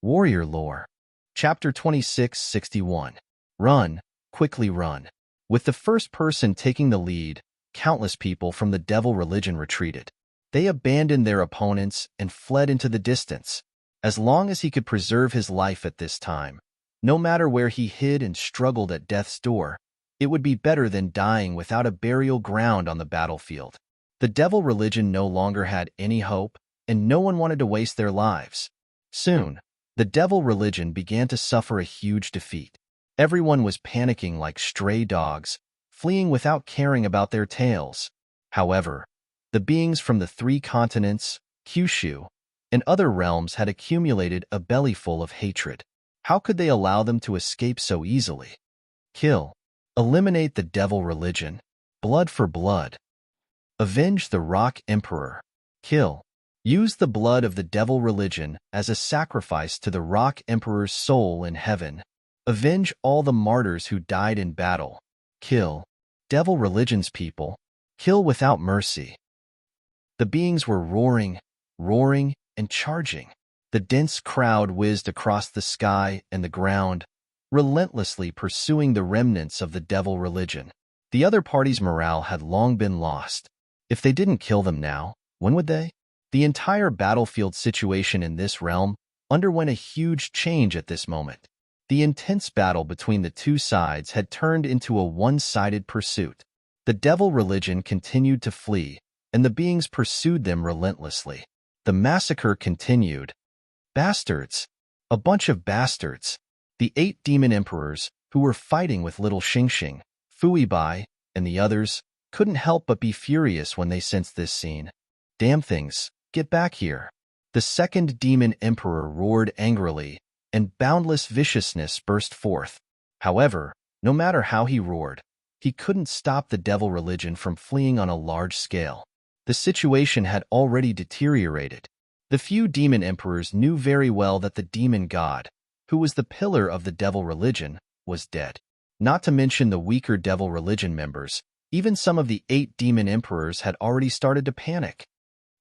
Warrior Lore. Chapter 2661. Run, quickly run. With the first person taking the lead, countless people from the devil religion retreated. They abandoned their opponents and fled into the distance. As long as he could preserve his life at this time, no matter where he hid and struggled at death's door, it would be better than dying without a burial ground on the battlefield. The devil religion no longer had any hope, and no one wanted to waste their lives. Soon, the devil religion began to suffer a huge defeat. Everyone was panicking like stray dogs, fleeing without caring about their tails. However, the beings from the 3 continents, Kyushu, and other realms had accumulated a bellyful of hatred. How could they allow them to escape so easily? Kill. Eliminate the devil religion. Blood for blood. Avenge the Rock Emperor. Kill. Use the blood of the devil religion as a sacrifice to the Rock Emperor's soul in heaven. Avenge all the martyrs who died in battle. Kill. Devil religion's people. Kill without mercy. The beings were roaring, and charging. The dense crowd whizzed across the sky and the ground, relentlessly pursuing the remnants of the devil religion. The other party's morale had long been lost. If they didn't kill them now, when would they? The entire battlefield situation in this realm underwent a huge change at this moment. The intense battle between the 2 sides had turned into a one-sided pursuit. The devil religion continued to flee, and the beings pursued them relentlessly. The massacre continued. Bastards! A bunch of bastards! The 8 demon emperors, who were fighting with little Xingxing, Fuibai, and the others, couldn't help but be furious when they sensed this scene. Damn things! Get back here! The 2nd demon emperor roared angrily, and boundless viciousness burst forth. However, no matter how he roared, he couldn't stop the devil religion from fleeing on a large scale. The situation had already deteriorated. The few demon emperors knew very well that the demon god, who was the pillar of the devil religion, was dead. Not to mention the weaker devil religion members, even some of the 8 demon emperors had already started to panic.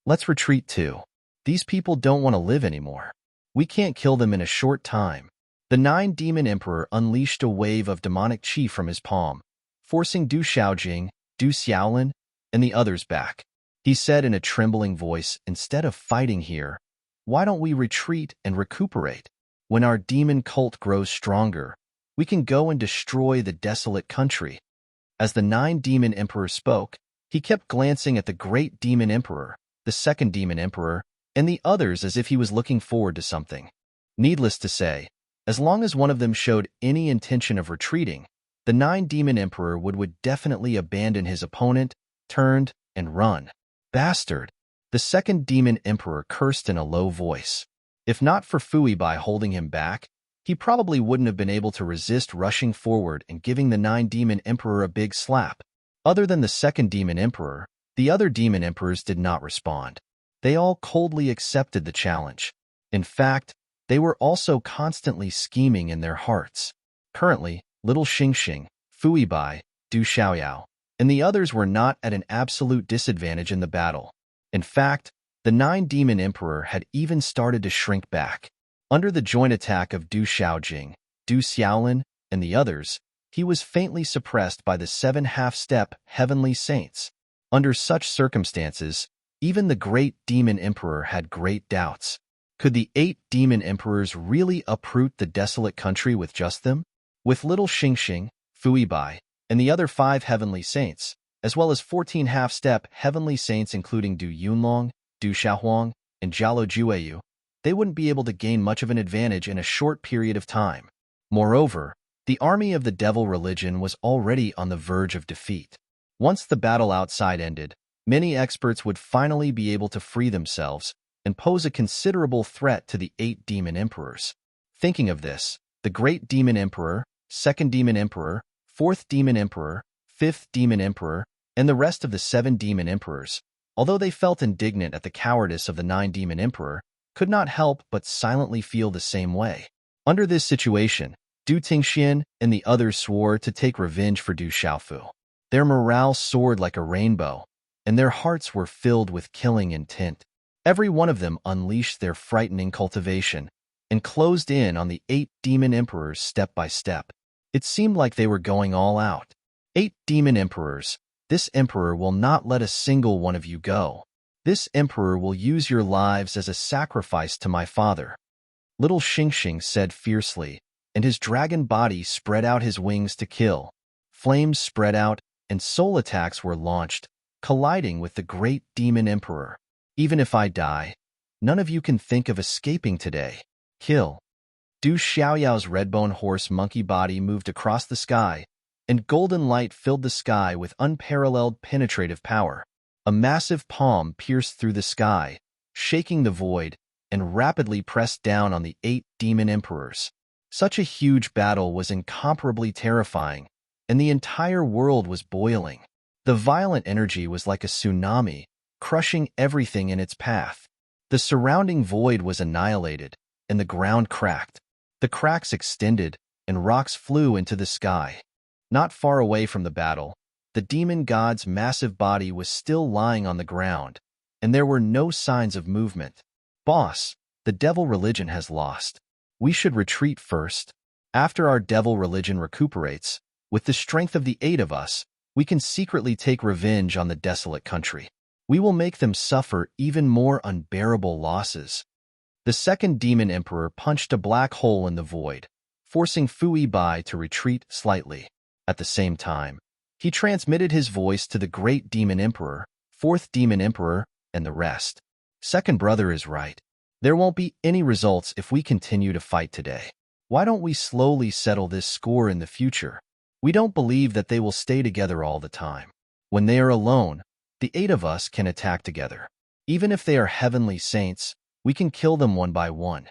Let's retreat too. These people don't want to live anymore. We can't kill them in a short time. The 9 demon emperor unleashed a wave of demonic chi from his palm, forcing Du Xiaojing, Du Xiaolin, and the others back. He said in a trembling voice, instead of fighting here, why don't we retreat and recuperate? When our demon cult grows stronger, we can go and destroy the desolate country. As the 9 demon emperors spoke, he kept glancing at the great demon emperor, the 2nd demon emperor, and the others as if he was looking forward to something. Needless to say, as long as one of them showed any intention of retreating, the 9 demon emperor would definitely abandon his opponent, turned, and run. Bastard! The 2nd demon emperor cursed in a low voice. If not for Fuibai holding him back, he probably wouldn't have been able to resist rushing forward and giving the 9 demon emperor a big slap. Other than the 2nd demon emperor, the other demon emperors did not respond. They all coldly accepted the challenge. In fact, they were also constantly scheming in their hearts. Currently, little Xingxing, Fuibai, Du Xiaoyao, and the others were not at an absolute disadvantage in the battle. In fact, the 9 demon emperor had even started to shrink back. Under the joint attack of Du Xiaojing, Du Xiaolin, and the others, he was faintly suppressed by the 7 half-step heavenly saints. Under such circumstances, even the great demon emperor had great doubts. Could the 8 demon emperors really uproot the desolate country with just them? With little Xingxing, Fuibai, and the other 5 heavenly saints, as well as 14 half-step heavenly saints including Du Yunlong, Du Xiaohuang, and Jialo Jueyu, they wouldn't be able to gain much of an advantage in a short period of time. Moreover, the army of the devil religion was already on the verge of defeat. Once the battle outside ended, many experts would finally be able to free themselves and pose a considerable threat to the 8 demon emperors. Thinking of this, the great demon emperor, 2nd demon emperor, 4th demon emperor, 5th demon emperor, and the rest of the 7 demon emperors, although they felt indignant at the cowardice of the 9 demon emperor, could not help but silently feel the same way. Under this situation, Du Tingxian and the others swore to take revenge for Du Xiaofu. Their morale soared like a rainbow, and their hearts were filled with killing intent. Every one of them unleashed their frightening cultivation, and closed in on the 8 demon emperors step by step. It seemed like they were going all out. 8 demon emperors. This emperor will not let a single one of you go. This emperor will use your lives as a sacrifice to my father. Little Xingxing said fiercely, and his dragon body spread out his wings to kill. Flames spread out, and soul attacks were launched, colliding with the great demon emperor. Even if I die, none of you can think of escaping today. Kill. Du Xiaoyao's redbone horse monkey body moved across the sky, and golden light filled the sky with unparalleled penetrative power. A massive palm pierced through the sky, shaking the void, and rapidly pressed down on the 8 demon emperors. Such a huge battle was incomparably terrifying, and the entire world was boiling. The violent energy was like a tsunami, crushing everything in its path. The surrounding void was annihilated, and the ground cracked. The cracks extended, and rocks flew into the sky. Not far away from the battle, the demon god's massive body was still lying on the ground, and there were no signs of movement. Boss, the devil religion has lost. We should retreat first. After our devil religion recuperates, with the strength of the 8 of us, we can secretly take revenge on the desolate country. We will make them suffer even more unbearable losses. The second demon emperor punched a black hole in the void, forcing Fui Bai to retreat slightly. At the same time, he transmitted his voice to the great demon emperor, 4th demon emperor, and the rest. Second brother is right. There won't be any results if we continue to fight today. Why don't we slowly settle this score in the future? We don't believe that they will stay together all the time. When they are alone, the 8 of us can attack together. Even if they are heavenly saints, we can kill them one by one.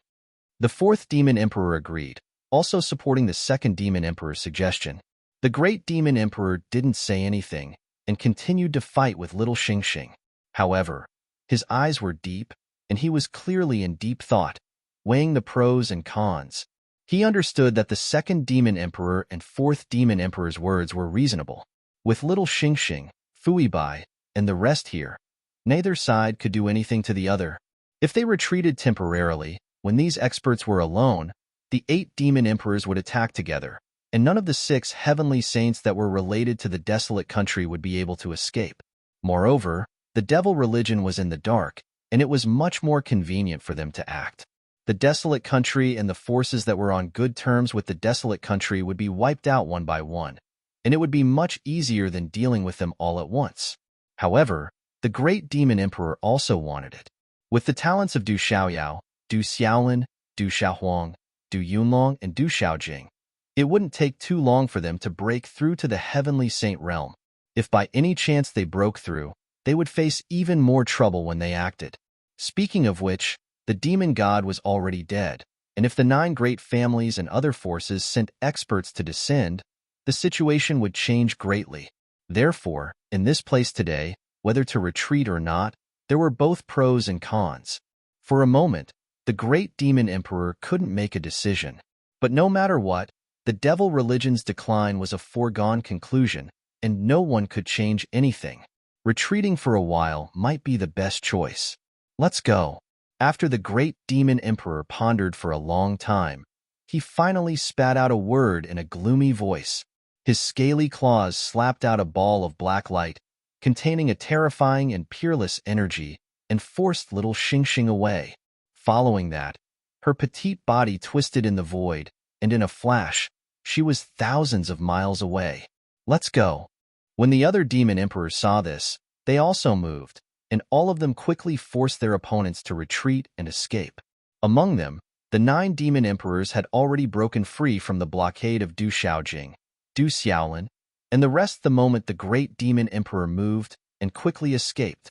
The 4th demon emperor agreed, also supporting the 2nd demon emperor's suggestion. The great demon emperor didn't say anything and continued to fight with little Xingxing. However, his eyes were deep, and he was clearly in deep thought, weighing the pros and cons. He understood that the 2nd demon emperor and 4th demon emperor's words were reasonable. With little Xingxing, Fui Bai, and the rest here, neither side could do anything to the other. If they retreated temporarily, when these experts were alone, the 8 demon emperors would attack together, and none of the 6 heavenly saints that were related to the desolate country would be able to escape. Moreover, the devil religion was in the dark, and it was much more convenient for them to act. The desolate country and the forces that were on good terms with the desolate country would be wiped out one by one, and it would be much easier than dealing with them all at once. However, the great demon emperor also wanted it. With the talents of Du Xiaoyao, Du Xiaolin, Du Xiaohuang, Du Yunlong, and Du Xiaojing, it wouldn't take too long for them to break through to the heavenly saint realm. If by any chance they broke through, they would face even more trouble when they acted. Speaking of which, the demon god was already dead, and if the 9 great families and other forces sent experts to descend, the situation would change greatly. Therefore, in this place today, whether to retreat or not, there were both pros and cons. For a moment, the great demon emperor couldn't make a decision. But no matter what, the devil religion's decline was a foregone conclusion, and no one could change anything. Retreating for a while might be the best choice. Let's go. After the great demon emperor pondered for a long time, he finally spat out a word in a gloomy voice. His scaly claws slapped out a ball of black light, containing a terrifying and peerless energy, and forced little Xingxing away. Following that, her petite body twisted in the void, and in a flash, she was thousands of miles away. Let's go. When the other demon emperors saw this, they also moved, and all of them quickly forced their opponents to retreat and escape. Among them, the 9 demon emperors had already broken free from the blockade of Du Xiaojing, Du Xiaolin, and the rest the moment the great demon emperor moved and quickly escaped.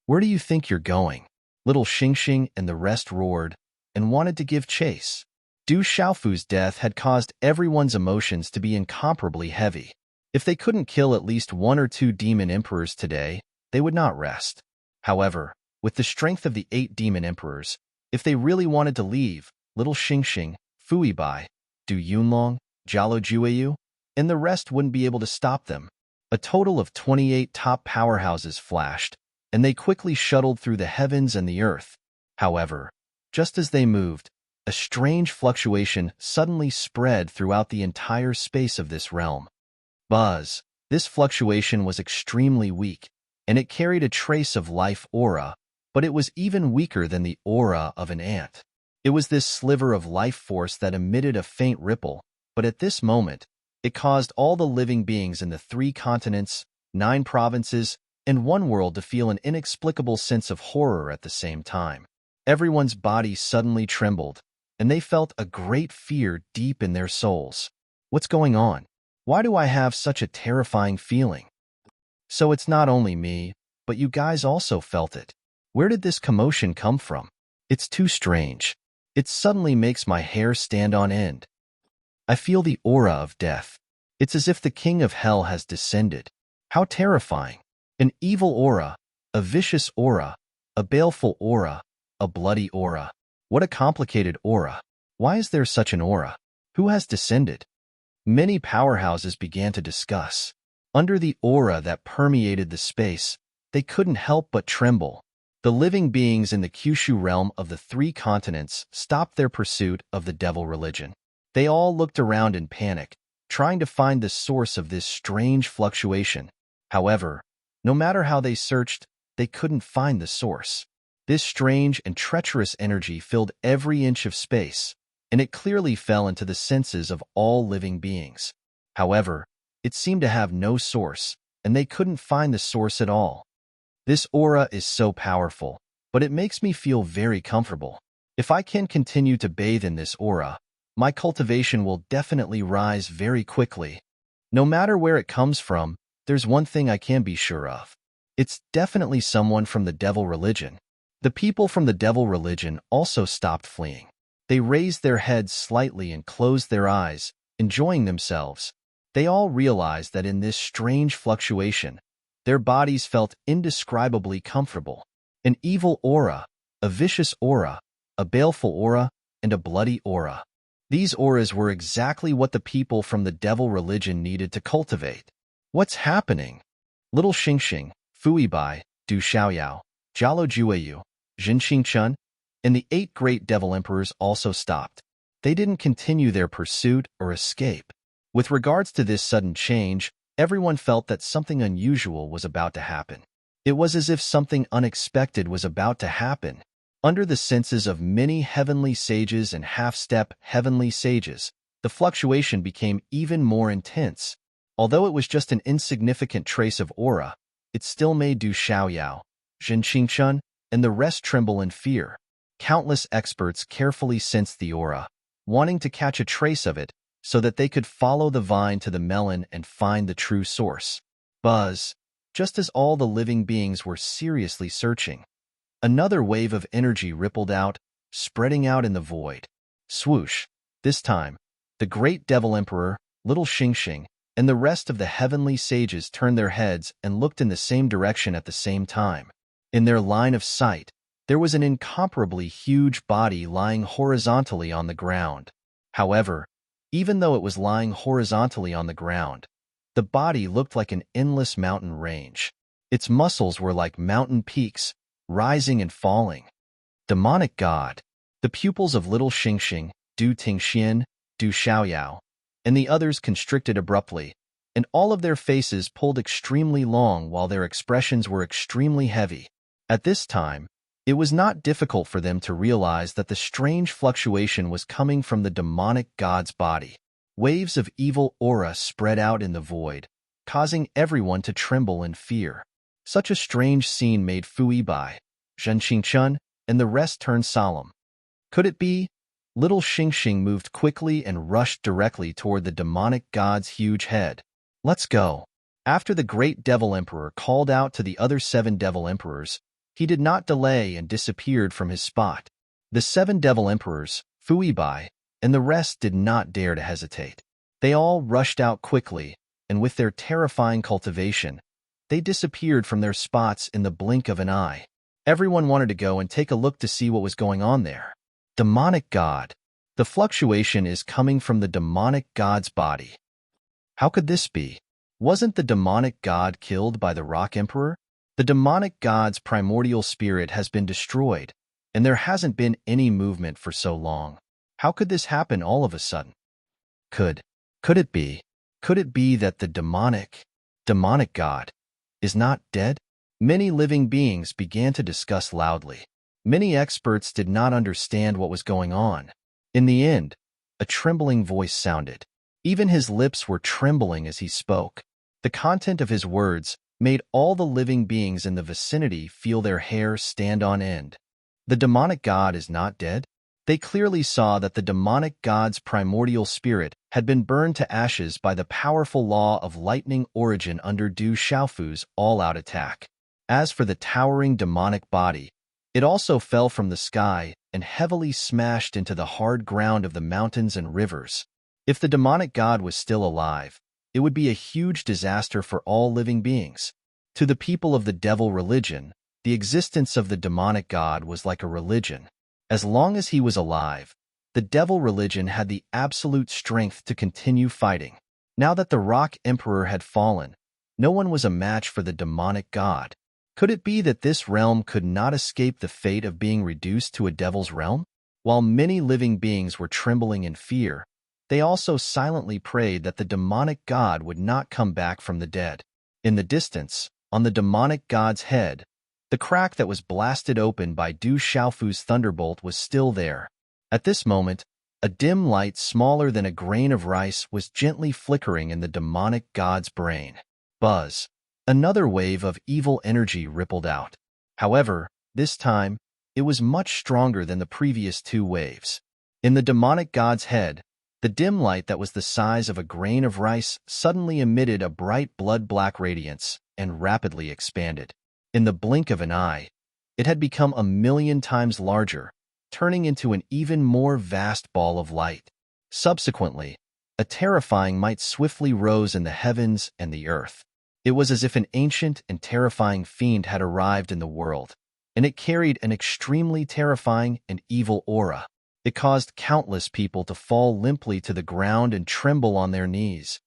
Where do you think you're going? Little Xingxing and the rest roared and wanted to give chase. Du Xiaofu's death had caused everyone's emotions to be incomparably heavy. If they couldn't kill at least 1 or 2 demon emperors today, they would not rest. However, with the strength of the 8 demon emperors, if they really wanted to leave, little Xingxing, Fui Bai, Du Yunlong, Jialo Jueyu, and the rest wouldn't be able to stop them. A total of 28 top powerhouses flashed, and they quickly shuttled through the heavens and the earth. However, just as they moved, a strange fluctuation suddenly spread throughout the entire space of this realm. Buzz. This fluctuation was extremely weak, and it carried a trace of life aura, but it was even weaker than the aura of an ant. It was this sliver of life force that emitted a faint ripple, but at this moment, it caused all the living beings in the 3 continents, 9 provinces, and 1 world to feel an inexplicable sense of horror at the same time. Everyone's body suddenly trembled, and they felt a great fear deep in their souls. What's going on? Why do I have such a terrifying feeling? So it's not only me, but you guys also felt it. Where did this commotion come from? It's too strange. It suddenly makes my hair stand on end. I feel the aura of death. It's as if the king of hell has descended. How terrifying. An evil aura, a vicious aura, a baleful aura, a bloody aura. What a complicated aura. Why is there such an aura? Who has descended? Many powerhouses began to discuss. Under the aura that permeated the space, they couldn't help but tremble. The living beings in the Kyushu realm of the 3 continents stopped their pursuit of the devil religion. They all looked around in panic, trying to find the source of this strange fluctuation. However, no matter how they searched, they couldn't find the source. This strange and treacherous energy filled every inch of space, and it clearly fell into the senses of all living beings. However, it seemed to have no source, and they couldn't find the source at all. This aura is so powerful, but it makes me feel very comfortable. If I can continue to bathe in this aura, my cultivation will definitely rise very quickly. No matter where it comes from, there's one thing I can be sure of. It's definitely someone from the devil religion. The people from the devil religion also stopped fleeing. They raised their heads slightly and closed their eyes, enjoying themselves. They all realized that in this strange fluctuation, their bodies felt indescribably comfortable. An evil aura, a vicious aura, a baleful aura, and a bloody aura. These auras were exactly what the people from the devil religion needed to cultivate. What's happening? Little Xingxing, Fuibai, Du Xiaoyao, Jialo Jueyu, Jin Xingchun, and the 8 great devil emperors also stopped. They didn't continue their pursuit or escape. With regards to this sudden change, everyone felt that something unusual was about to happen. It was as if something unexpected was about to happen. Under the senses of many heavenly sages and half-step heavenly sages, the fluctuation became even more intense. Although it was just an insignificant trace of aura, it still made Du Xiaoyao, Jin Qingchun, and the rest tremble in fear. Countless experts carefully sensed the aura, wanting to catch a trace of it so that they could follow the vine to the melon and find the true source. Buzz. Just as all the living beings were seriously searching, another wave of energy rippled out, spreading out in the void. Swoosh. This time, the great devil emperor, Little Xingxing, and the rest of the heavenly sages turned their heads and looked in the same direction at the same time. In their line of sight, there was an incomparably huge body lying horizontally on the ground. However, even though it was lying horizontally on the ground, the body looked like an endless mountain range. Its muscles were like mountain peaks, rising and falling. Demonic God. The pupils of Little Xingxing, Du Tingxian, Du Xiaoyao, and the others constricted abruptly, and all of their faces pulled extremely long while their expressions were extremely heavy. At this time, it was not difficult for them to realize that the strange fluctuation was coming from the demonic god's body. Waves of evil aura spread out in the void, causing everyone to tremble in fear. Such a strange scene made Fuibai, Zhen Qingchun, and the rest turn solemn. Could it be? Little Xingxing moved quickly and rushed directly toward the demonic god's huge head. Let's go. After the great devil emperor called out to the other 7 devil emperors, he did not delay and disappeared from his spot. The 7 devil emperors, Fuibai, and the rest did not dare to hesitate. They all rushed out quickly, and with their terrifying cultivation, they disappeared from their spots in the blink of an eye. Everyone wanted to go and take a look to see what was going on there. Demonic God. The fluctuation is coming from the demonic god's body. How could this be? Wasn't the demonic god killed by the Rock Emperor? The demonic god's primordial spirit has been destroyed, and there hasn't been any movement for so long. How could this happen all of a sudden? Could, could it be? Could it be that the demonic god is not dead? Many living beings began to discuss loudly. Many experts did not understand what was going on. In the end, a trembling voice sounded. Even his lips were trembling as he spoke. The content of his words made all the living beings in the vicinity feel their hair stand on end. The demonic god is not dead? They clearly saw that the demonic god's primordial spirit had been burned to ashes by the powerful law of lightning origin under Du Xiaofu's all-out attack. As for the towering demonic body, it also fell from the sky and heavily smashed into the hard ground of the mountains and rivers. If the demonic god was still alive, it would be a huge disaster for all living beings. To the people of the devil religion, the existence of the demonic god was like a religion. As long as he was alive, the devil religion had the absolute strength to continue fighting. Now that the Rock Emperor had fallen, no one was a match for the demonic god. Could it be that this realm could not escape the fate of being reduced to a devil's realm? While many living beings were trembling in fear, they also silently prayed that the demonic god would not come back from the dead. In the distance, on the demonic god's head, the crack that was blasted open by Du Xiaofu's thunderbolt was still there. At this moment, a dim light smaller than a grain of rice was gently flickering in the demonic god's brain. Buzz. Another wave of evil energy rippled out. However, this time, it was much stronger than the previous two waves. In the demonic god's head, the dim light that was the size of a grain of rice suddenly emitted a bright blood-black radiance and rapidly expanded. In the blink of an eye, it had become 1,000,000 times larger, turning into an even more vast ball of light. Subsequently, a terrifying might swiftly rose in the heavens and the earth. It was as if an ancient and terrifying fiend had arrived in the world, and it carried an extremely terrifying and evil aura. It caused countless people to fall limply to the ground and tremble on their knees.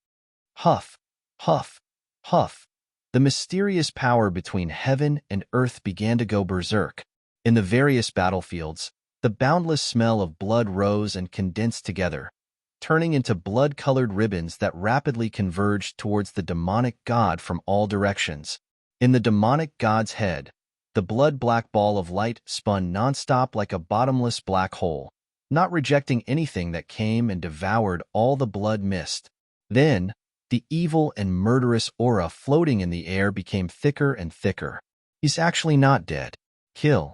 Huff, huff, huff. The mysterious power between heaven and earth began to go berserk. In the various battlefields, the boundless smell of blood rose and condensed together, turning into blood-colored ribbons that rapidly converged towards the demonic god from all directions. In the demonic god's head, the blood-black ball of light spun nonstop like a bottomless black hole, not rejecting anything that came and devoured all the blood mist. Then, the evil and murderous aura floating in the air became thicker and thicker. He's actually not dead. Kill.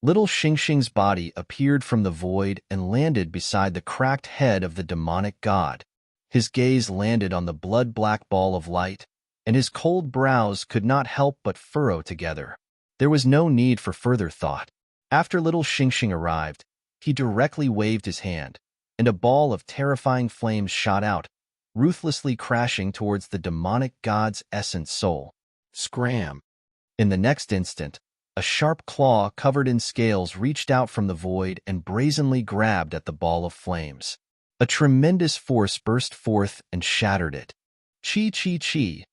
Little Xingxing's body appeared from the void and landed beside the cracked head of the demonic god. His gaze landed on the blood-black ball of light, and his cold brows could not help but furrow together. There was no need for further thought. After little Xingxing arrived, he directly waved his hand, and a ball of terrifying flames shot out, ruthlessly crashing towards the demonic god's essence soul. Scram! In the next instant, a sharp claw covered in scales reached out from the void and brazenly grabbed at the ball of flames. A tremendous force burst forth and shattered it. Chi chi chi!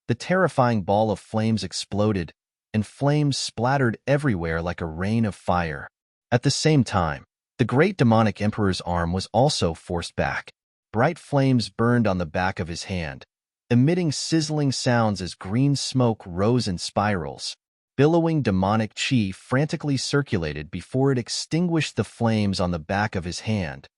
The terrifying ball of flames exploded, and flames splattered everywhere like a rain of fire. At the same time, the great demonic emperor's arm was also forced back. Bright flames burned on the back of his hand, emitting sizzling sounds as green smoke rose in spirals. Billowing demonic chi frantically circulated before it extinguished the flames on the back of his hand.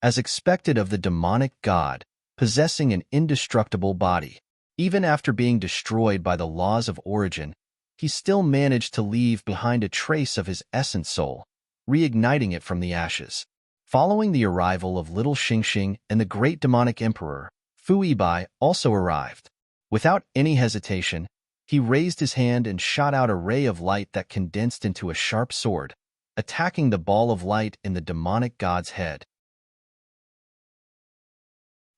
As expected of the demonic god, possessing an indestructible body, even after being destroyed by the laws of origin, he still managed to leave behind a trace of his essence soul, reigniting it from the ashes. Following the arrival of little Xingxing and the great demonic emperor, Fu Yibai also arrived. Without any hesitation, he raised his hand and shot out a ray of light that condensed into a sharp sword, attacking the ball of light in the demonic god's head.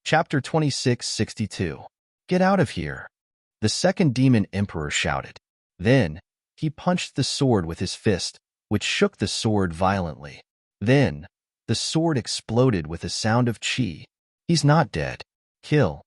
Chapter 2662. Get out of here! The second demon emperor shouted. Then, he punched the sword with his fist, which shook the sword violently. Then, the sword exploded with a sound of chi. He's not dead. Kill.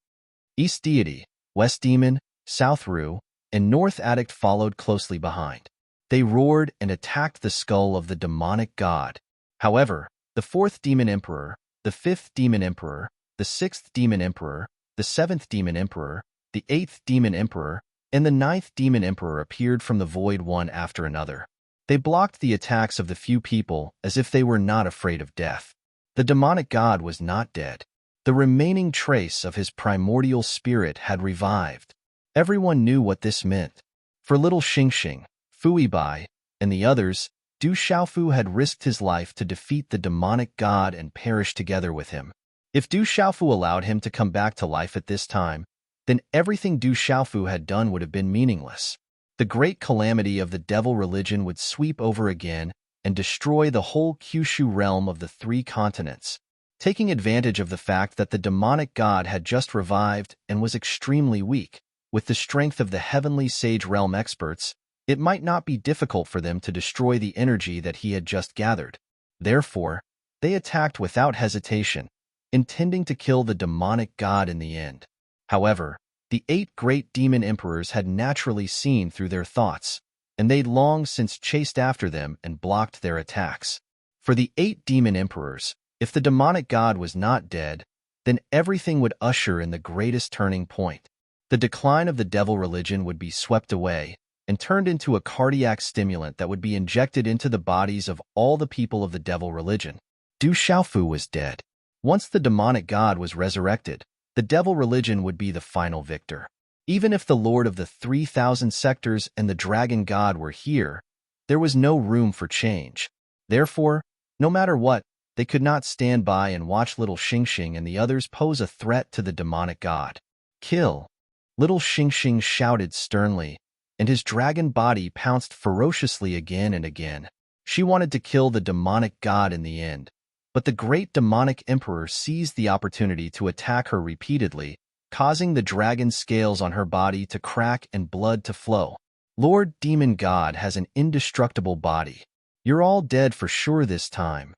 East Deity, West Demon, South Ru, and North Addict followed closely behind. They roared and attacked the skull of the demonic god. However, the fourth demon emperor, the fifth demon emperor, the sixth demon emperor, the seventh demon emperor, the eighth demon emperor, and the ninth demon emperor appeared from the void one after another. They blocked the attacks of the few people as if they were not afraid of death. The demonic god was not dead. The remaining trace of his primordial spirit had revived. Everyone knew what this meant. For little Xingxing, Fu Bai, and the others, Du Xiaofu had risked his life to defeat the demonic god and perish together with him. If Du Xiaofu allowed him to come back to life at this time, then everything Du Xiaofu had done would have been meaningless. The great calamity of the devil religion would sweep over again and destroy the whole Kyushu realm of the 3 continents. Taking advantage of the fact that the demonic god had just revived and was extremely weak, with the strength of the heavenly sage realm experts, it might not be difficult for them to destroy the energy that he had just gathered. Therefore, they attacked without hesitation, intending to kill the demonic god in the end. However, the 8 great demon emperors had naturally seen through their thoughts, and they'd long since chased after them and blocked their attacks. For the 8 demon emperors, if the demonic god was not dead, then everything would usher in the greatest turning point. The decline of the devil religion would be swept away and turned into a cardiac stimulant that would be injected into the bodies of all the people of the devil religion. Du Xiaofu was dead. Once the demonic god was resurrected, the devil religion would be the final victor. Even if the Lord of the 3,000 sectors and the dragon god were here, there was no room for change. Therefore, no matter what, they could not stand by and watch little Xingxing and the others pose a threat to the demonic god. Kill! Little Xingxing shouted sternly, and his dragon body pounced ferociously again and again. She wanted to kill the demonic god in the end, but the great demonic emperor seized the opportunity to attack her repeatedly, causing the dragon scales on her body to crack and blood to flow. Lord Demon God has an indestructible body. You're all dead for sure this time.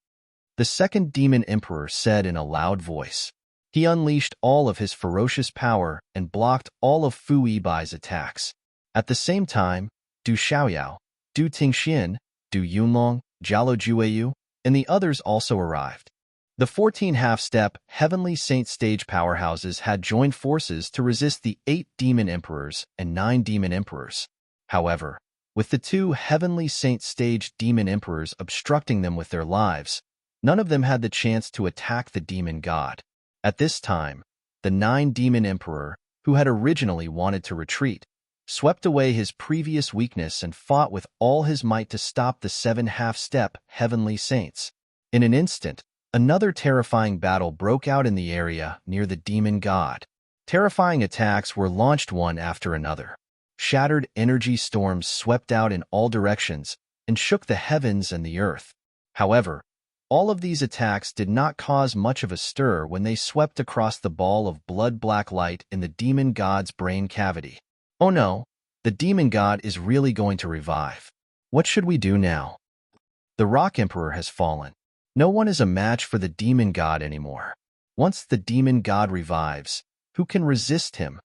The second demon emperor said in a loud voice. He unleashed all of his ferocious power and blocked all of Fu Yibai's attacks. At the same time, Du Xiaoyao, Du Tingxian, Du Yunlong, Jialo Jueyu, and the others also arrived. The 14 half-step Heavenly Saint stage powerhouses had joined forces to resist the 8 demon emperors and 9 demon emperors. However, with the 2 Heavenly Saint stage demon emperors obstructing them with their lives, none of them had the chance to attack the demon god. At this time, the 9 demon emperor, who had originally wanted to retreat, swept away his previous weakness and fought with all his might to stop the 7 half-step Heavenly Saints. In an instant, another terrifying battle broke out in the area near the demon god. Terrifying attacks were launched one after another. Shattered energy storms swept out in all directions and shook the heavens and the earth. However, all of these attacks did not cause much of a stir when they swept across the ball of blood-black light in the demon god's brain cavity. Oh no, the demon god is really going to revive. What should we do now? The Rock Emperor has fallen. No one is a match for the demon god anymore. Once the demon god revives, who can resist him?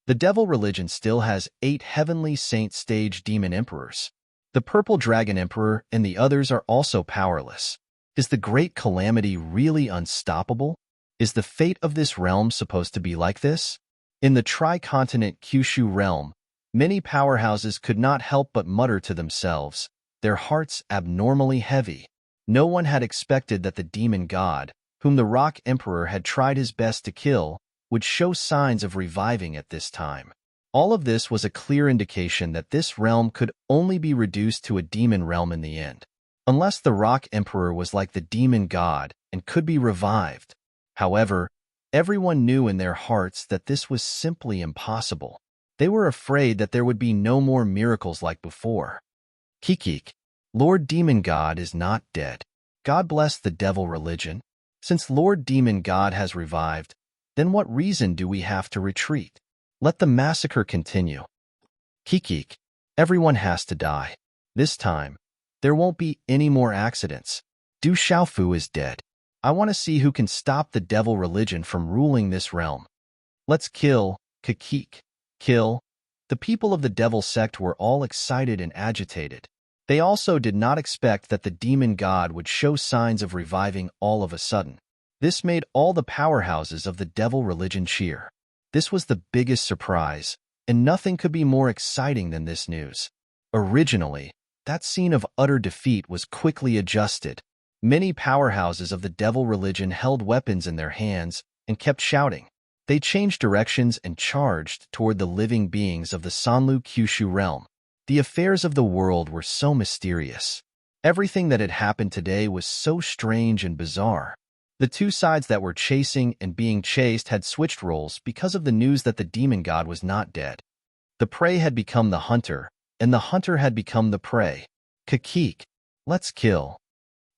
The devil religion still has 8 Heavenly Saint stage demon emperors. The Purple Dragon Emperor and the others are also powerless. Is the great calamity really unstoppable? Is the fate of this realm supposed to be like this? In the tri-continent Kyushu realm, many powerhouses could not help but mutter to themselves, their hearts abnormally heavy. No one had expected that the demon god, whom the Rock Emperor had tried his best to kill, would show signs of reviving at this time. All of this was a clear indication that this realm could only be reduced to a demon realm in the end, unless the Rock Emperor was like the demon god and could be revived. However, everyone knew in their hearts that this was simply impossible. They were afraid that there would be no more miracles like before. Kikik, Lord Demon God is not dead. God bless the devil religion. Since Lord Demon God has revived, then what reason do we have to retreat? Let the massacre continue. Kikik, everyone has to die. This time, there won't be any more accidents. Du Xiaofu is dead. I want to see who can stop the devil religion from ruling this realm. Let's kill, Kikik. Kill. The people of the devil sect were all excited and agitated. They also did not expect that the demon god would show signs of reviving all of a sudden. This made all the powerhouses of the devil religion cheer. This was the biggest surprise, and nothing could be more exciting than this news. Originally, that scene of utter defeat was quickly adjusted. Many powerhouses of the devil religion held weapons in their hands and kept shouting. They changed directions and charged toward the living beings of the Sanlu Kyushu realm. The affairs of the world were so mysterious. Everything that had happened today was so strange and bizarre. The two sides that were chasing and being chased had switched roles because of the news that the demon god was not dead. The prey had become the hunter, and the hunter had become the prey. Kakik, let's kill.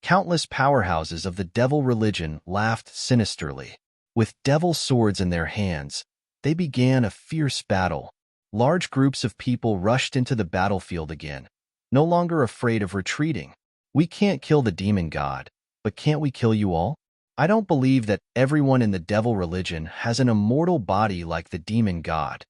Countless powerhouses of the devil religion laughed sinisterly. With devil swords in their hands, they began a fierce battle. Large groups of people rushed into the battlefield again, no longer afraid of retreating. We can't kill the demon god, but can't we kill you all? I don't believe that everyone in the devil religion has an immortal body like the demon god.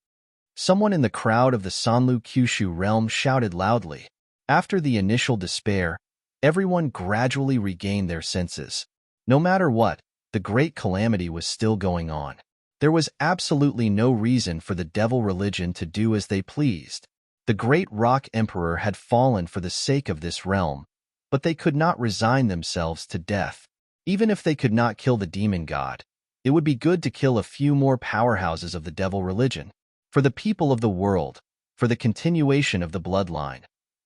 Someone in the crowd of the Sanlu Kyushu realm shouted loudly. After the initial despair, everyone gradually regained their senses. No matter what, the great calamity was still going on. There was absolutely no reason for the devil religion to do as they pleased. The great rock emperor had fallen for the sake of this realm, but they could not resign themselves to death. Even if they could not kill the demon god, it would be good to kill a few more powerhouses of the devil religion. For the people of the world, for the continuation of the bloodline,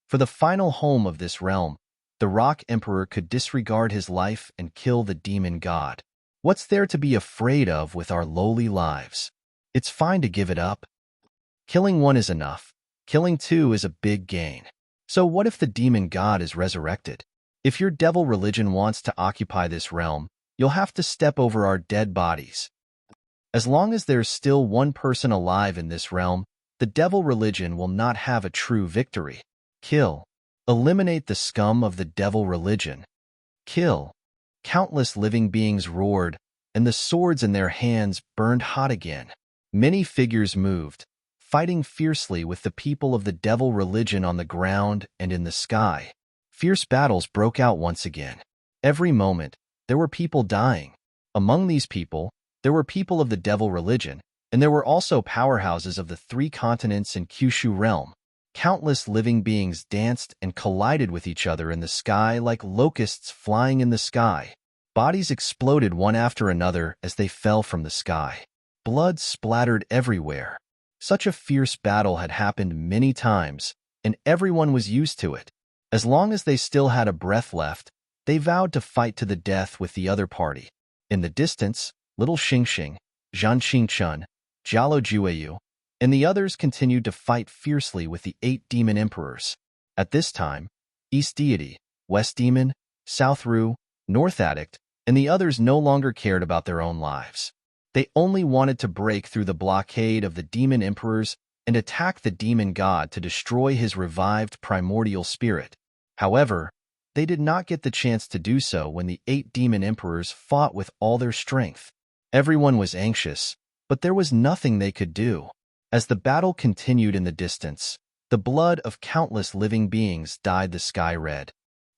for the final home of this realm, the rock emperor could disregard his life and kill the demon god. What's there to be afraid of with our lowly lives? It's fine to give it up. Killing one is enough. Killing two is a big gain. So what if the demon god is resurrected? If your devil religion wants to occupy this realm, you'll have to step over our dead bodies. As long as there's still one person alive in this realm, the devil religion will not have a true victory. Kill. Eliminate the scum of the devil religion. Kill. Countless living beings roared, and the swords in their hands burned hot again. Many figures moved, fighting fiercely with the people of the devil religion on the ground and in the sky. Fierce battles broke out once again. Every moment, there were people dying. Among these people, there were people of the devil religion, and there were also powerhouses of the three continents and Kyushu realm. Countless living beings danced and collided with each other in the sky like locusts flying in the sky. Bodies exploded one after another as they fell from the sky. Blood splattered everywhere. Such a fierce battle had happened many times, and everyone was used to it. As long as they still had a breath left, they vowed to fight to the death with the other party. In the distance, little Xingxing, Zhan Qingchun, Jialo Jueyu, and the others continued to fight fiercely with the 8 demon emperors. At this time, East Deity, West Demon, South Ru, North Addict, and the others no longer cared about their own lives. They only wanted to break through the blockade of the demon emperors and attack the demon god to destroy his revived primordial spirit. However, they did not get the chance to do so when the 8 demon emperors fought with all their strength. Everyone was anxious, but there was nothing they could do. As the battle continued in the distance, the blood of countless living beings dyed the sky red.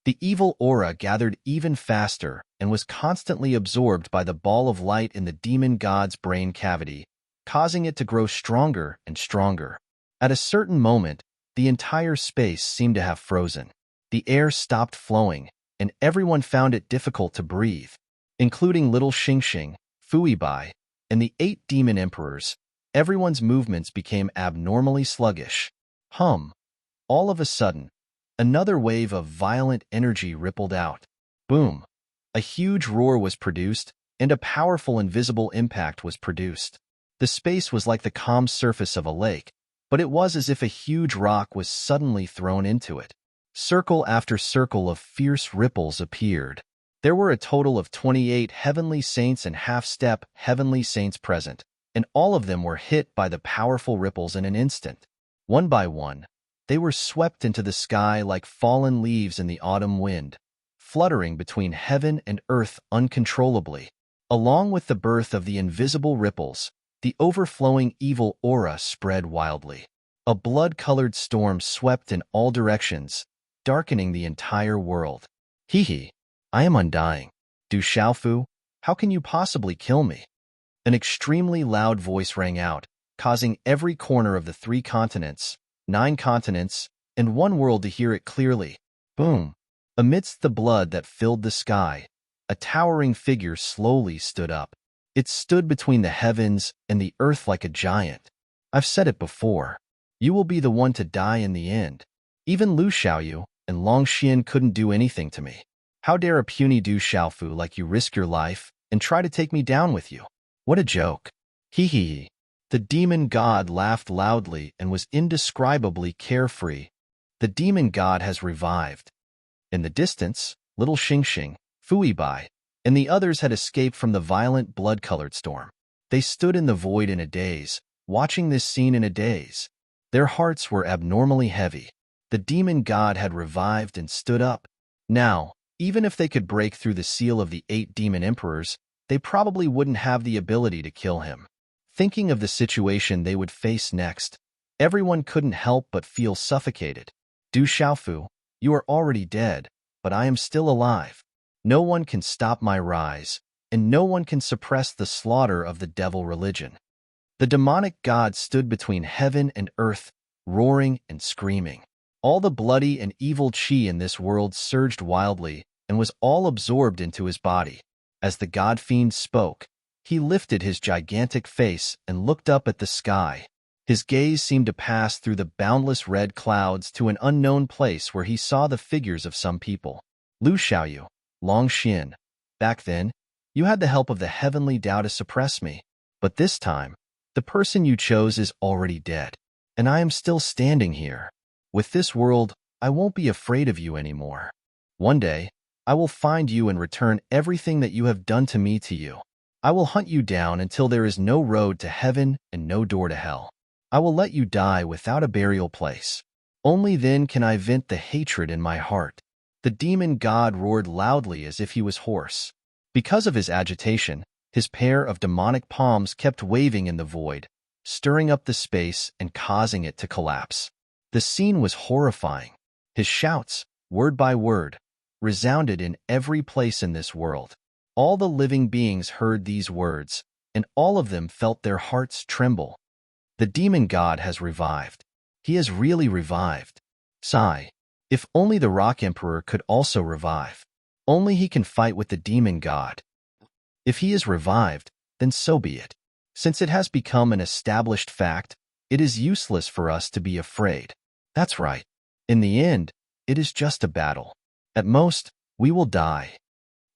The evil aura gathered even faster and was constantly absorbed by the ball of light in the demon god's brain cavity, causing it to grow stronger and stronger. At a certain moment, the entire space seemed to have frozen. The air stopped flowing, and everyone found it difficult to breathe, including little Xingxing, Fuibai, and the 8 demon emperors. Everyone's movements became abnormally sluggish. All of a sudden, another wave of violent energy rippled out. Boom! A huge roar was produced, and a powerful invisible impact was produced. The space was like the calm surface of a lake, but it was as if a huge rock was suddenly thrown into it. Circle after circle of fierce ripples appeared. There were a total of 28 heavenly saints and half-step heavenly saints present, and all of them were hit by the powerful ripples in an instant. One by one, they were swept into the sky like fallen leaves in the autumn wind, fluttering between heaven and earth uncontrollably. Along with the birth of the invisible ripples, the overflowing evil aura spread wildly. A blood-colored storm swept in all directions, darkening the entire world. Hee hee, I am undying. Du Xiaofu, how can you possibly kill me? An extremely loud voice rang out, causing every corner of the 3 continents, 9 continents, and 1 world to hear it clearly. Boom! Amidst the blood that filled the sky, a towering figure slowly stood up. It stood between the heavens and the earth like a giant. I've said it before. You will be the one to die in the end. Even Lu Xiaoyu and Long Xian couldn't do anything to me. How dare a puny Du Xiaofu like you risk your life and try to take me down with you? What a joke. Hee hee. The demon god laughed loudly and was indescribably carefree. The demon god has revived. In the distance, little Xingxing, Fuibai, and the others had escaped from the violent blood-colored storm. They stood in the void in a daze, watching this scene in a daze. Their hearts were abnormally heavy. The demon god had revived and stood up. Now, even if they could break through the seal of the 8 demon emperors, they probably wouldn't have the ability to kill him. Thinking of the situation they would face next, everyone couldn't help but feel suffocated. Du Xiaofu, you are already dead, but I am still alive. No one can stop my rise, and no one can suppress the slaughter of the devil religion. The demonic god stood between heaven and earth, roaring and screaming. All the bloody and evil chi in this world surged wildly and was all absorbed into his body. As the god-fiend spoke, he lifted his gigantic face and looked up at the sky. His gaze seemed to pass through the boundless red clouds to an unknown place where he saw the figures of some people. Lu Xiaoyu, Long Xian, back then, you had the help of the heavenly Tao to suppress me, but this time, the person you chose is already dead, and I am still standing here. With this world, I won't be afraid of you anymore. One day, I will find you and return everything that you have done to me to you. I will hunt you down until there is no road to heaven and no door to hell. I will let you die without a burial place. Only then can I vent the hatred in my heart. The demon god roared loudly as if he was hoarse. Because of his agitation, his pair of demonic palms kept waving in the void, stirring up the space and causing it to collapse. The scene was horrifying. His shouts, word by word, resounded in every place in this world. All the living beings heard these words, and all of them felt their hearts tremble. The demon god has revived. He has really revived. Sigh. If only the Rock Emperor could also revive. Only he can fight with the demon god. If he is revived, then so be it. Since it has become an established fact, it is useless for us to be afraid. That's right. In the end, it is just a battle. At most, we will die.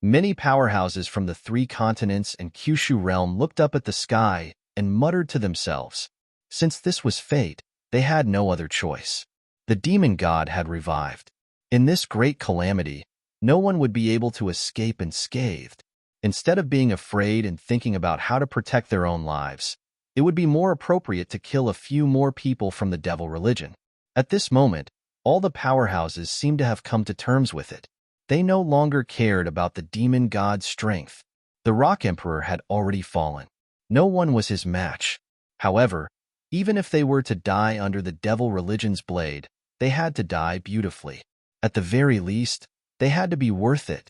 Many powerhouses from the 3 continents and Kyushu realm looked up at the sky and muttered to themselves. Since this was fate, they had no other choice. The demon god had revived. In this great calamity, no one would be able to escape unscathed. Instead of being afraid and thinking about how to protect their own lives, it would be more appropriate to kill a few more people from the devil religion. At this moment, all the powerhouses seemed to have come to terms with it. They no longer cared about the demon god's strength. The Rock Emperor had already fallen. No one was his match. However, even if they were to die under the devil religion's blade, they had to die beautifully. At the very least, they had to be worth it.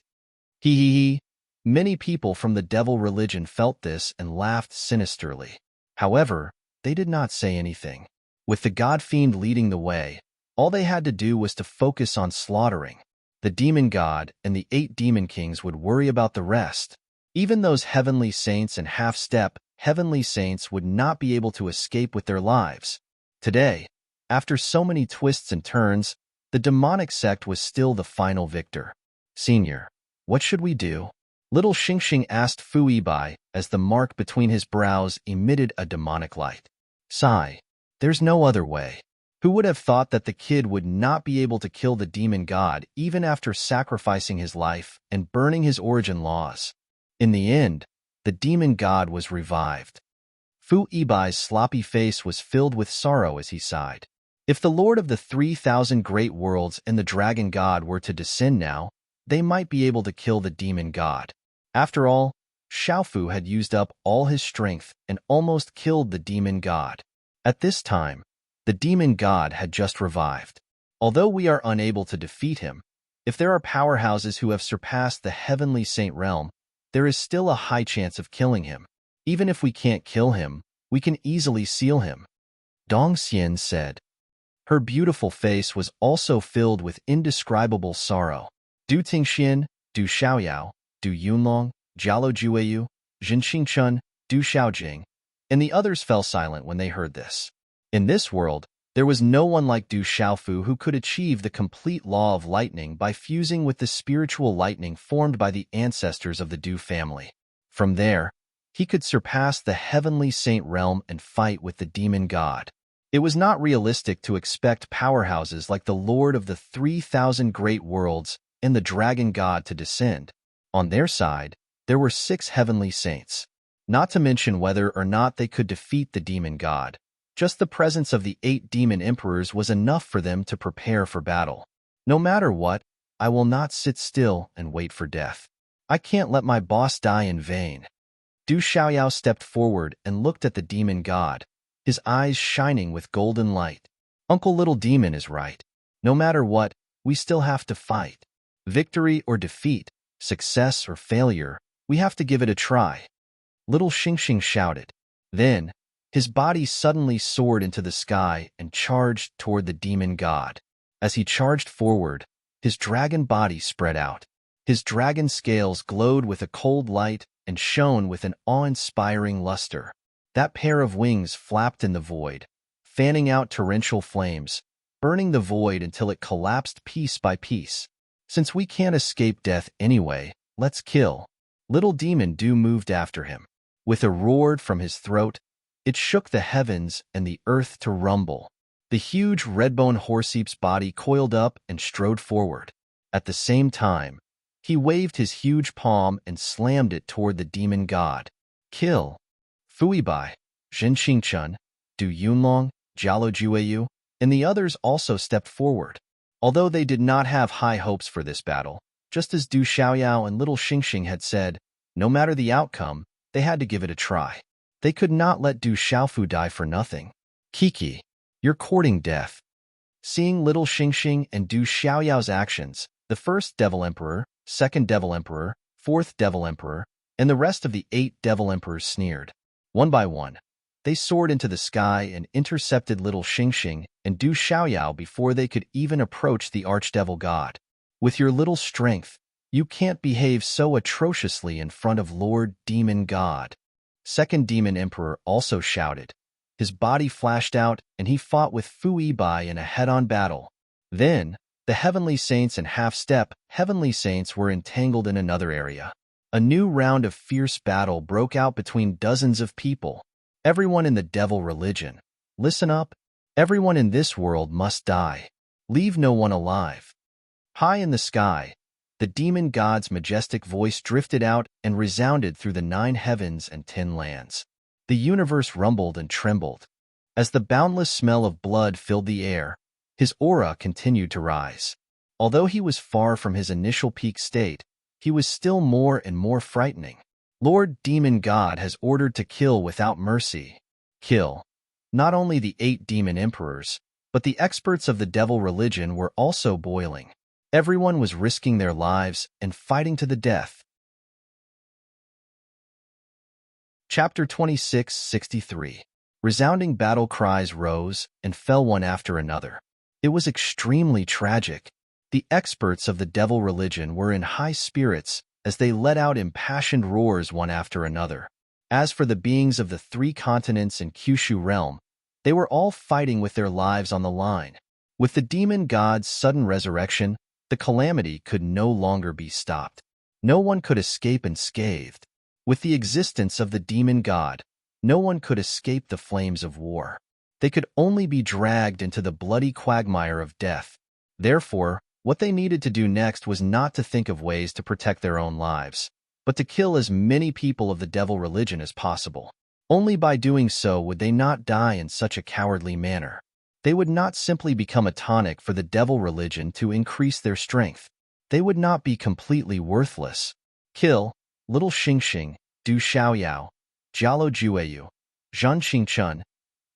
Hee hee hee. Many people from the devil religion felt this and laughed sinisterly. However, they did not say anything. With the god-fiend leading the way, all they had to do was to focus on slaughtering. The demon god and the 8 demon kings would worry about the rest. Even those heavenly saints and half-step heavenly saints would not be able to escape with their lives. Today, after so many twists and turns, the demonic sect was still the final victor. Senior, what should we do? Little Xingxing asked Fu Yibai as the mark between his brows emitted a demonic light. Sigh. There's no other way. Who would have thought that the kid would not be able to kill the demon god even after sacrificing his life and burning his origin laws? In the end, the demon god was revived. Fu Yibai's sloppy face was filled with sorrow as he sighed. If the Lord of the 3,000 great worlds and the dragon god were to descend now, they might be able to kill the demon god. After all, Xiaofu had used up all his strength and almost killed the demon god. At this time, the demon god had just revived. Although we are unable to defeat him, if there are powerhouses who have surpassed the heavenly saint realm, there is still a high chance of killing him. Even if we can't kill him, we can easily seal him. Dong Xian said. Her beautiful face was also filled with indescribable sorrow. Du Tingxian, Du Xiaoyao, Du Yunlong, Jialo Jueyu, Jin Qingchun, Du Xiaojing, and the others fell silent when they heard this. In this world, there was no one like Du Xiaofu who could achieve the complete law of lightning by fusing with the spiritual lightning formed by the ancestors of the Du family. From there, he could surpass the heavenly saint realm and fight with the demon god. It was not realistic to expect powerhouses like the Lord of the 3,000 great worlds and the dragon god to descend. On their side, there were 6 heavenly saints. Not to mention whether or not they could defeat the demon god. Just the presence of the 8 demon emperors was enough for them to prepare for battle. No matter what, I will not sit still and wait for death. I can't let my boss die in vain. Du Xiaoyao stepped forward and looked at the demon god, his eyes shining with golden light. Uncle Little Demon is right. No matter what, we still have to fight. Victory or defeat, success or failure, we have to give it a try. Little Xingxing shouted. Then, his body suddenly soared into the sky and charged toward the demon god. As he charged forward, his dragon body spread out. His dragon scales glowed with a cold light and shone with an awe-inspiring luster. That pair of wings flapped in the void, fanning out torrential flames, burning the void until it collapsed piece by piece. Since we can't escape death anyway, let's kill. Little Demon Du moved after him. With a roar from his throat, it shook the heavens and the earth to rumble. The huge red-bone horseap's body coiled up and strode forward. At the same time, he waved his huge palm and slammed it toward the demon god. Kill! Fui Bai, Jin Qingchun, Du Yunlong, Jialo Jueyu, and the others also stepped forward. Although they did not have high hopes for this battle, just as Du Xiaoyao and Little Xingxing had said, no matter the outcome, they had to give it a try. They could not let Du Xiaofu die for nothing. Kiki, you're courting death. Seeing Little Xingxing and Du Xiaoyao's actions, the first Devil Emperor, second Devil Emperor, fourth Devil Emperor, and the rest of the 8 Devil Emperors sneered. One by one, they soared into the sky and intercepted Little Xingxing and Du Xiaoyao before they could even approach the Archdevil God. With your little strength, you can't behave so atrociously in front of Lord Demon God. Second Demon Emperor also shouted. His body flashed out and he fought with Fui Bai in a head-on battle. Then, the Heavenly Saints and Half-Step Heavenly Saints were entangled in another area. A new round of fierce battle broke out between dozens of people. Everyone in the devil religion. Listen up. Everyone in this world must die. Leave no one alive. High in the sky, the demon god's majestic voice drifted out and resounded through the 9 heavens and 10 lands. The universe rumbled and trembled. As the boundless smell of blood filled the air, his aura continued to rise. Although he was far from his initial peak state, he was still more and more frightening. Lord Demon God has ordered to kill without mercy. Kill. Not only the 8 demon emperors, but the experts of the devil religion were also boiling. Everyone was risking their lives and fighting to the death. Chapter 26:63. Resounding battle cries rose and fell one after another. It was extremely tragic. The experts of the devil religion were in high spirits as they let out impassioned roars one after another. As for the beings of the 3 continents in Kyushu realm, they were all fighting with their lives on the line. With the demon god's sudden resurrection, the calamity could no longer be stopped. No one could escape unscathed. With the existence of the demon god, no one could escape the flames of war. They could only be dragged into the bloody quagmire of death. Therefore, what they needed to do next was not to think of ways to protect their own lives, but to kill as many people of the devil religion as possible. Only by doing so would they not die in such a cowardly manner. They would not simply become a tonic for the devil religion to increase their strength. They would not be completely worthless. Kill Little Xingxing, Du Xiaoyao, Jialo Jueyu, Zhan Qingchun,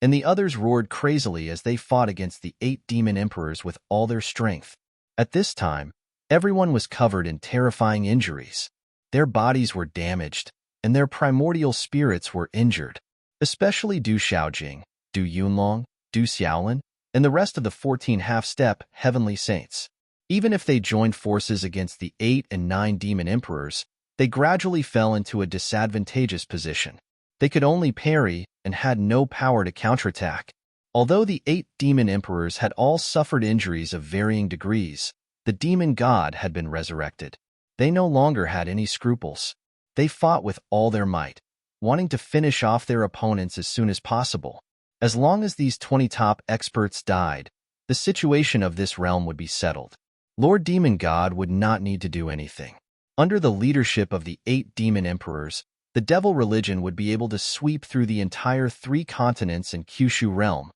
and the others roared crazily as they fought against the 8 demon emperors with all their strength. At this time, everyone was covered in terrifying injuries. Their bodies were damaged, and their primordial spirits were injured, especially Du Xiaojing, Du Yunlong, Du Xiaolin, and the rest of the 14 half-step heavenly saints. Even if they joined forces against the 8 and 9 demon emperors, they gradually fell into a disadvantageous position. They could only parry and had no power to counterattack. Although the 8 demon emperors had all suffered injuries of varying degrees, the demon god had been resurrected. They no longer had any scruples. They fought with all their might, wanting to finish off their opponents as soon as possible. As long as these 20 top experts died, the situation of this realm would be settled. Lord Demon God would not need to do anything. Under the leadership of the 8 demon emperors, the devil religion would be able to sweep through the entire 3 continents and Kyushu realm.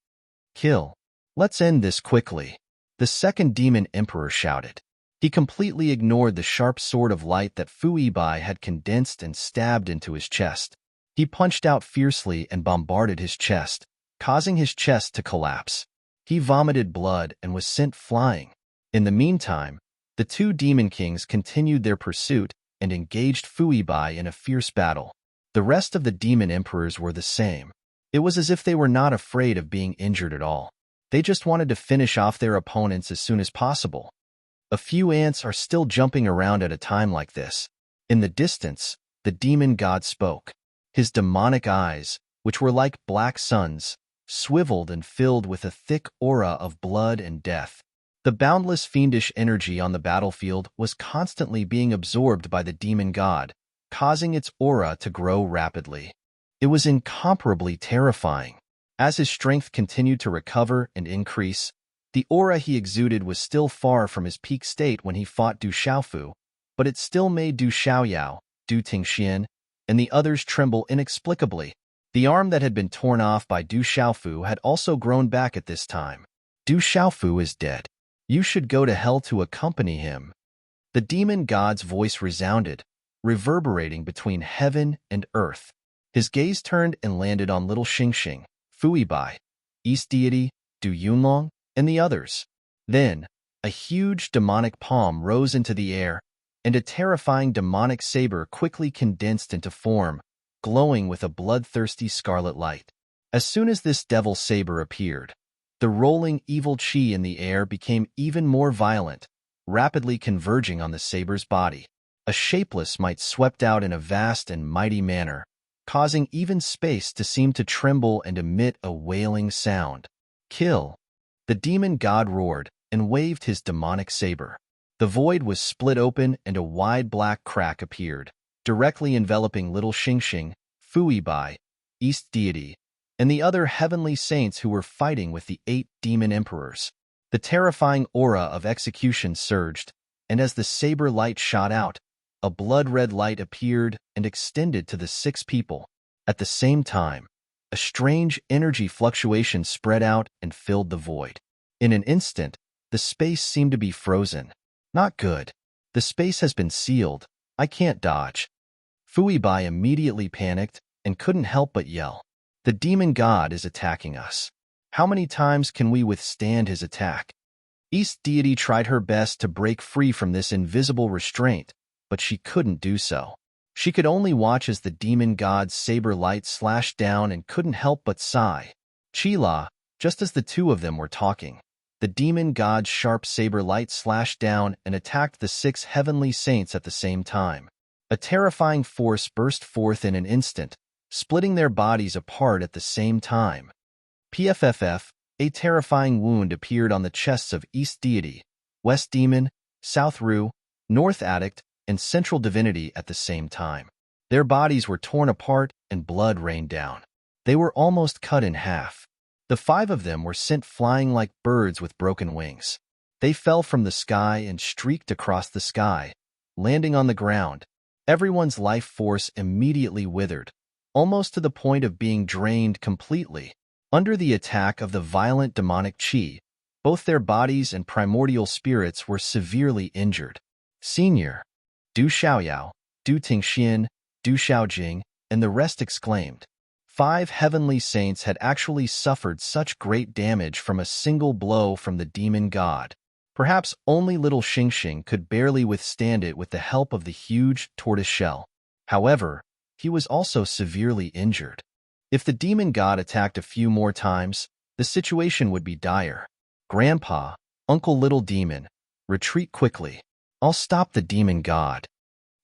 Kill. Let's end this quickly, the second demon emperor shouted. He completely ignored the sharp sword of light that Fu Yibai had condensed and stabbed into his chest. He punched out fiercely and bombarded his chest, causing his chest to collapse. He vomited blood and was sent flying. In the meantime, the 2 demon kings continued their pursuit and engaged Fu Yibai in a fierce battle. The rest of the demon emperors were the same. It was as if they were not afraid of being injured at all. They just wanted to finish off their opponents as soon as possible. A few ants are still jumping around at a time like this. In the distance, the demon god spoke. His demonic eyes, which were like black suns, swiveled and filled with a thick aura of blood and death. The boundless fiendish energy on the battlefield was constantly being absorbed by the demon god, causing its aura to grow rapidly. It was incomparably terrifying. As his strength continued to recover and increase, the aura he exuded was still far from his peak state when he fought Du Xiaofu, but it still made Du Xiaoyao, Du Tingxian, and the others tremble inexplicably. The arm that had been torn off by Du Xiaofu had also grown back at this time. Du Xiaofu is dead. You should go to hell to accompany him. The demon god's voice resounded, reverberating between heaven and earth. His gaze turned and landed on little Xingxing, Fu Yibai, East Deity, Du Yunlong, and the others. Then, a huge demonic palm rose into the air, and a terrifying demonic saber quickly condensed into form, glowing with a bloodthirsty scarlet light. As soon as this devil saber appeared, the rolling evil chi in the air became even more violent, rapidly converging on the saber's body. A shapeless might swept out in a vast and mighty manner, causing even space to seem to tremble and emit a wailing sound. Kill! The demon god roared and waved his demonic saber. The void was split open and a wide black crack appeared, directly enveloping little Xingxing, Fu Yibai, East Deity, and the other heavenly saints who were fighting with the 8 demon emperors. The terrifying aura of execution surged, and as the saber light shot out, a blood-red light appeared and extended to the 6 people. At the same time, a strange energy fluctuation spread out and filled the void. In an instant, the space seemed to be frozen. Not good. The space has been sealed. I can't dodge. Fu Yibai immediately panicked and couldn't help but yell. The demon god is attacking us. How many times can we withstand his attack? East Deity tried her best to break free from this invisible restraint, but she couldn't do so. She could only watch as the demon god's saber light slashed down and couldn't help but sigh. Chila, just as the 2 of them were talking, the demon god's sharp saber light slashed down and attacked the 6 heavenly saints at the same time. A terrifying force burst forth in an instant, splitting their bodies apart at the same time. PFFF, a terrifying wound appeared on the chests of East Deity, West Demon, South Ru, North Addict, and Central Divinity at the same time. Their bodies were torn apart and blood rained down. They were almost cut in half. The 5 of them were sent flying like birds with broken wings. They fell from the sky and streaked across the sky, landing on the ground. Everyone's life force immediately withered, almost to the point of being drained completely. Under the attack of the violent demonic chi, both their bodies and primordial spirits were severely injured. Senior, Du Xiaoyao, Du Tingxian, Du Xiaojing, and the rest exclaimed. 5 heavenly saints had actually suffered such great damage from a single blow from the demon god. Perhaps only little Xingxing could barely withstand it with the help of the huge tortoise shell. However, he was also severely injured. If the demon god attacked a few more times, the situation would be dire. Grandpa, Uncle Little Demon, retreat quickly. I'll stop the demon god.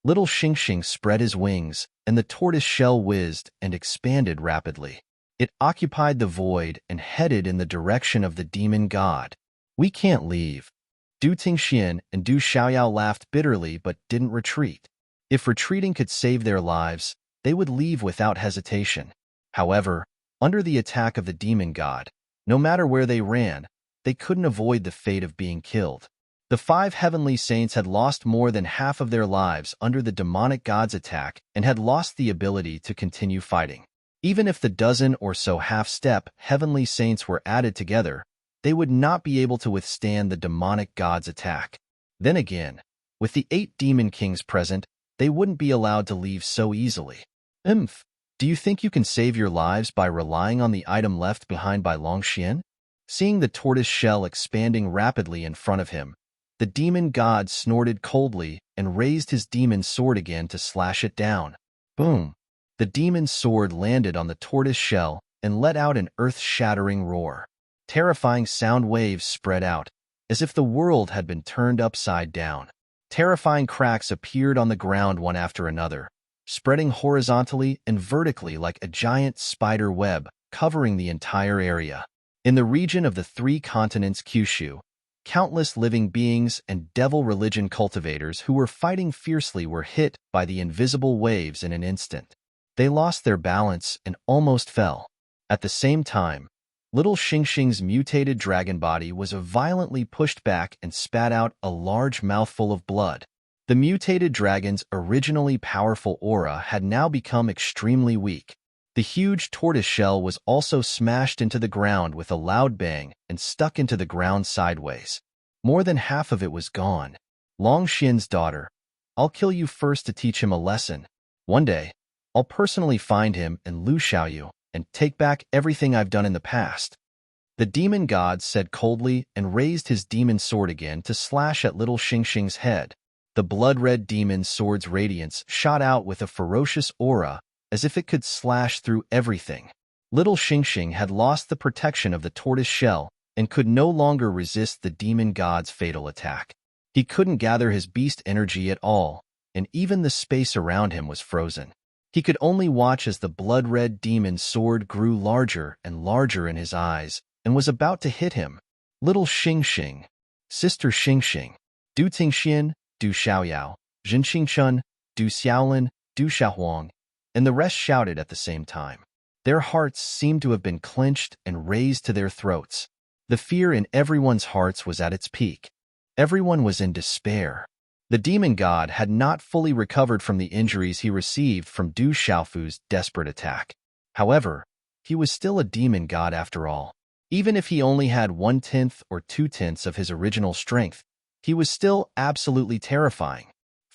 Little Xingxing spread his wings, and the tortoise shell whizzed and expanded rapidly. It occupied the void and headed in the direction of the demon god. We can't leave. Du Tingxian and Du Xiaoyao laughed bitterly but didn't retreat. If retreating could save their lives, they would leave without hesitation. However, under the attack of the demon god, no matter where they ran, they couldn't avoid the fate of being killed. The 5 heavenly saints had lost more than half of their lives under the demonic god's attack and had lost the ability to continue fighting. Even if the dozen or so half-step heavenly saints were added together, they would not be able to withstand the demonic god's attack. Then again, with the 8 demon kings present, they wouldn't be allowed to leave so easily. Do you think you can save your lives by relying on the item left behind by Longxian? Seeing the tortoise shell expanding rapidly in front of him, the demon god snorted coldly and raised his demon sword again to slash it down. Boom! The demon sword landed on the tortoise shell and let out an earth-shattering roar. Terrifying sound waves spread out, as if the world had been turned upside down. Terrifying cracks appeared on the ground one after another, spreading horizontally and vertically like a giant spider web, covering the entire area. In the region of the 3 continents Kyushu, countless living beings and devil religion cultivators who were fighting fiercely were hit by the invisible waves in an instant. They lost their balance and almost fell. At the same time, little Xingxing's mutated dragon body was violently pushed back and spat out a large mouthful of blood. The mutated dragon's originally powerful aura had now become extremely weak. The huge tortoise shell was also smashed into the ground with a loud bang and stuck into the ground sideways. More than half of it was gone. Longxian's daughter, I'll kill you first to teach him a lesson. One day, I'll personally find him and Lu Xiaoyu and take back everything I've done in the past. The demon god said coldly and raised his demon sword again to slash at little Xingxing's head. The blood-red demon sword's radiance shot out with a ferocious aura as if it could slash through everything. Little Xingxing had lost the protection of the tortoise shell and could no longer resist the demon god's fatal attack. He couldn't gather his beast energy at all, and even the space around him was frozen. He could only watch as the blood-red demon sword grew larger and larger in his eyes and was about to hit him. Little Xingxing, Sister Xingxing, Du Tingxian, Du Xiaoyao, Jin Xingchun, Du Xiaolin, Du Xiaohuang, and the rest shouted at the same time. Their hearts seemed to have been clenched and raised to their throats. The fear in everyone's hearts was at its peak. Everyone was in despair. The demon god had not fully recovered from the injuries he received from Du Xiaofu's desperate attack. However, he was still a demon god after all. Even if he only had 1/10 or 2/10 of his original strength, he was still absolutely terrifying.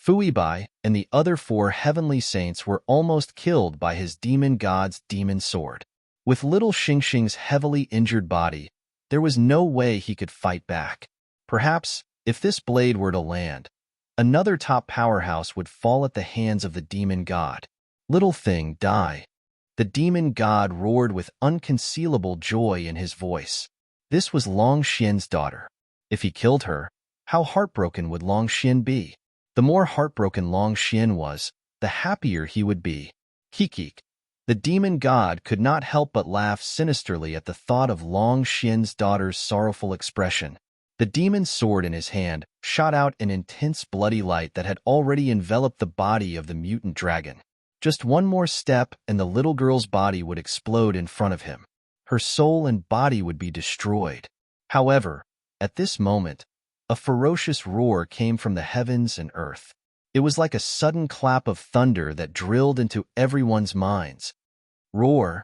Fuibai and the other 4 heavenly saints were almost killed by his demon god's demon sword. With little Xingxing's heavily injured body, there was no way he could fight back. Perhaps, if this blade were to land, another top powerhouse would fall at the hands of the demon god. Little thing, die. The demon god roared with unconcealable joy in his voice. This was Longxian's daughter. If he killed her, how heartbroken would Longxian be? The more heartbroken Longxian was, the happier he would be. Kikik. The demon god could not help but laugh sinisterly at the thought of Longxian's daughter's sorrowful expression. The demon's sword in his hand shot out an intense bloody light that had already enveloped the body of the mutant dragon. Just one more step and the little girl's body would explode in front of him. Her soul and body would be destroyed. However, at this moment, a ferocious roar came from the heavens and earth. It was like a sudden clap of thunder that drilled into everyone's minds. Roar!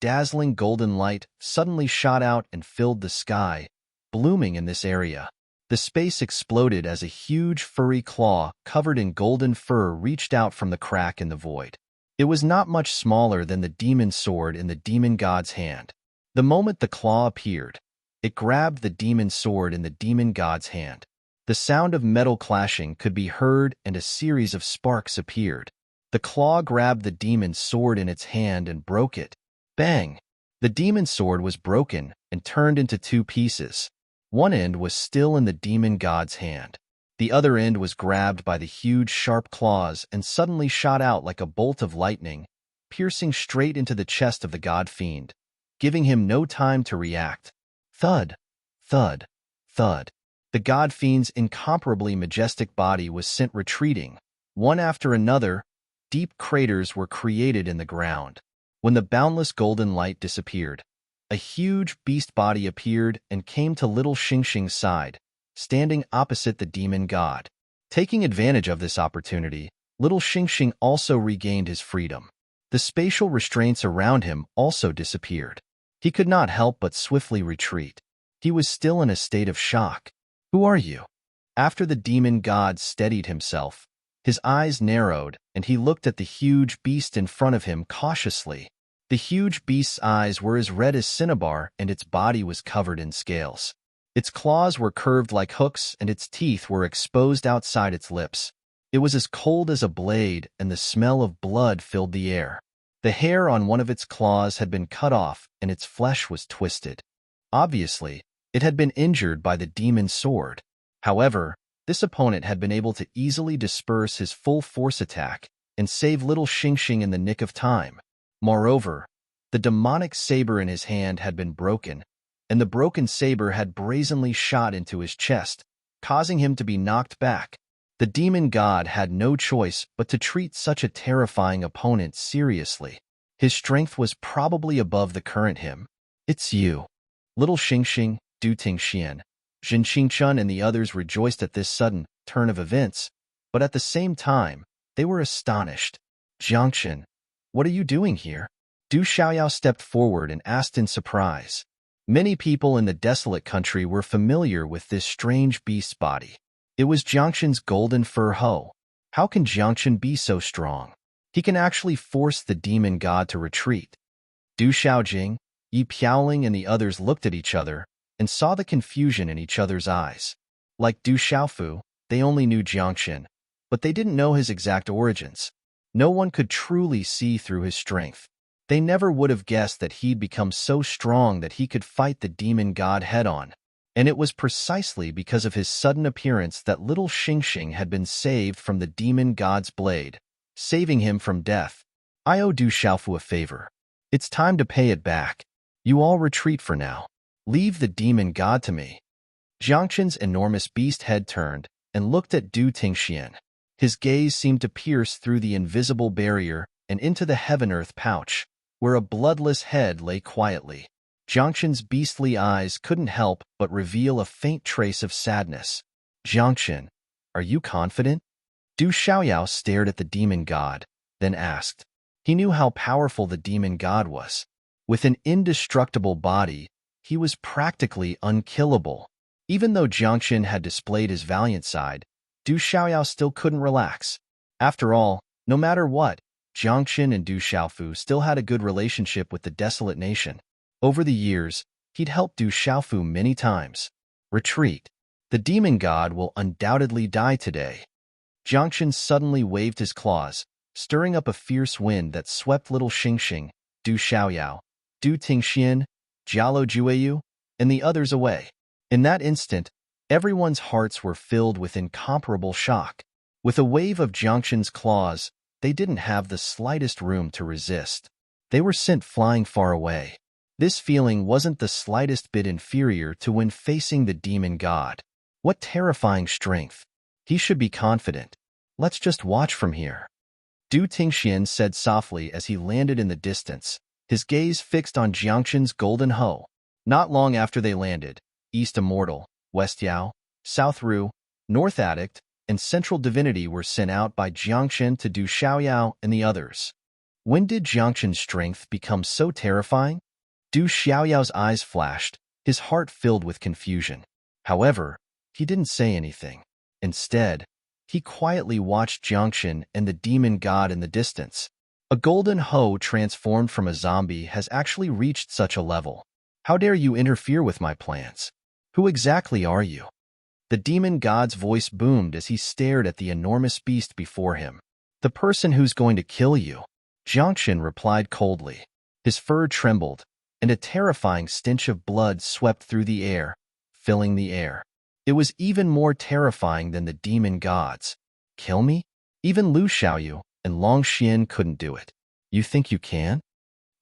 Dazzling golden light suddenly shot out and filled the sky, blooming in this area. The space exploded as a huge furry claw covered in golden fur reached out from the crack in the void. It was not much smaller than the demon sword in the demon god's hand. The moment the claw appeared, it grabbed the demon sword in the demon god's hand. The sound of metal clashing could be heard and a series of sparks appeared. The claw grabbed the demon sword in its hand and broke it. Bang! The demon sword was broken and turned into two pieces. One end was still in the demon god's hand. The other end was grabbed by the huge sharp claws and suddenly shot out like a bolt of lightning, piercing straight into the chest of the god fiend, giving him no time to react. Thud, thud, thud. The god fiend's incomparably majestic body was sent retreating. One after another, deep craters were created in the ground. When the boundless golden light disappeared, a huge beast body appeared and came to little Xingxing's side, standing opposite the demon god. Taking advantage of this opportunity, little Xingxing also regained his freedom. The spatial restraints around him also disappeared. He could not help but swiftly retreat. He was still in a state of shock. Who are you? After the demon god steadied himself, his eyes narrowed and he looked at the huge beast in front of him cautiously. The huge beast's eyes were as red as cinnabar and its body was covered in scales. Its claws were curved like hooks and its teeth were exposed outside its lips. It was as cold as a blade and the smell of blood filled the air. The hair on one of its claws had been cut off and its flesh was twisted. Obviously, it had been injured by the demon sword. However, this opponent had been able to easily disperse his full force attack and save little Xingxing in the nick of time. Moreover, the demonic saber in his hand had been broken, and the broken saber had brazenly shot into his chest, causing him to be knocked back. The demon god had no choice but to treat such a terrifying opponent seriously. His strength was probably above the current him. It's you. Little Xingxing, Du Tingxian, Jin Qingchun and the others rejoiced at this sudden turn of events, but at the same time, they were astonished. Jiangxin, what are you doing here? Du Xiaoyao stepped forward and asked in surprise. Many people in the desolate country were familiar with this strange beast's body. It was Jiangxin's golden fur hoe. How can Jiangxin be so strong? He can actually force the demon god to retreat. Du Xiaojing, Yi Piaoling and the others looked at each other and saw the confusion in each other's eyes. Like Du Xiaofu, they only knew Jiangxin, but they didn't know his exact origins. No one could truly see through his strength. They never would have guessed that he'd become so strong that he could fight the demon god head-on. And it was precisely because of his sudden appearance that little Xingxing had been saved from the demon god's blade, saving him from death. I owe Du Xiaofu a favor. It's time to pay it back. You all retreat for now. Leave the demon god to me. Jiangxin's enormous beast head turned and looked at Du Tingxian. His gaze seemed to pierce through the invisible barrier and into the heaven-earth pouch, where a bloodless head lay quietly. Jiangxin's beastly eyes couldn't help but reveal a faint trace of sadness. Jiangxin, are you confident? Du Xiaoyao stared at the demon god, then asked. He knew how powerful the demon god was. With an indestructible body, he was practically unkillable. Even though Jiangxin had displayed his valiant side, Du Xiaoyao still couldn't relax. After all, no matter what, Jiangxin and Du Xiaofu still had a good relationship with the desolate nation. Over the years, he'd helped Du Xiaofu many times. Retreat. The demon god will undoubtedly die today. Jiangxin suddenly waved his claws, stirring up a fierce wind that swept little Xingxing, Du Xiaoyao, Du Tingxian, Jialo Jueyu, and the others away. In that instant, everyone's hearts were filled with incomparable shock. With a wave of Jiangxin's claws, they didn't have the slightest room to resist. They were sent flying far away. This feeling wasn't the slightest bit inferior to when facing the demon god. What terrifying strength! He should be confident. Let's just watch from here. Du Tingxian said softly as he landed in the distance, his gaze fixed on Jiangxin's golden hoe. Not long after they landed, East Immortal, West Yao, South Ru, North Addict, and Central Divinity were sent out by Jiangxin to Du Xiaoyao and the others. When did Jiangxin's strength become so terrifying? Du Xiaoyao's eyes flashed, his heart filled with confusion. However, he didn't say anything. Instead, he quietly watched Jiangxin and the demon god in the distance. A golden hoe transformed from a zombie has actually reached such a level. How dare you interfere with my plans? Who exactly are you? The demon god's voice boomed as he stared at the enormous beast before him. The person who's going to kill you. Jiangxin replied coldly. His fur trembled, and a terrifying stench of blood swept through the air, filling the air. It was even more terrifying than the demon gods. Kill me? Even Lu Xiaoyu and Long Xian couldn't do it. You think you can?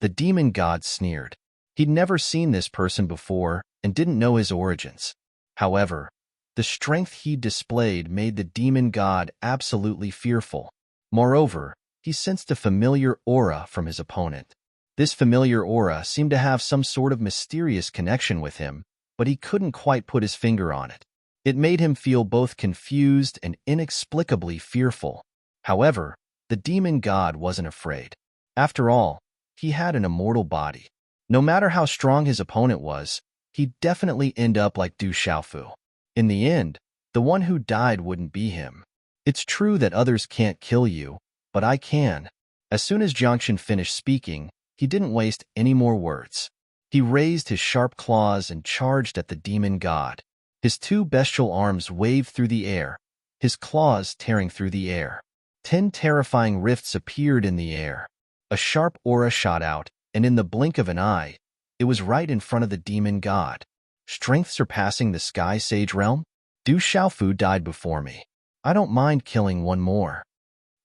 The demon god sneered. He'd never seen this person before and didn't know his origins. However, the strength he displayed made the demon god absolutely fearful. Moreover, he sensed a familiar aura from his opponent. This familiar aura seemed to have some sort of mysterious connection with him, but he couldn't quite put his finger on it. It made him feel both confused and inexplicably fearful. However, the demon god wasn't afraid. After all, he had an immortal body. No matter how strong his opponent was, he'd definitely end up like Du Xiaofu. In the end, the one who died wouldn't be him. It's true that others can't kill you, but I can. As soon as Jiangxin finished speaking, he didn't waste any more words. He raised his sharp claws and charged at the demon god. His two bestial arms waved through the air, his claws tearing through the air. 10 terrifying rifts appeared in the air. A sharp aura shot out, and in the blink of an eye, it was right in front of the demon god. Strength surpassing the Sky Sage realm? Du Xiaofu died before me. I don't mind killing one more.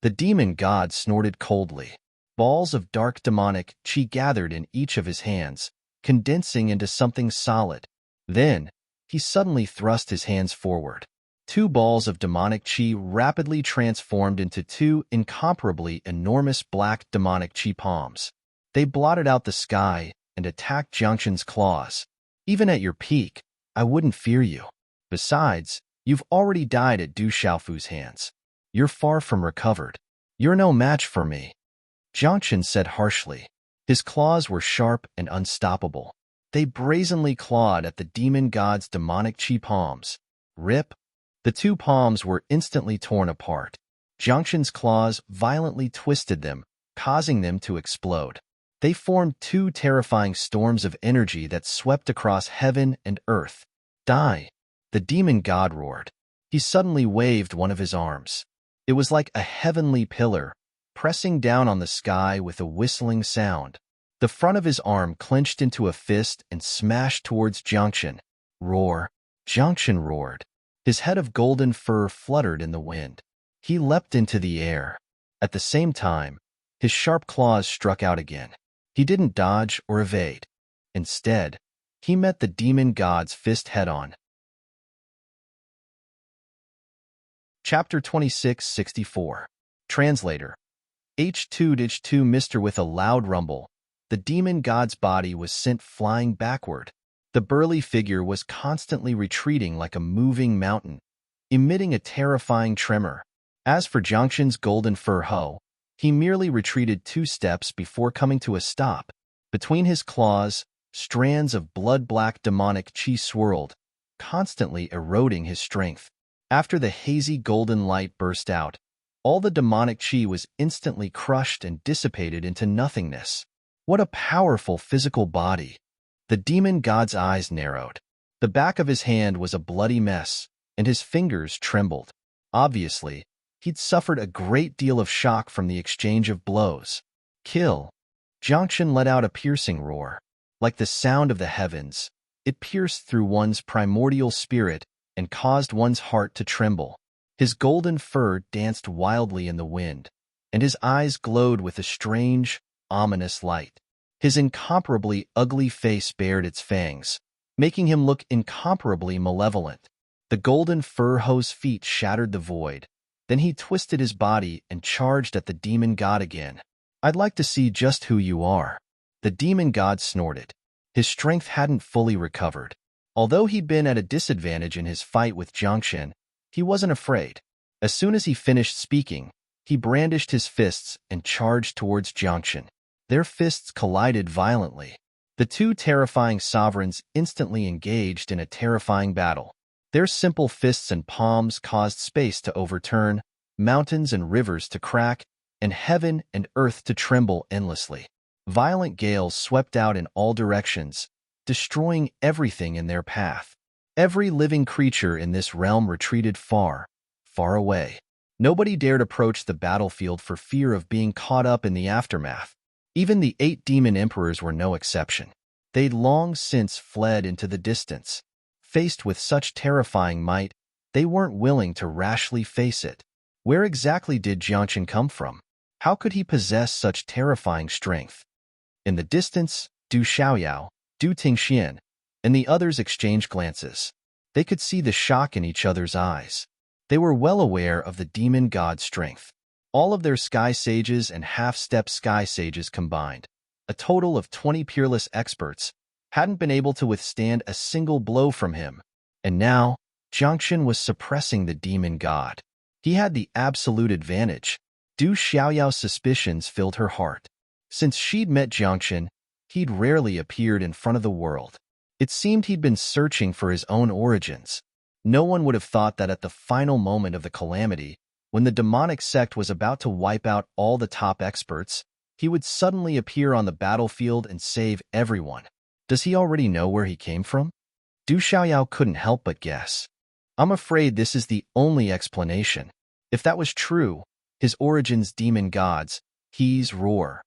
The demon god snorted coldly. Balls of dark demonic chi gathered in each of his hands, condensing into something solid. Then, he suddenly thrust his hands forward. 2 balls of demonic chi rapidly transformed into 2 incomparably enormous black demonic chi palms. They blotted out the sky and attacked Jiangxin's claws. Even at your peak, I wouldn't fear you. Besides, you've already died at Du Xiaofu's hands. You're far from recovered. You're no match for me. Jiangxin said harshly. His claws were sharp and unstoppable. They brazenly clawed at the demon god's demonic chi palms. Rip! The 2 palms were instantly torn apart. Jiangxin's claws violently twisted them, causing them to explode. They formed 2 terrifying storms of energy that swept across heaven and earth. Die! The demon god roared. He suddenly waved one of his arms. It was like a heavenly pillar, pressing down on the sky with a whistling sound. The front of his arm clenched into a fist and smashed towards Jiangxin. Roar! Jiangxin roared. His head of golden fur fluttered in the wind. He leapt into the air. At the same time, his sharp claws struck out again. He didn't dodge or evade. Instead, he met the demon god's fist head-on. Chapter 2664. Translator. H2-H2 Mr. With a loud rumble, the demon god's body was sent flying backward. The burly figure was constantly retreating like a moving mountain, emitting a terrifying tremor. As for Jiangxin's golden fur hoe, he merely retreated 2 steps before coming to a stop. Between his claws, strands of blood-black demonic chi swirled, constantly eroding his strength. After the hazy golden light burst out, all the demonic chi was instantly crushed and dissipated into nothingness. What a powerful physical body! The demon god's eyes narrowed. The back of his hand was a bloody mess, and his fingers trembled. Obviously, he'd suffered a great deal of shock from the exchange of blows. Kill! Jiangxin let out a piercing roar. Like the sound of the heavens, it pierced through one's primordial spirit and caused one's heart to tremble. His golden fur danced wildly in the wind, and his eyes glowed with a strange, ominous light. His incomparably ugly face bared its fangs, making him look incomparably malevolent. The golden fur hoe's feet shattered the void. Then he twisted his body and charged at the demon god again. I'd like to see just who you are. The demon god snorted. His strength hadn't fully recovered. Although he'd been at a disadvantage in his fight with Jiangxin, he wasn't afraid. As soon as he finished speaking, he brandished his fists and charged towards Jiangxin. Their fists collided violently. The 2 terrifying sovereigns instantly engaged in a terrifying battle. Their simple fists and palms caused space to overturn, mountains and rivers to crack, and heaven and earth to tremble endlessly. Violent gales swept out in all directions, destroying everything in their path. Every living creature in this realm retreated far, far away. Nobody dared approach the battlefield for fear of being caught up in the aftermath. Even the 8 demon emperors were no exception. They'd long since fled into the distance. Faced with such terrifying might, they weren't willing to rashly face it. Where exactly did Jiangchen come from? How could he possess such terrifying strength? In the distance, Du Xiaoyao, Du Tingxian, and the others exchanged glances. They could see the shock in each other's eyes. They were well aware of the demon god's strength. All of their sky sages and half-step sky sages combined, a total of 20 peerless experts, hadn't been able to withstand a single blow from him. And now, Jiangchen was suppressing the demon god. He had the absolute advantage. Du Xiaoyao's suspicions filled her heart. Since she'd met Jiangchen, he'd rarely appeared in front of the world. It seemed he'd been searching for his own origins. No one would have thought that at the final moment of the calamity, when the demonic sect was about to wipe out all the top experts, he would suddenly appear on the battlefield and save everyone. Does he already know where he came from? Du Xiaoyao couldn't help but guess. I'm afraid this is the only explanation. If that was true, his origins demon gods, he's roar.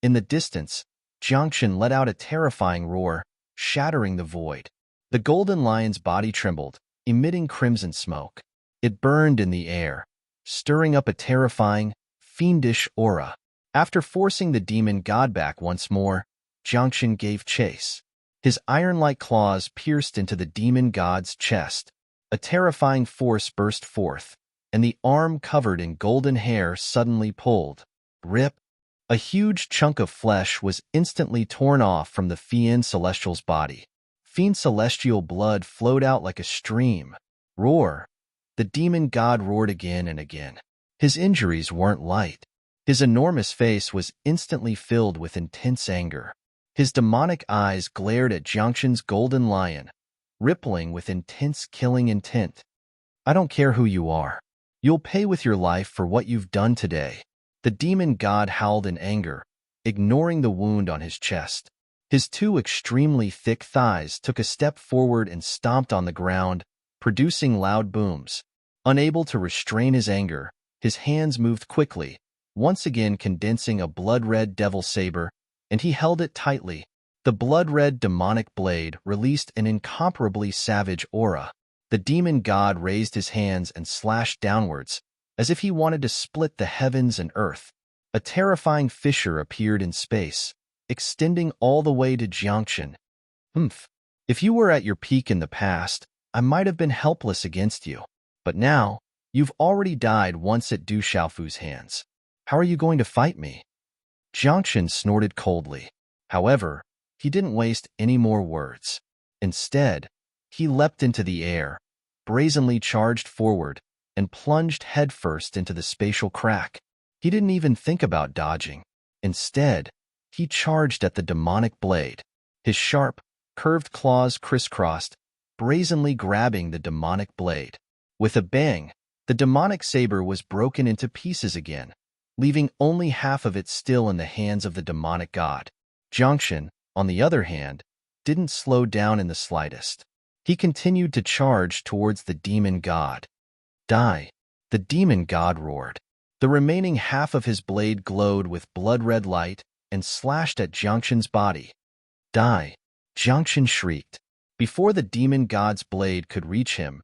In the distance, Jiangchen let out a terrifying roar, shattering the void. The golden lion's body trembled, emitting crimson smoke. It burned in the air, stirring up a terrifying, fiendish aura. After forcing the demon god back once more, Jiangchen gave chase. His iron-like claws pierced into the demon god's chest. A terrifying force burst forth, and the arm covered in golden hair suddenly pulled. Rip! A huge chunk of flesh was instantly torn off from the Fiend Celestial's body. Fiend Celestial blood flowed out like a stream. Roar! The demon god roared again and again. His injuries weren't light. His enormous face was instantly filled with intense anger. His demonic eyes glared at Jiangchen's golden lion, rippling with intense killing intent. I don't care who you are. You'll pay with your life for what you've done today. The demon god howled in anger, ignoring the wound on his chest. His 2 extremely thick thighs took a step forward and stomped on the ground, producing loud booms. Unable to restrain his anger, his hands moved quickly, once again condensing a blood-red devil saber, and he held it tightly. The blood-red demonic blade released an incomparably savage aura. The demon god raised his hands and slashed downwards, as if he wanted to split the heavens and earth. A terrifying fissure appeared in space, extending all the way to Jiangchen. If you were at your peak in the past, I might have been helpless against you. But now, you've already died once at Du Xiaofu's hands. How are you going to fight me? Jiangchen snorted coldly. However, he didn't waste any more words. Instead, he leapt into the air, brazenly charged forward, and plunged headfirst into the spatial crack. He didn't even think about dodging. Instead, he charged at the demonic blade. His sharp, curved claws crisscrossed, brazenly grabbing the demonic blade. With a bang, the demonic saber was broken into pieces again, leaving only half of it still in the hands of the demonic god. Jiangchen, on the other hand, didn't slow down in the slightest. He continued to charge towards the demon god. Die! The demon god roared. The remaining half of his blade glowed with blood-red light and slashed at Jiangchen's body. Die! Jiangchen shrieked. Before the demon god's blade could reach him,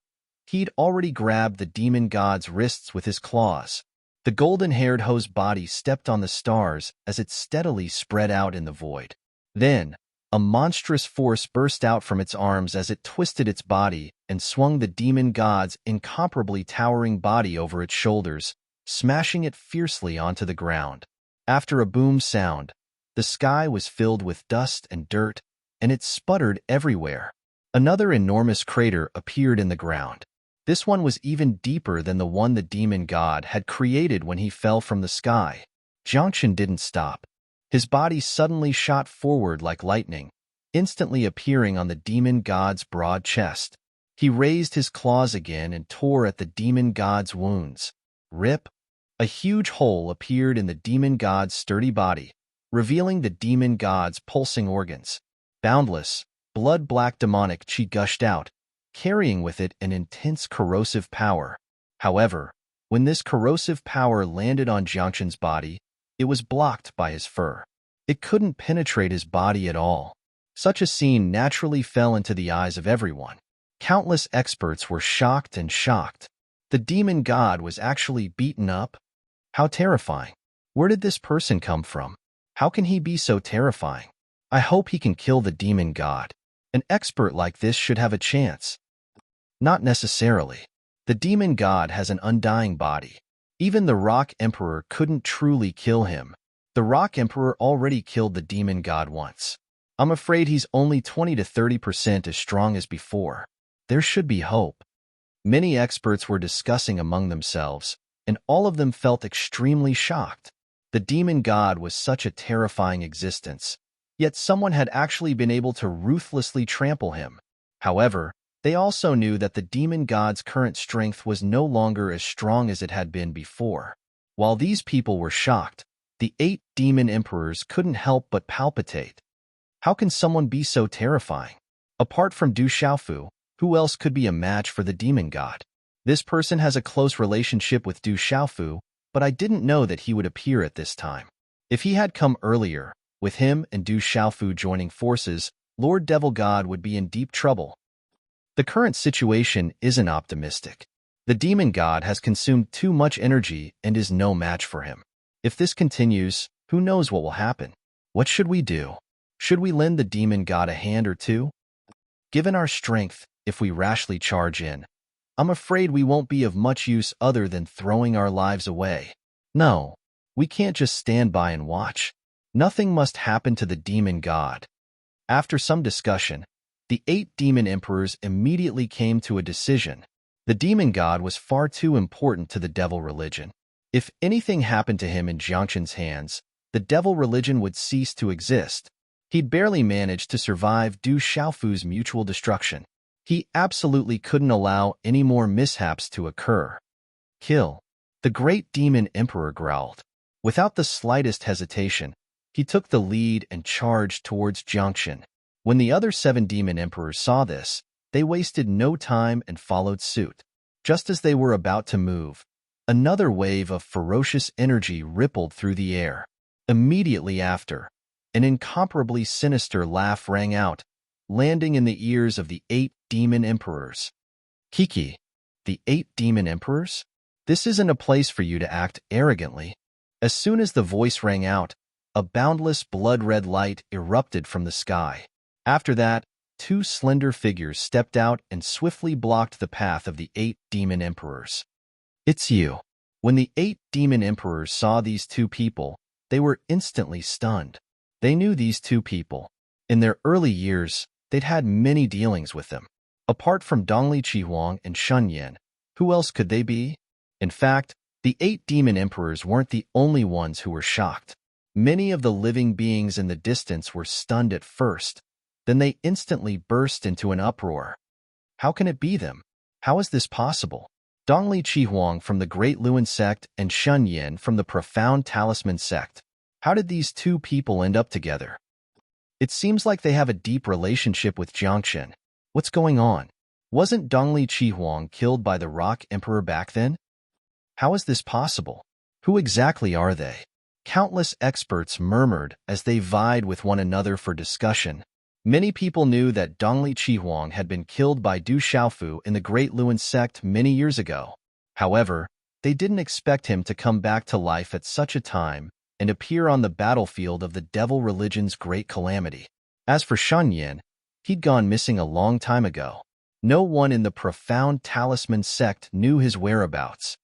he'd already grabbed the demon god's wrists with his claws. The golden-haired ho's body stepped on the stars as it steadily spread out in the void. Then, a monstrous force burst out from its arms as it twisted its body and swung the demon god's incomparably towering body over its shoulders, smashing it fiercely onto the ground. After a boom sound, the sky was filled with dust and dirt, and it sputtered everywhere. Another enormous crater appeared in the ground. This one was even deeper than the one the demon god had created when he fell from the sky. Jiangchen didn't stop. His body suddenly shot forward like lightning, instantly appearing on the demon god's broad chest. He raised his claws again and tore at the demon god's wounds. Rip! A huge hole appeared in the demon god's sturdy body, revealing the demon god's pulsing organs. Boundless, blood-black demonic chi gushed out, carrying with it an intense corrosive power. However, when this corrosive power landed on Jiangxin's body, it was blocked by his fur. It couldn't penetrate his body at all. Such a scene naturally fell into the eyes of everyone. Countless experts were shocked and shocked. The demon god was actually beaten up? How terrifying. Where did this person come from? How can he be so terrifying? I hope he can kill the demon god. An expert like this should have a chance. Not necessarily. The demon god has an undying body. Even the Rock Emperor couldn't truly kill him. The Rock Emperor already killed the demon god once. I'm afraid he's only 20 to 30% as strong as before. There should be hope. Many experts were discussing among themselves, and all of them felt extremely shocked. The demon god was such a terrifying existence, yet someone had actually been able to ruthlessly trample him. However, they also knew that the demon god's current strength was no longer as strong as it had been before. While these people were shocked, the 8 demon emperors couldn't help but palpitate. How can someone be so terrifying? Apart from Du Xiaofu, who else could be a match for the demon god? This person has a close relationship with Du Xiaofu, but I didn't know that he would appear at this time. If he had come earlier, with him and Du Xiaofu joining forces, Lord Devil God would be in deep trouble. The current situation isn't optimistic. The demon god has consumed too much energy and is no match for him. If this continues, who knows what will happen? What should we do? Should we lend the demon god a hand or two? Given our strength, if we rashly charge in, I'm afraid we won't be of much use other than throwing our lives away. No, we can't just stand by and watch. Nothing must happen to the demon god. After some discussion, the 8 demon emperors immediately came to a decision. The demon god was far too important to the devil religion. If anything happened to him in Jiangxin's hands, the devil religion would cease to exist. He'd barely managed to survive Du Xiaofu's mutual destruction. He absolutely couldn't allow any more mishaps to occur. Kill. The great demon emperor growled. Without the slightest hesitation, he took the lead and charged towards Jiangxin. When the other 7 demon emperors saw this, they wasted no time and followed suit. Just as they were about to move, another wave of ferocious energy rippled through the air. Immediately after, an incomparably sinister laugh rang out, landing in the ears of the 8 demon emperors. Kiki, the 8 demon emperors? This isn't a place for you to act arrogantly. As soon as the voice rang out, a boundless blood-red light erupted from the sky. After that, 2 slender figures stepped out and swiftly blocked the path of the 8 demon emperors. It's you. When the 8 demon emperors saw these 2 people, they were instantly stunned. They knew these 2 people. In their early years, they'd had many dealings with them. Apart from Dongli Qihuang and Shun Yin, who else could they be? In fact, the 8 demon emperors weren't the only ones who were shocked. Many of the living beings in the distance were stunned at first. Then they instantly burst into an uproar. How can it be them? How is this possible? Dongli Qihuang from the Great Luan sect and Shun Yin from the Profound Talisman sect. How did these 2 people end up together? It seems like they have a deep relationship with Jiangxin. What's going on? Wasn't Dongli Qihuang killed by the Rock Emperor back then? How is this possible? Who exactly are they? Countless experts murmured as they vied with one another for discussion. Many people knew that Dongli Qihuang had been killed by Du Xiaofu in the Great Luan sect many years ago. However, they didn't expect him to come back to life at such a time and appear on the battlefield of the devil religion's great calamity. As for Shun Yin, he'd gone missing a long time ago. No one in the Profound Talisman sect knew his whereabouts.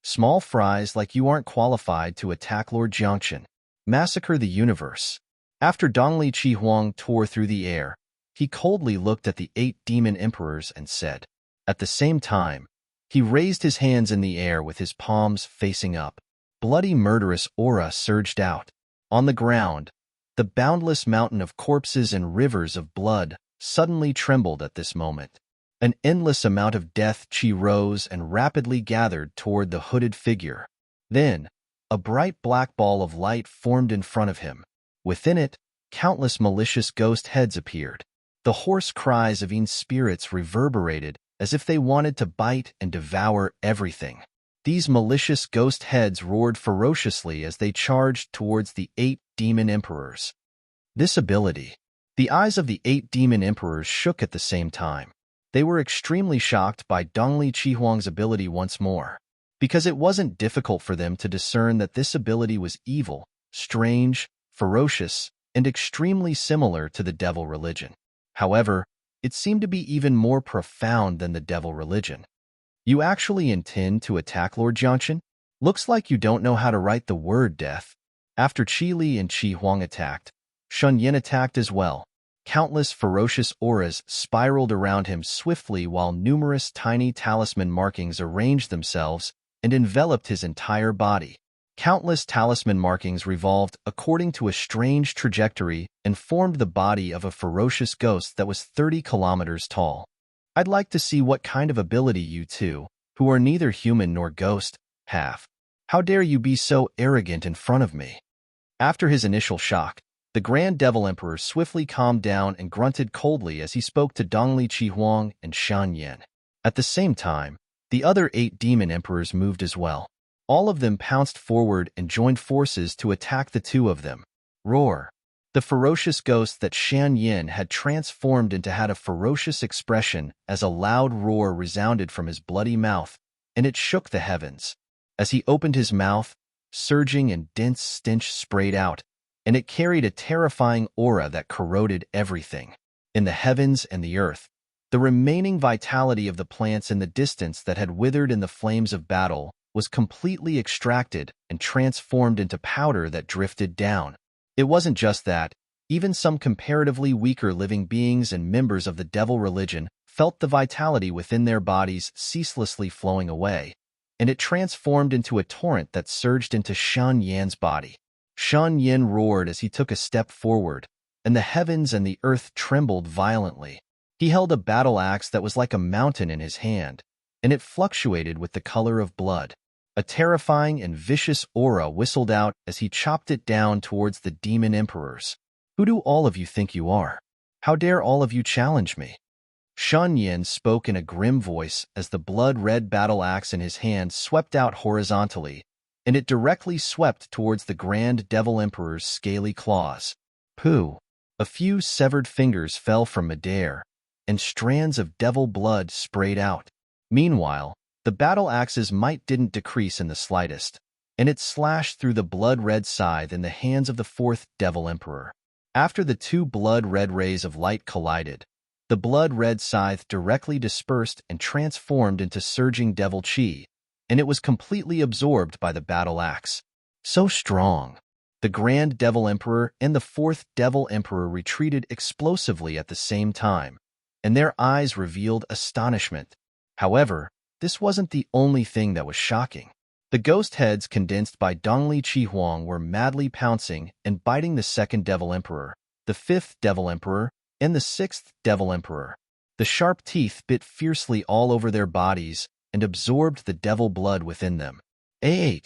Small fries like you aren't qualified to attack Lord Jiangxin. Massacre the universe. After Dongli Qihuang tore through the air, he coldly looked at the 8 demon emperors and said. At the same time, he raised his hands in the air with his palms facing up. Bloody murderous aura surged out. On the ground, the boundless mountain of corpses and rivers of blood suddenly trembled at this moment. An endless amount of death chi rose and rapidly gathered toward the hooded figure. Then, a bright black ball of light formed in front of him. Within it, countless malicious ghost heads appeared. The hoarse cries of spirits reverberated as if they wanted to bite and devour everything. These malicious ghost heads roared ferociously as they charged towards the 8 demon emperors. This ability. The eyes of the 8 demon emperors shook at the same time. They were extremely shocked by Dongli Qihuang's ability once more, because it wasn't difficult for them to discern that this ability was evil, strange, ferocious, and extremely similar to the devil religion. However, it seemed to be even more profound than the devil religion. You actually intend to attack Lord Jiangxin? Looks like you don't know how to write the word death. After Qi Li and Qi Huang attacked, Shun Yin attacked as well. Countless ferocious auras spiraled around him swiftly while numerous tiny talisman markings arranged themselves and enveloped his entire body. Countless talisman markings revolved according to a strange trajectory and formed the body of a ferocious ghost that was 30 kilometers tall. I'd like to see what kind of ability you two, who are neither human nor ghost, have. How dare you be so arrogant in front of me? After his initial shock, the Grand Devil Emperor swiftly calmed down and grunted coldly as he spoke to Dongli Qihuang and Shan Yin. At the same time, the other 8 demon emperors moved as well. All of them pounced forward and joined forces to attack the 2 of them. Roar! The ferocious ghost that Shan Yin had transformed into had a ferocious expression as a loud roar resounded from his bloody mouth, and it shook the heavens. As he opened his mouth, surging and dense stench sprayed out, and it carried a terrifying aura that corroded everything. In the heavens and the earth, the remaining vitality of the plants in the distance that had withered in the flames of battle was completely extracted and transformed into powder that drifted down. It wasn't just that, even some comparatively weaker living beings and members of the devil religion felt the vitality within their bodies ceaselessly flowing away, and it transformed into a torrent that surged into Shan Yan's body. Shan Yin roared as he took a step forward, and the heavens and the earth trembled violently. He held a battle axe that was like a mountain in his hand, and it fluctuated with the color of blood. A terrifying and vicious aura whistled out as he chopped it down towards the demon emperors. Who do all of you think you are? How dare all of you challenge me? Shan Yin spoke in a grim voice as the blood-red battle axe in his hand swept out horizontally, and it directly swept towards the Grand Devil Emperor's scaly claws. Pooh! A few severed fingers fell from midair, and strands of devil blood sprayed out. Meanwhile, the battle axe's might didn't decrease in the slightest, and it slashed through the blood-red scythe in the hands of the 4th Devil Emperor. After the 2 blood-red rays of light collided, the blood-red scythe directly dispersed and transformed into surging devil chi, and it was completely absorbed by the battle axe. So strong! The Grand Devil Emperor and the 4th Devil Emperor retreated explosively at the same time, and their eyes revealed astonishment. However, this wasn't the only thing that was shocking. The ghost heads condensed by Dongli Qihuang were madly pouncing and biting the 2nd Devil Emperor, the 5th Devil Emperor, and the 6th Devil Emperor. The sharp teeth bit fiercely all over their bodies and absorbed the devil blood within them. The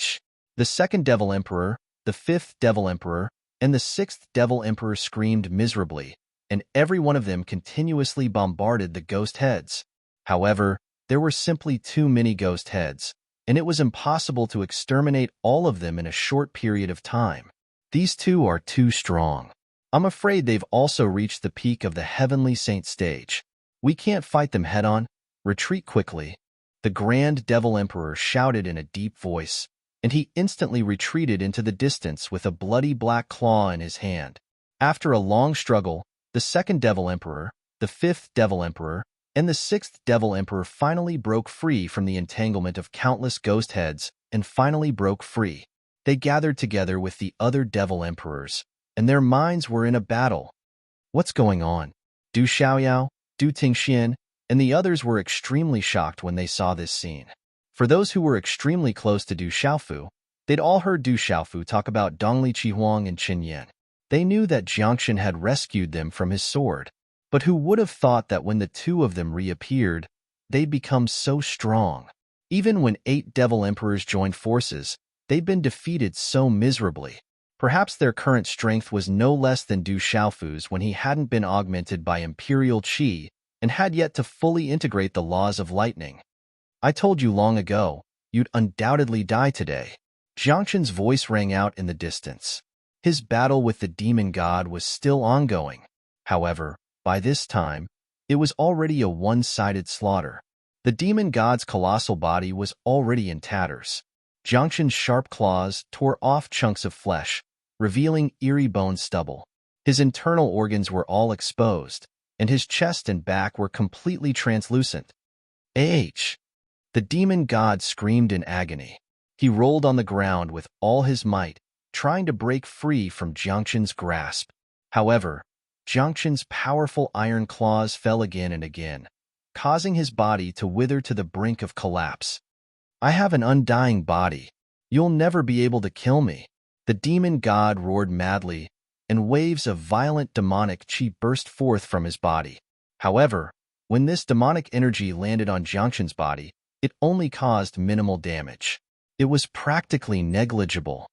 2nd Devil Emperor, the 5th Devil Emperor, and the 6th Devil Emperor screamed miserably, and every one of them continuously bombarded the ghost heads. However, there were simply too many ghost heads, and it was impossible to exterminate all of them in a short period of time. These 2 are too strong. I'm afraid they've also reached the peak of the Heavenly Saint stage. We can't fight them head-on. Retreat quickly. The Grand Devil Emperor shouted in a deep voice, and he instantly retreated into the distance with a bloody black claw in his hand. After a long struggle, the 2nd Devil Emperor, the 5th Devil Emperor, and the 6th Devil Emperor finally broke free from the entanglement of countless ghost heads and finally broke free. They gathered together with the other Devil Emperors, and their minds were in a battle. What's going on? Du Xiaoyao, Du Tingxian, and the others were extremely shocked when they saw this scene. For those who were extremely close to Du Xiaofu, they'd all heard Du Xiaofu talk about Dongli Qihuang and Qin Yan. They knew that Jiangxin had rescued them from his sword. But who would have thought that when the 2 of them reappeared, they'd become so strong? Even when 8 Devil Emperors joined forces, They'd been defeated so miserably. Perhaps their current strength was no less than Du Xiaofu's when he hadn't been augmented by imperial qi and had yet to fully integrate the laws of lightning. I told you long ago, you'd undoubtedly die today. Jiangxin's voice rang out in the distance. His battle with the demon god was still ongoing. However, by this time, it was already a one-sided slaughter. The demon god's colossal body was already in tatters. Jiangxin's sharp claws tore off chunks of flesh, revealing eerie bone stubble. His internal organs were all exposed, and his chest and back were completely translucent. Ah! The demon god screamed in agony. He rolled on the ground with all his might, trying to break free from Jiangxin's grasp. However, Jiangxin's powerful iron claws fell again and again, causing his body to wither to the brink of collapse. I have an undying body. You'll never be able to kill me. The demon god roared madly, and waves of violent demonic qi burst forth from his body. However, when this demonic energy landed on Jiangxin's body, it only caused minimal damage. It was practically negligible.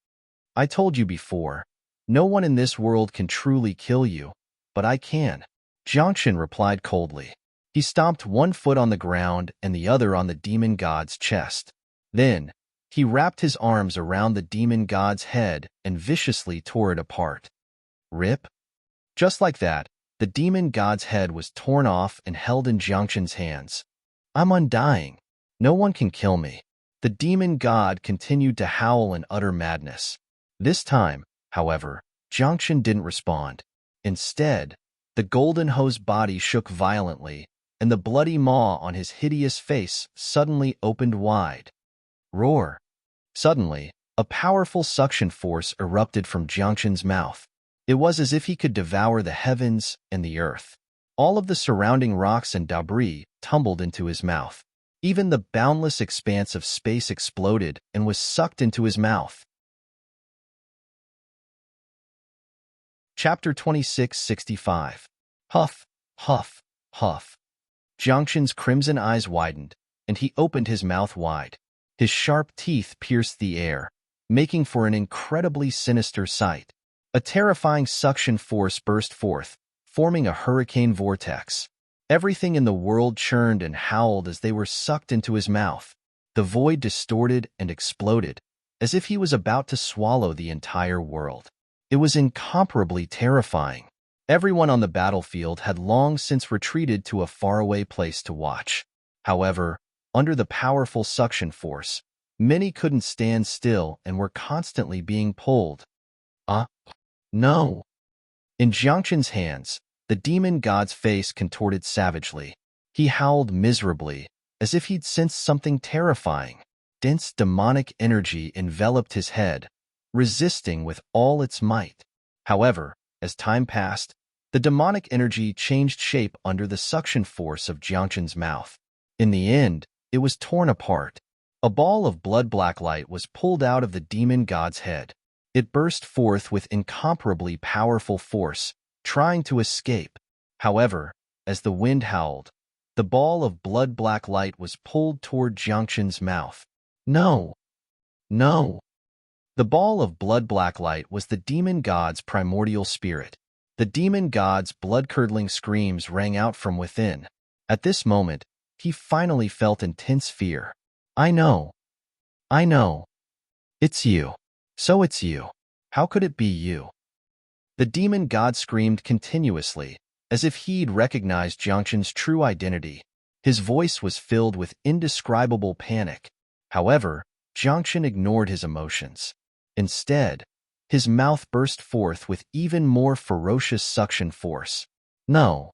I told you before, no one in this world can truly kill you, but I can. Jiangxin replied coldly. He stomped one foot on the ground and the other on the demon god's chest. Then, he wrapped his arms around the demon god's head and viciously tore it apart. Rip? Just like that, the demon god's head was torn off and held in Jiangxin's hands. I'm undying. No one can kill me. The demon god continued to howl in utter madness. This time, however, Jiangxin didn't respond. Instead, the golden hose body shook violently, and the bloody maw on his hideous face suddenly opened wide. Roar! Suddenly, a powerful suction force erupted from Jiangxin's mouth. It was as if he could devour the heavens and the earth. All of the surrounding rocks and debris tumbled into his mouth. Even the boundless expanse of space exploded and was sucked into his mouth. Chapter 2665. Huff, huff, huff. Jiangxin's crimson eyes widened, and he opened his mouth wide. His sharp teeth pierced the air, making for an incredibly sinister sight. A terrifying suction force burst forth, forming a hurricane vortex. Everything in the world churned and howled as they were sucked into his mouth. The void distorted and exploded, as if he was about to swallow the entire world. It was incomparably terrifying. Everyone on the battlefield had long since retreated to a faraway place to watch. However, under the powerful suction force, many couldn't stand still and were constantly being pulled. No! In Jiangxin's hands, the demon god's face contorted savagely. He howled miserably, as if he'd sensed something terrifying. Dense demonic energy enveloped his head, resisting with all its might. However, as time passed, the demonic energy changed shape under the suction force of Jiangxin's mouth. In the end, it was torn apart. A ball of blood-black light was pulled out of the demon god's head. It burst forth with incomparably powerful force, trying to escape. However, as the wind howled, the ball of blood-black light was pulled toward Jiangxin's mouth. No! No! The ball of blood-black light was the demon god's primordial spirit. The demon god's blood-curdling screams rang out from within. At this moment, he finally felt intense fear. I know. I know. It's you. So it's you. How could it be you? The demon god screamed continuously, as if he'd recognized Jiangxin's true identity. His voice was filled with indescribable panic. However, Jiangxin ignored his emotions. Instead, his mouth burst forth with even more ferocious suction force. No.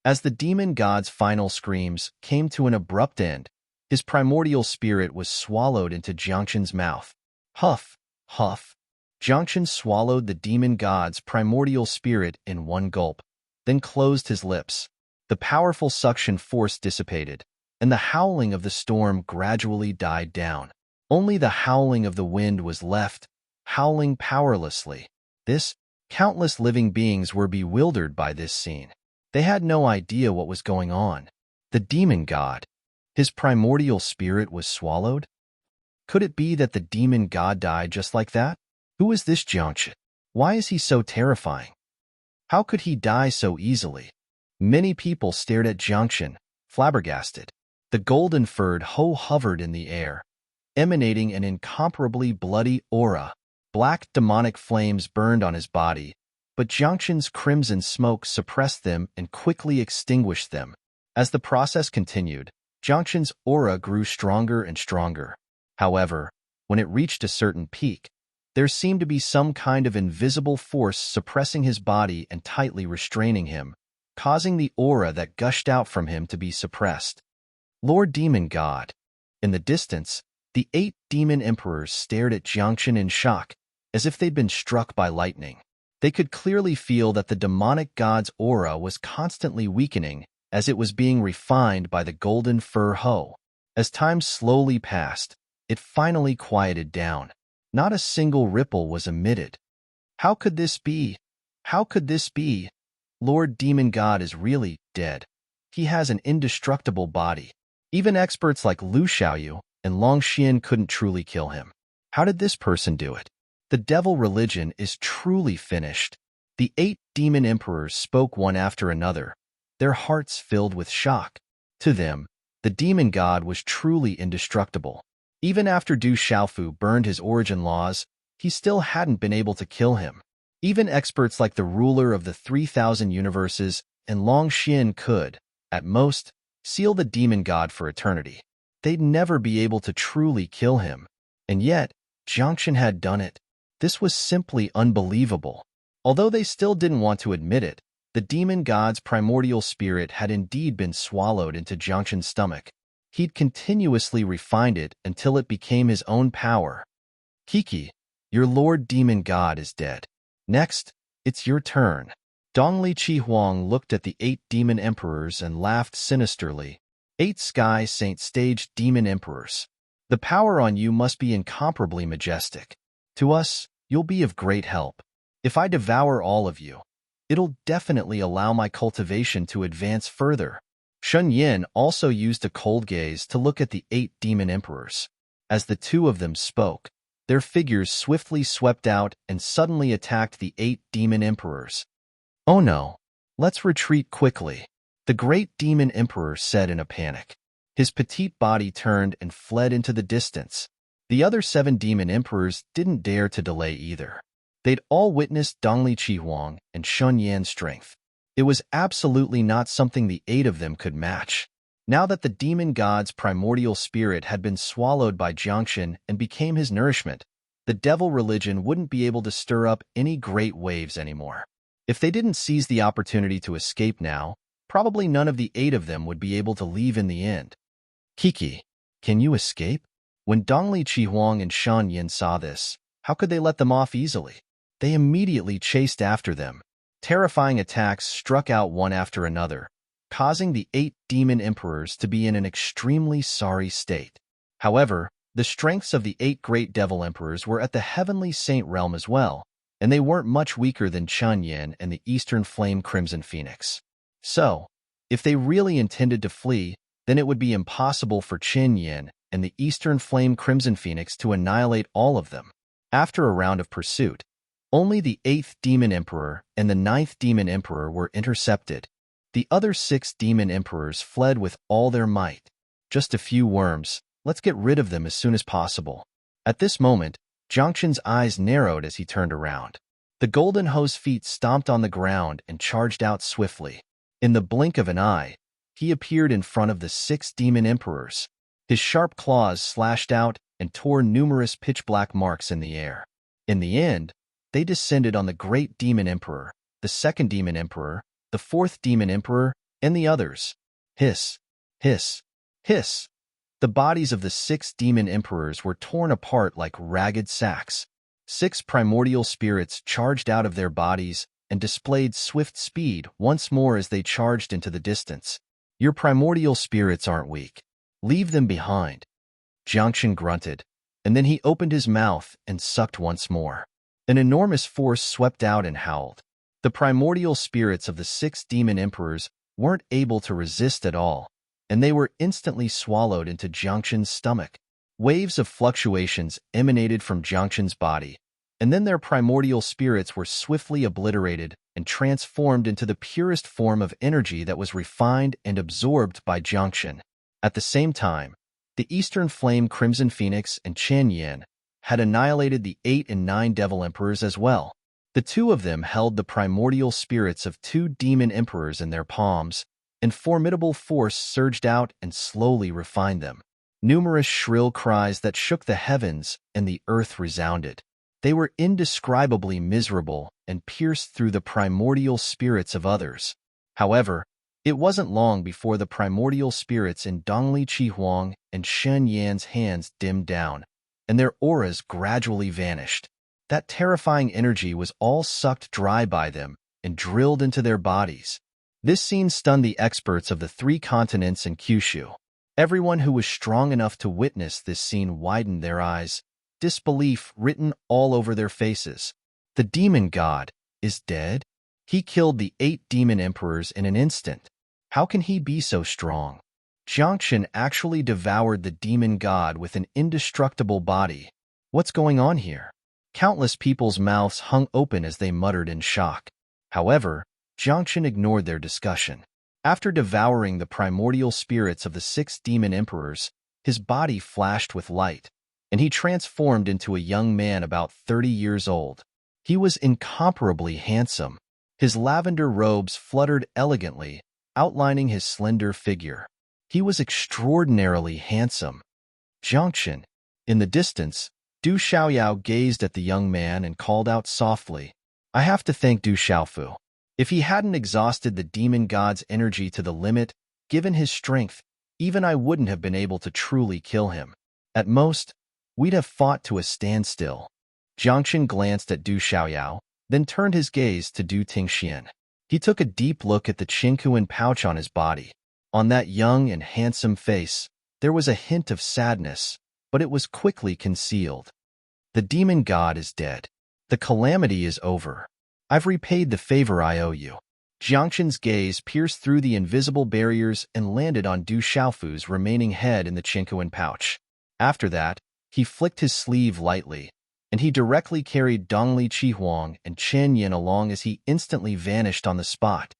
As the demon god's final screams came to an abrupt end, his primordial spirit was swallowed into Jiangxin's mouth. Huff, huff. Jiangxin swallowed the demon god's primordial spirit in one gulp, then closed his lips. The powerful suction force dissipated, and the howling of the storm gradually died down. Only the howling of the wind was left, howling powerlessly. Countless living beings were bewildered by this scene. They had no idea what was going on. The demon god, his primordial spirit was swallowed? Could it be that the demon god died just like that? Who is this Jiangchen? Why is he so terrifying? How could he die so easily? Many people stared at Jiangchen, flabbergasted. The golden-furred Ho hovered in the air, emanating an incomparably bloody aura. Black demonic flames burned on his body, but Jiangchen's crimson smoke suppressed them and quickly extinguished them. As the process continued, Jiangchen's aura grew stronger and stronger. However, when it reached a certain peak, there seemed to be some kind of invisible force suppressing his body and tightly restraining him, causing the aura that gushed out from him to be suppressed. Lord Demon God. In the distance, the 8 demon emperors stared at Jiangchen in shock, as if they'd been struck by lightning. They could clearly feel that the demonic god's aura was constantly weakening as it was being refined by the golden fur Ho. As time slowly passed, it finally quieted down. Not a single ripple was emitted. How could this be? How could this be? Lord Demon God is really dead. He has an indestructible body. Even experts like Lu Xiaoyu and Long Xian couldn't truly kill him. How did this person do it? The devil religion is truly finished. The 8 demon emperors spoke one after another, their hearts filled with shock. To them, the demon god was truly indestructible. Even after Du Xiaofu burned his origin laws, he still hadn't been able to kill him. Even experts like the ruler of the 3,000 universes and Long Xian could, at most, seal the demon god for eternity. They'd never be able to truly kill him. And yet, Jiangchen had done it. This was simply unbelievable. Although they still didn't want to admit it, the demon god's primordial spirit had indeed been swallowed into Jiangchen's stomach. He'd continuously refined it until it became his own power. Kiki, your Lord Demon God is dead. Next, it's your turn. Dongli Chi Huang looked at the 8 demon emperors and laughed sinisterly. 8 Sky Saint Stage demon emperors. The power on you must be incomparably majestic. To us, you'll be of great help. If I devour all of you, it'll definitely allow my cultivation to advance further. Shun Yin also used a cold gaze to look at the 8 demon emperors. As the 2 of them spoke, their figures swiftly swept out and suddenly attacked the 8 demon emperors. Oh no, let's retreat quickly, the great demon emperor said in a panic. His petite body turned and fled into the distance. The other 7 demon emperors didn't dare to delay either. They'd all witnessed Dongli Chihuang and Shun Yan's strength. It was absolutely not something the 8 of them could match. Now that the demon god's primordial spirit had been swallowed by Jiangchen and became his nourishment, the devil religion wouldn't be able to stir up any great waves anymore. If they didn't seize the opportunity to escape now, probably none of the 8 of them would be able to leave in the end. Kiki, can you escape? When Dongli Chihuang and Shan Yin saw this, how could they let them off easily? They immediately chased after them. Terrifying attacks struck out one after another, causing the 8 demon emperors to be in an extremely sorry state. However, the strengths of the 8 great devil emperors were at the heavenly saint realm as well, and they weren't much weaker than Chun Yin and the Eastern Flame Crimson Phoenix. So, if they really intended to flee, then it would be impossible for Qin Yin and the Eastern Flame Crimson Phoenix to annihilate all of them. After a round of pursuit, only the 8th Demon Emperor and the 9th Demon Emperor were intercepted. The other 6 Demon Emperors fled with all their might. Just a few worms, let's get rid of them as soon as possible. At this moment, Jiangchen's eyes narrowed as he turned around. The golden ho's feet stomped on the ground and charged out swiftly. In the blink of an eye, he appeared in front of the 6 Demon Emperors. His sharp claws slashed out and tore numerous pitch-black marks in the air. In the end, they descended on the Great Demon Emperor, the 2nd Demon Emperor, the 4th Demon Emperor, and the others. Hiss, hiss, hiss. The bodies of the 6 Demon Emperors were torn apart like ragged sacks. 6 primordial spirits charged out of their bodies and displayed swift speed once more as they charged into the distance. Your primordial spirits aren't weak. Leave them behind. Jiangchen grunted, and then he opened his mouth and sucked once more. An enormous force swept out and howled. The primordial spirits of the 6 Demon Emperors weren't able to resist at all, and they were instantly swallowed into Jiangchen's stomach. Waves of fluctuations emanated from Jiangxin's body, and then their primordial spirits were swiftly obliterated and transformed into the purest form of energy that was refined and absorbed by Jiangxin. At the same time, the Eastern Flame Crimson Phoenix and Chen Yan had annihilated the 8 and 9 Devil Emperors as well. The two of them held the primordial spirits of 2 demon emperors in their palms, and formidable force surged out and slowly refined them. Numerous shrill cries that shook the heavens and the earth resounded. They were indescribably miserable and pierced through the primordial spirits of others. However, it wasn't long before the primordial spirits in Dongli Chihuang and Shen Yan's hands dimmed down, and their auras gradually vanished. That terrifying energy was all sucked dry by them and drilled into their bodies. This scene stunned the experts of the 3 continents and Kyushu. Everyone who was strong enough to witness this scene widened their eyes, disbelief written all over their faces. The demon god is dead? He killed the 8 demon emperors in an instant. How can he be so strong? Jiangxin actually devoured the demon god with an indestructible body. What's going on here? Countless people's mouths hung open as they muttered in shock. However, Jiangxin ignored their discussion. After devouring the primordial spirits of the 6 demon emperors, his body flashed with light, and he transformed into a young man about 30 years old. He was incomparably handsome. His lavender robes fluttered elegantly, outlining his slender figure. He was extraordinarily handsome. Jiangxin. In the distance, Du Xiaoyao gazed at the young man and called out softly, "I have to thank Du Xiaofu. If he hadn't exhausted the demon god's energy to the limit, given his strength, even I wouldn't have been able to truly kill him. At most, we'd have fought to a standstill." Jiangxin glanced at Du Xiaoyao, then turned his gaze to Du Tingxian. He took a deep look at the Qingkuan pouch on his body. On that young and handsome face, there was a hint of sadness, but it was quickly concealed. The demon god is dead. The calamity is over. I've repaid the favor I owe you. Jiangxin's gaze pierced through the invisible barriers and landed on Du Xiaofu's remaining head in the Qingkuan pouch. After that, he flicked his sleeve lightly, and he directly carried Dongli Chihuang and Chen Yin along as he instantly vanished on the spot.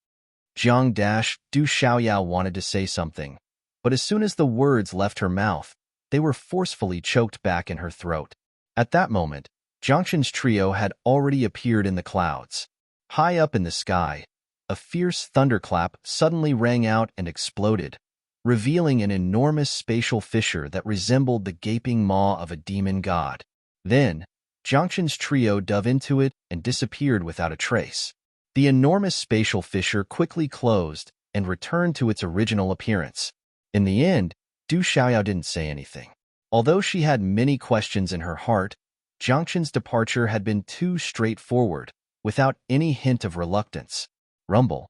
Du Xiaoyao wanted to say something, but as soon as the words left her mouth, they were forcefully choked back in her throat. At that moment, Jiangxin's trio had already appeared in the clouds. High up in the sky, a fierce thunderclap suddenly rang out and exploded, revealing an enormous spatial fissure that resembled the gaping maw of a demon god. Then, Jiangxin's trio dove into it and disappeared without a trace. The enormous spatial fissure quickly closed and returned to its original appearance. In the end, Du Xiaoyao didn't say anything. Although she had many questions in her heart, Jiangxin's departure had been too straightforward, without any hint of reluctance. Rumble.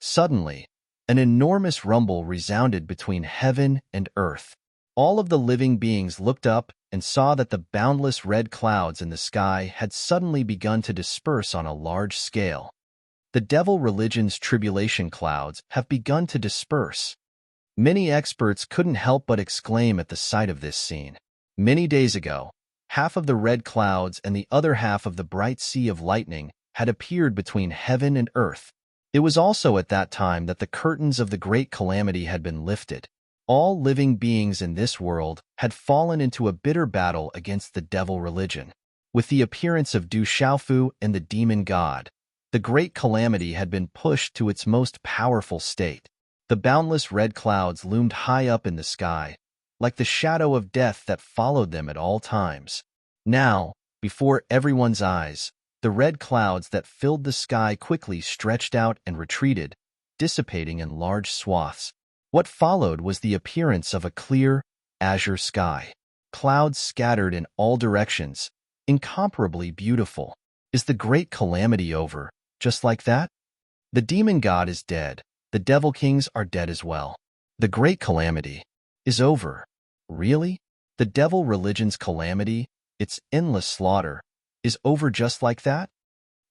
Suddenly, an enormous rumble resounded between heaven and earth. All of the living beings looked up and saw that the boundless red clouds in the sky had suddenly begun to disperse on a large scale. The devil religion's tribulation clouds have begun to disperse. Many experts couldn't help but exclaim at the sight of this scene. Many days ago, half of the red clouds and the other half of the bright sea of lightning had appeared between heaven and earth. It was also at that time that the curtains of the great calamity had been lifted. All living beings in this world had fallen into a bitter battle against the devil religion. With the appearance of Du Xiaofu and the demon god, the great calamity had been pushed to its most powerful state. The boundless red clouds loomed high up in the sky, like the shadow of death that followed them at all times. Now, before everyone's eyes, the red clouds that filled the sky quickly stretched out and retreated, dissipating in large swaths. What followed was the appearance of a clear, azure sky. Clouds scattered in all directions, incomparably beautiful. Is the great calamity over, just like that? The demon god is dead. The devil kings are dead as well. The great calamity is over. Really? The devil religion's calamity, its endless slaughter, is over just like that?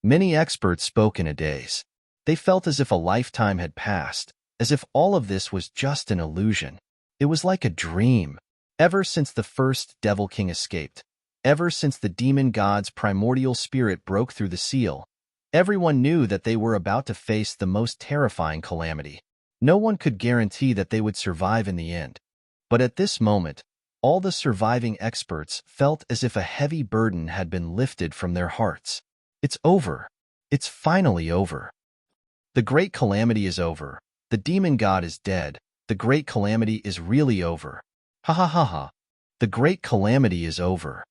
Many experts spoke in a daze. They felt as if a lifetime had passed, as if all of this was just an illusion. It was like a dream. Ever since the first Devil King escaped, ever since the demon god's primordial spirit broke through the seal, everyone knew that they were about to face the most terrifying calamity. No one could guarantee that they would survive in the end. But at this moment, all the surviving experts felt as if a heavy burden had been lifted from their hearts. It's over. It's finally over. The great calamity is over. The demon god is dead. The great calamity is really over. Ha ha ha ha. The great calamity is over.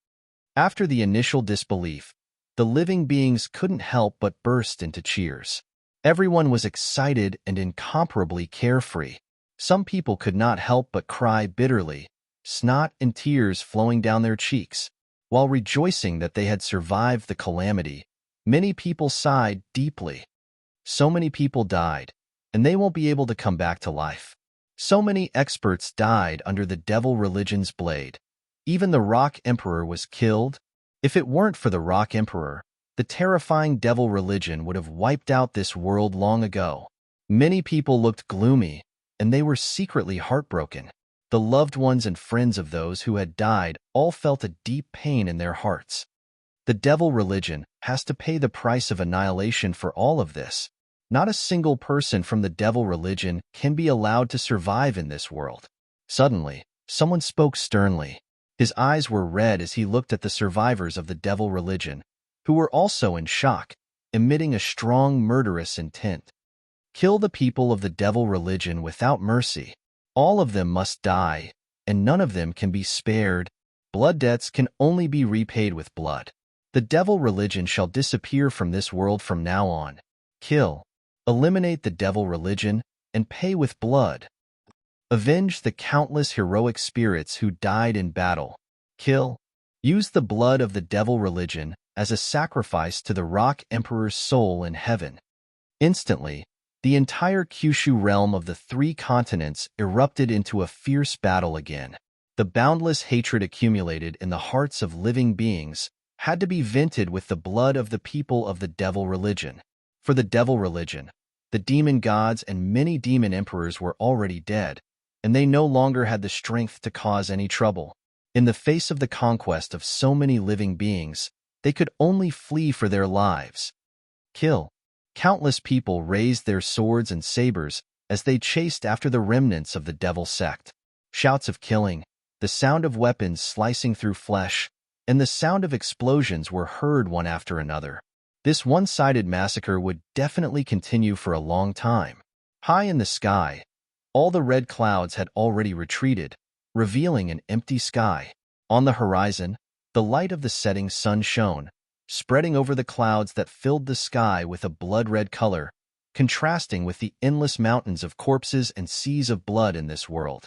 After the initial disbelief, the living beings couldn't help but burst into cheers. Everyone was excited and incomparably carefree. Some people could not help but cry bitterly, snot and tears flowing down their cheeks. While rejoicing that they had survived the calamity, many people sighed deeply. So many people died, and they won't be able to come back to life. So many experts died under the devil religion's blade. Even the Rock Emperor was killed. If it weren't for the Rock Emperor, the terrifying devil religion would have wiped out this world long ago. Many people looked gloomy, and they were secretly heartbroken. The loved ones and friends of those who had died all felt a deep pain in their hearts. The devil religion has to pay the price of annihilation for all of this. Not a single person from the devil religion can be allowed to survive in this world. Suddenly, someone spoke sternly. His eyes were red as he looked at the survivors of the devil religion, who were also in shock, emitting a strong murderous intent. Kill the people of the devil religion without mercy. All of them must die, and none of them can be spared. Blood debts can only be repaid with blood. The devil religion shall disappear from this world from now on. Kill. Eliminate the devil religion, and pay with blood. Avenge the countless heroic spirits who died in battle. Kill. Use the blood of the devil religion as a sacrifice to the Rock Emperor's soul in heaven. Instantly, the entire Kyushu realm of the 3 continents erupted into a fierce battle again. The boundless hatred accumulated in the hearts of living beings had to be vented with the blood of the people of the devil religion. For the devil religion, the demon gods and many demon emperors were already dead, and they no longer had the strength to cause any trouble. In the face of the conquest of so many living beings, they could only flee for their lives. Kill. Countless people raised their swords and sabers as they chased after the remnants of the devil sect. Shouts of killing, the sound of weapons slicing through flesh, and the sound of explosions were heard one after another. This one-sided massacre would definitely continue for a long time. High in the sky, all the red clouds had already retreated, revealing an empty sky. On the horizon, the light of the setting sun shone, spreading over the clouds that filled the sky with a blood-red color, contrasting with the endless mountains of corpses and seas of blood in this world.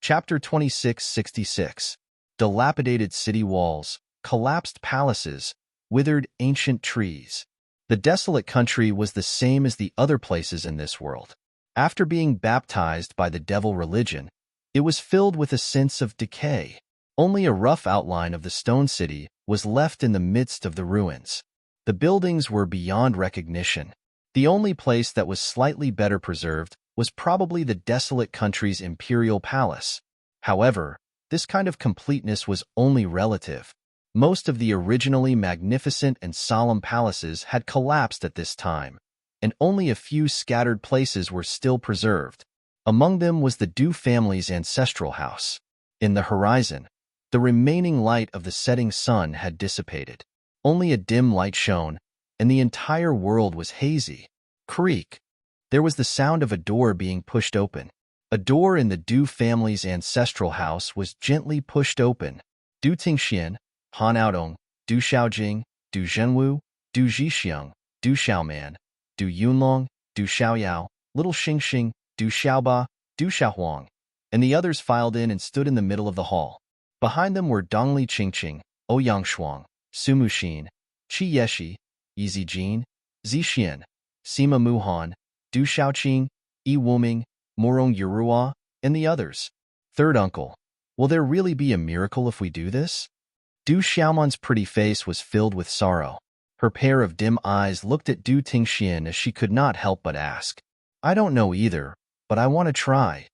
Chapter 2666. Dilapidated city walls, collapsed palaces, withered ancient trees. The desolate country was the same as the other places in this world. After being baptized by the devil religion, it was filled with a sense of decay. Only a rough outline of the stone city was left in the midst of the ruins. The buildings were beyond recognition. The only place that was slightly better preserved was probably the desolate country's imperial palace. However, this kind of completeness was only relative. Most of the originally magnificent and solemn palaces had collapsed at this time, and only a few scattered places were still preserved. Among them was the Du family's ancestral house. In the horizon, the remaining light of the setting sun had dissipated. Only a dim light shone, and the entire world was hazy. Creak. There was the sound of a door being pushed open. A door in the Du family's ancestral house was gently pushed open. Du Tingxian, Han Aodong, Du Xiaojing, Du Zhenwu, Du Zhixiang, Du Xiaoman, Du Yunlong, Du Xiaoyao, Little Xingxing, Du Xiaoba, Du Xiaohuang, and the others filed in and stood in the middle of the hall. Behind them were Dongli Qingqing, Ouyang Shuang, Sumu Xin, Qi Yeshi, Yi Zijin, Zixian, Sima Muhan, Du Xiaoqing, Yi Wuming, Morong Yurua, and the others. Third uncle, will there really be a miracle if we do this? Du Xiaoman's pretty face was filled with sorrow. Her pair of dim eyes looked at Du Tingxian as she could not help but ask. I don't know either, but I want to try.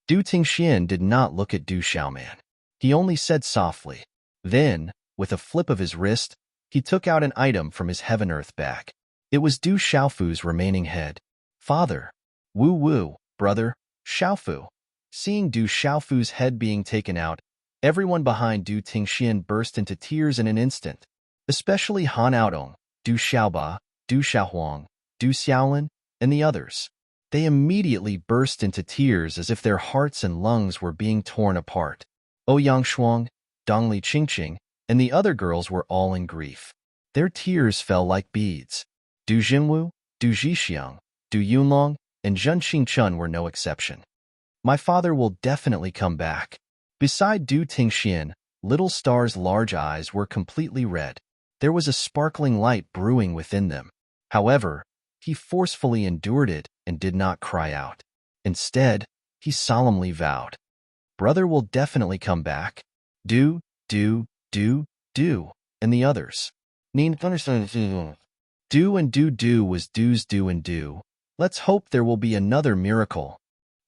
Du Tingxian did not look at Du Xiaoman. He only said softly. Then, with a flip of his wrist, he took out an item from his heaven-earth bag. It was Du Xiaofu's remaining head. Father. Woo-woo, brother, Xiaofu. Seeing Du Xiaofu's head being taken out, everyone behind Du Tingxian burst into tears in an instant, especially Han Aodong, Du Xiaoba, Du Xiaohuang, Du Xiaolin, and the others. They immediately burst into tears as if their hearts and lungs were being torn apart. Ouyang Shuang, Dongli Qingqing, and the other girls were all in grief. Their tears fell like beads. Du Jinwu, Du Zhixiang, Du Yunlong, and Zhen Qingchun were no exception. My father will definitely come back. Beside Du Tingxian, Little Star's large eyes were completely red. There was a sparkling light brewing within them. However, he forcefully endured it and did not cry out. Instead, he solemnly vowed, Brother will definitely come back. Du, and the others. Du and Du was Du's Do and Do. Let's hope there will be another miracle.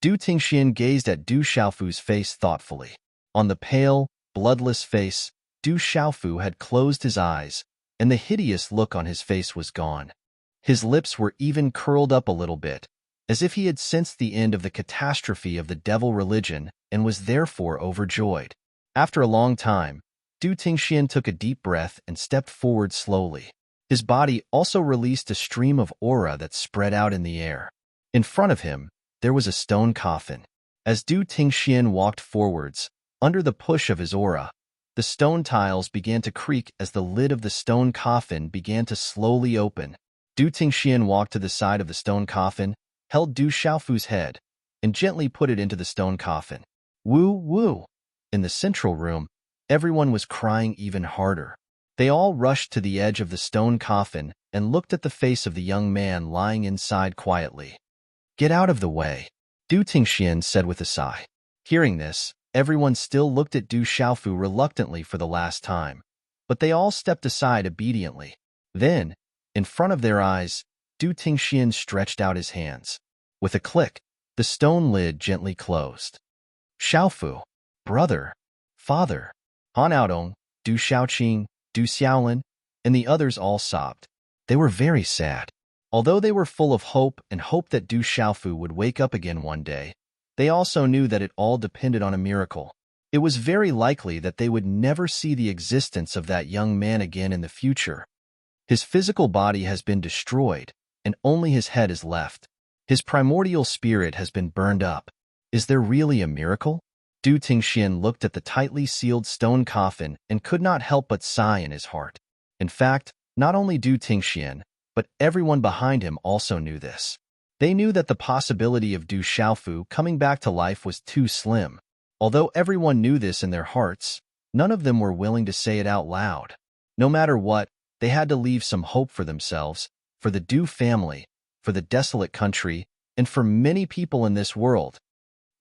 Du Tingxian gazed at Du Xiaofu's face thoughtfully. On the pale, bloodless face, Du Xiaofu had closed his eyes, and the hideous look on his face was gone. His lips were even curled up a little bit, as if he had sensed the end of the catastrophe of the devil religion and was therefore overjoyed. After a long time, Du Tingxian took a deep breath and stepped forward slowly. His body also released a stream of aura that spread out in the air. In front of him, there was a stone coffin. As Du Tingxian walked forwards, under the push of his aura, the stone tiles began to creak as the lid of the stone coffin began to slowly open. Du Tingxian walked to the side of the stone coffin, held Du Xiaofu's head, and gently put it into the stone coffin. Woo! In the central room, everyone was crying even harder. They all rushed to the edge of the stone coffin and looked at the face of the young man lying inside quietly. Get out of the way, Du Tingxian said with a sigh. Hearing this, everyone still looked at Du Xiaofu reluctantly for the last time, but they all stepped aside obediently. Then, in front of their eyes, Du Tingxian stretched out his hands. With a click, the stone lid gently closed. Xiaofu, brother, father, Han Aodong, Du Xiaoqing, Du Xiaolin, and the others all sobbed. They were very sad. Although they were full of hope and hoped that Du Xiaofu would wake up again one day, they also knew that it all depended on a miracle. It was very likely that they would never see the existence of that young man again in the future. His physical body has been destroyed, and only his head is left. His primordial spirit has been burned up. Is there really a miracle? Du Tingxian looked at the tightly sealed stone coffin and could not help but sigh in his heart. In fact, not only Du Tingxian, but everyone behind him also knew this. They knew that the possibility of Du Xiaofu coming back to life was too slim. Although everyone knew this in their hearts, none of them were willing to say it out loud. No matter what, they had to leave some hope for themselves, for the Du family, for the desolate country, and for many people in this world.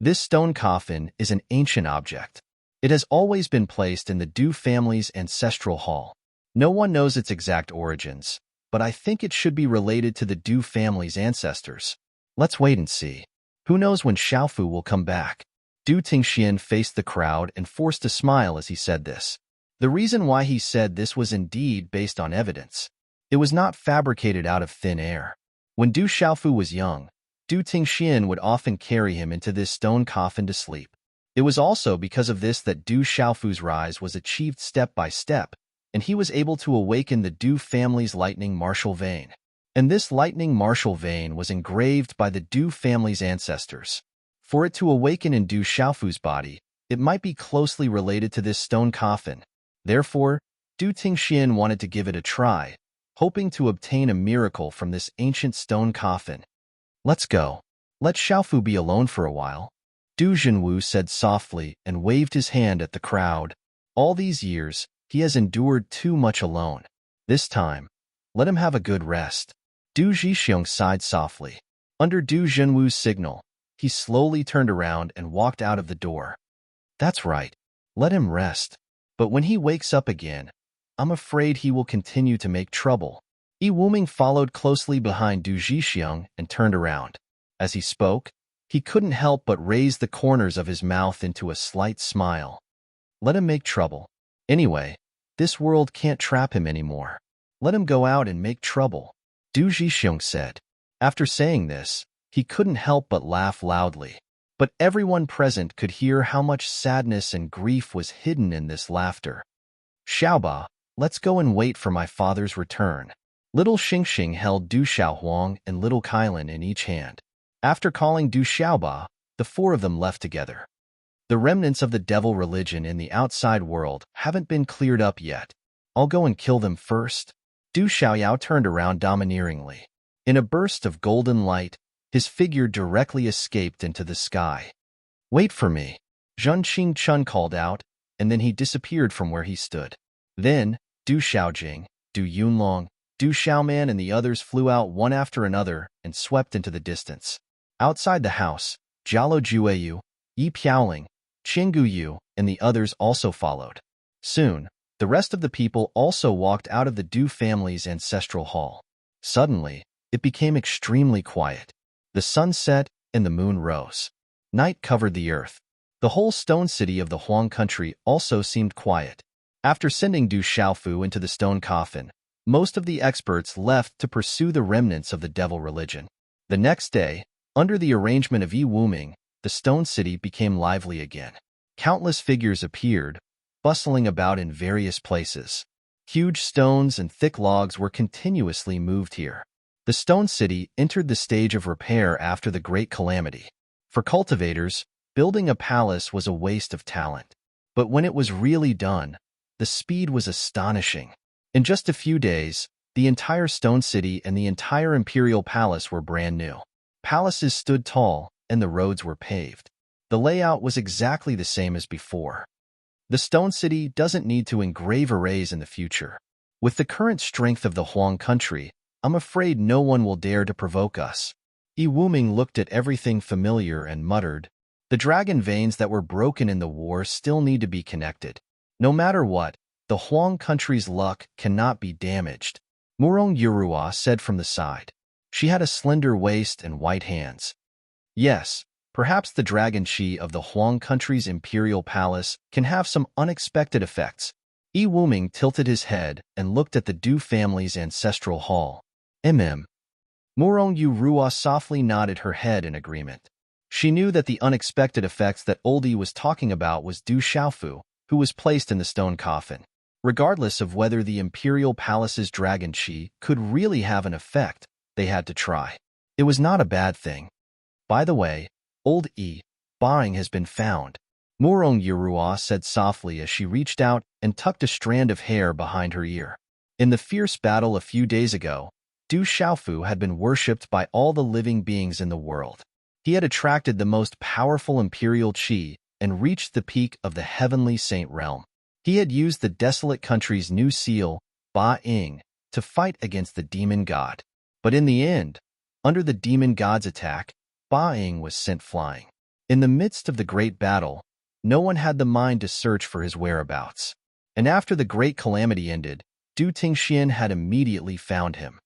This stone coffin is an ancient object. It has always been placed in the Du family's ancestral hall. No one knows its exact origins, but I think it should be related to the Du family's ancestors. Let's wait and see. Who knows when Xiaofu will come back? Du Tingxian faced the crowd and forced a smile as he said this. The reason why he said this was indeed based on evidence. It was not fabricated out of thin air. When Du Xiaofu was young, Du Tingxian would often carry him into this stone coffin to sleep. It was also because of this that Du Xiaofu's rise was achieved step by step, and he was able to awaken the Du family's lightning martial vein. And this lightning martial vein was engraved by the Du family's ancestors. For it to awaken in Du Xiaofu's body, it might be closely related to this stone coffin. Therefore, Du Tingxian wanted to give it a try, hoping to obtain a miracle from this ancient stone coffin. Let's go. Let Xiaofu be alone for a while. Du Jinwu said softly and waved his hand at the crowd. All these years, he has endured too much alone. This time, let him have a good rest. Du Zhixiang sighed softly. Under Du Jinwu's signal, he slowly turned around and walked out of the door. That's right. Let him rest. But when he wakes up again, I'm afraid he will continue to make trouble. Yi Wuming followed closely behind Du Zhixiang and turned around. As he spoke, He couldn't help but raise the corners of his mouth into a slight smile. Let him make trouble. Anyway, this world can't trap him anymore. Let him go out and make trouble, Du Zhixiong said. After saying this, he couldn't help but laugh loudly. But everyone present could hear how much sadness and grief was hidden in this laughter. Xiaoba, let's go and wait for my father's return. Little Xingxing held Du Xiaohuang and little Kailan in each hand. After calling Du Xiaoba, the four of them left together. The remnants of the devil religion in the outside world haven't been cleared up yet. I'll go and kill them first. Du Xiaoyao turned around domineeringly. In a burst of golden light, his figure directly escaped into the sky. Wait for me, Zhun Qingchun called out, and then he disappeared from where he stood. Then, Du Xiaojing, Du Yunlong, Du Xiaoman and the others flew out one after another and swept into the distance. Outside the house, Jialo Jueyu, Yi Piaoling, Qinggu Yu, and the others also followed. Soon, the rest of the people also walked out of the Du family's ancestral hall. Suddenly, it became extremely quiet. The sun set and the moon rose. Night covered the earth. The whole stone city of the Huang country also seemed quiet. After sending Du Xiaofu into the stone coffin, most of the experts left to pursue the remnants of the devil religion. The next day, under the arrangement of Yi Wuming, the stone city became lively again. Countless figures appeared, bustling about in various places. Huge stones and thick logs were continuously moved here. The stone city entered the stage of repair after the great calamity. For cultivators, building a palace was a waste of talent. But when it was really done, the speed was astonishing. In just a few days, the entire stone city and the entire imperial palace were brand new. Palaces stood tall, and the roads were paved. The layout was exactly the same as before. The stone city doesn't need to engrave arrays in the future. With the current strength of the Huang country, I'm afraid no one will dare to provoke us. Yi Wuming looked at everything familiar and muttered, the dragon veins that were broken in the war still need to be connected. No matter what, the Huang country's luck cannot be damaged. Murong Yurua said from the side. She had a slender waist and white hands. Yes, perhaps the dragon chi of the Huang country's imperial palace can have some unexpected effects. Yi Wuming tilted his head and looked at the Du family's ancestral hall. Murong Yurua softly nodded her head in agreement. She knew that the unexpected effects that Oldie was talking about was Du Xiaofu, who was placed in the stone coffin. Regardless of whether the imperial palace's dragon chi could really have an effect, they had to try. It was not a bad thing. By the way, old Yi Bang has been found, Murong Yurua said softly as she reached out and tucked a strand of hair behind her ear. In the fierce battle a few days ago, Du Xiaofu had been worshipped by all the living beings in the world. He had attracted the most powerful imperial chi and reached the peak of the heavenly saint realm. He had used the desolate country's new seal, Ba Ying, to fight against the demon god. But in the end, under the demon god's attack, Ba Ying was sent flying. In the midst of the great battle, no one had the mind to search for his whereabouts. And after the great calamity ended, Du Tingxian had immediately found him.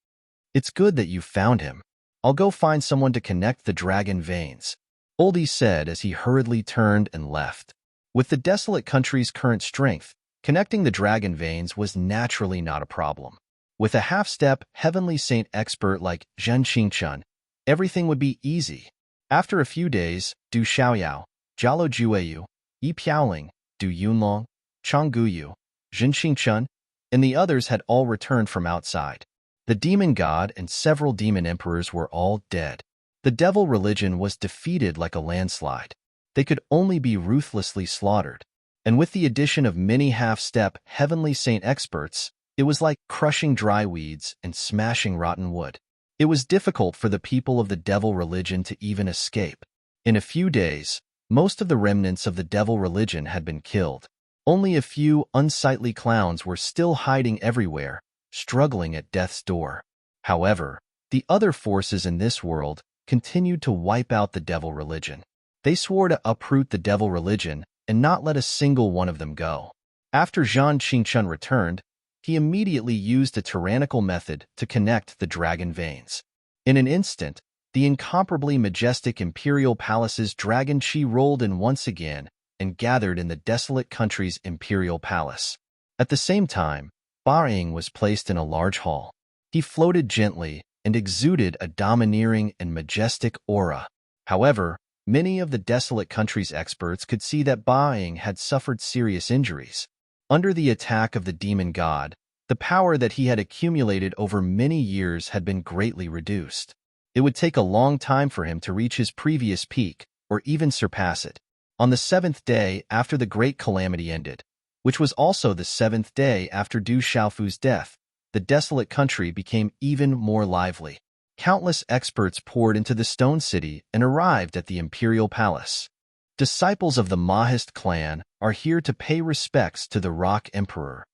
It's good that you found him. I'll go find someone to connect the dragon veins, Oldie said as he hurriedly turned and left. With the desolate country's current strength, connecting the dragon veins was naturally not a problem. With a half-step heavenly saint expert like Zhen Qingchun, everything would be easy. After a few days, Du Xiaoyao, Jialo Jueyu, Yi Piaoling, Du Yunlong, Changgu Yu, Zhen Qingchun, and the others had all returned from outside. The demon god and several demon emperors were all dead. The devil religion was defeated like a landslide. They could only be ruthlessly slaughtered. And with the addition of many half-step heavenly saint experts, it was like crushing dry weeds and smashing rotten wood. It was difficult for the people of the devil religion to even escape. In a few days, most of the remnants of the devil religion had been killed. Only a few unsightly clowns were still hiding everywhere, struggling at death's door. However, the other forces in this world continued to wipe out the devil religion. They swore to uproot the devil religion and not let a single one of them go. After Zhang Qingchun returned, he immediately used a tyrannical method to connect the dragon veins. In an instant, The incomparably majestic imperial palace's dragon chi rolled in once again and gathered in the desolate country's imperial palace. At the same time, Ba Ying was placed in a large hall. He floated gently and exuded a domineering and majestic aura. However, many of the desolate country's experts could see that Ba Ying had suffered serious injuries. Under the attack of the demon god, the power that he had accumulated over many years had been greatly reduced. It would take a long time for him to reach his previous peak, or even surpass it. On the 7th day after the great calamity ended, which was also the 7th day after Du Xiaofu's death, the desolate country became even more lively. Countless experts poured into the Stone City and arrived at the imperial palace. Disciples of the Mahist clan are here to pay respects to the Rock Emperor.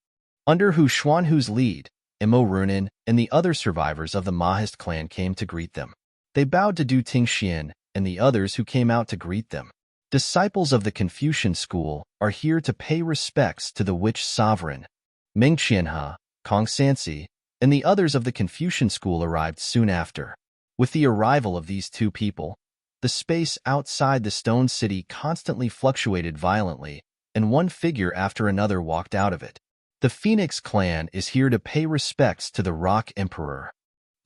Under Hu Xuanhu's lead, Mo Runin and the other survivors of the Mahist clan came to greet them. They bowed to Du Tingxian and the others who came out to greet them. Disciples of the Confucian school are here to pay respects to the witch sovereign. Meng Qianhe, Kong Sansi, and the others of the Confucian school arrived soon after. With the arrival of these two people, the space outside the Stone City constantly fluctuated violently, and one figure after another walked out of it. The Phoenix clan is here to pay respects to the Rock Emperor.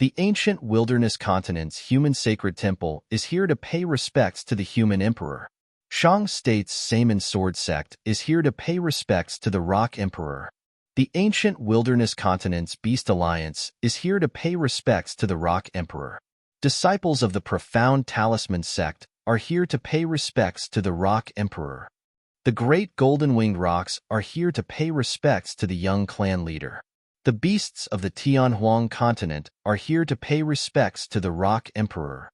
The ancient wilderness continent's human sacred temple is here to pay respects to the human emperor. Shang State's Saman sword sect is here to pay respects to the Rock Emperor. The ancient wilderness continent's beast alliance is here to pay respects to the Rock Emperor. Disciples of the profound talisman sect are here to pay respects to the Rock Emperor. The great golden-winged rocks are here to pay respects to the young clan leader. The beasts of the Tianhuang continent are here to pay respects to the Rock Emperor.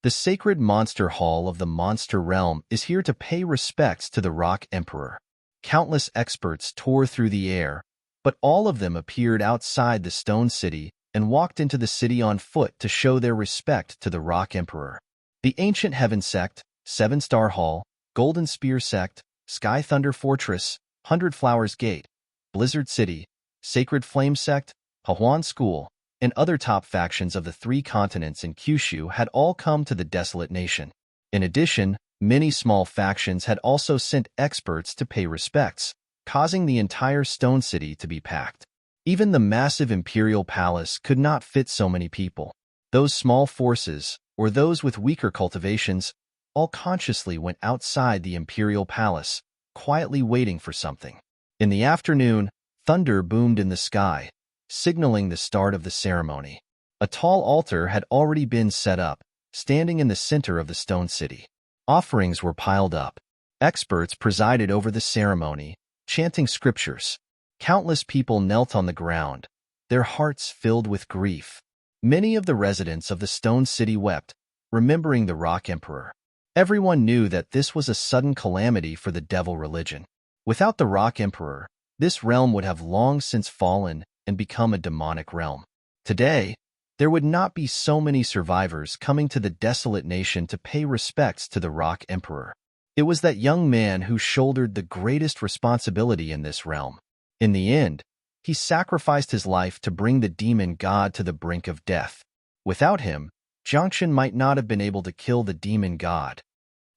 The sacred monster hall of the monster realm is here to pay respects to the Rock Emperor. Countless experts tore through the air, but all of them appeared outside the Stone City and walked into the city on foot to show their respect to the Rock Emperor. The Ancient Heaven Sect, Seven Star Hall, Golden Spear Sect, Sky Thunder Fortress, 100 Flowers Gate, Blizzard City, Sacred Flame Sect, Hahuan School, and other top factions of the three continents in Kyushu had all come to the desolate nation. In addition, many small factions had also sent experts to pay respects, causing the entire Stone City to be packed. Even the massive imperial palace could not fit so many people. Those small forces, or those with weaker cultivations, all consciously went outside the imperial palace, quietly waiting for something. In the afternoon, thunder boomed in the sky, signaling the start of the ceremony. A tall altar had already been set up, standing in the center of the Stone City. Offerings were piled up. Experts presided over the ceremony, chanting scriptures. Countless people knelt on the ground, their hearts filled with grief. Many of the residents of the Stone City wept, remembering the Rock Emperor. Everyone knew that this was a sudden calamity for the devil religion. Without the Rock Emperor, this realm would have long since fallen and become a demonic realm. Today, there would not be so many survivors coming to the desolate nation to pay respects to the Rock Emperor. It was that young man who shouldered the greatest responsibility in this realm. In the end, he sacrificed his life to bring the demon god to the brink of death. Without him, Jiangchen might not have been able to kill the demon god.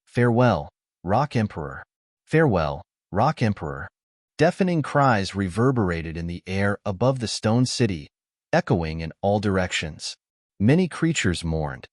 Farewell, Rock Emperor. Farewell, Rock Emperor. Deafening cries reverberated in the air above the Stone City, echoing in all directions. Many creatures mourned.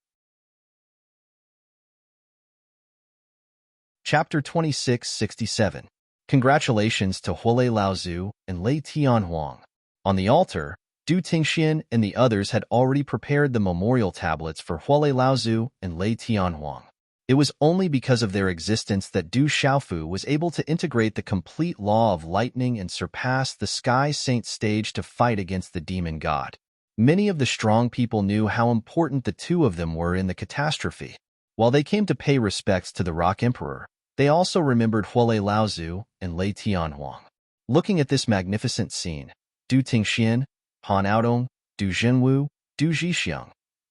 Chapter 2667. Congratulations to Huolei Laozu and Lei Tianhuang. On the altar, Du Tingxian and the others had already prepared the memorial tablets for Huolei Laozu and Lei Tianhuang. It was only because of their existence that Du Xiaofu was able to integrate the complete law of lightning and surpass the Sky Saint stage to fight against the demon god. Many of the strong people knew how important the two of them were in the catastrophe. While they came to pay respects to the Rock Emperor, they also remembered Huolei Laozu and Lei Tianhuang. Looking at this magnificent scene, Du Tingxian, Han Aodong, Du Zhenwu, Du Zhixiang,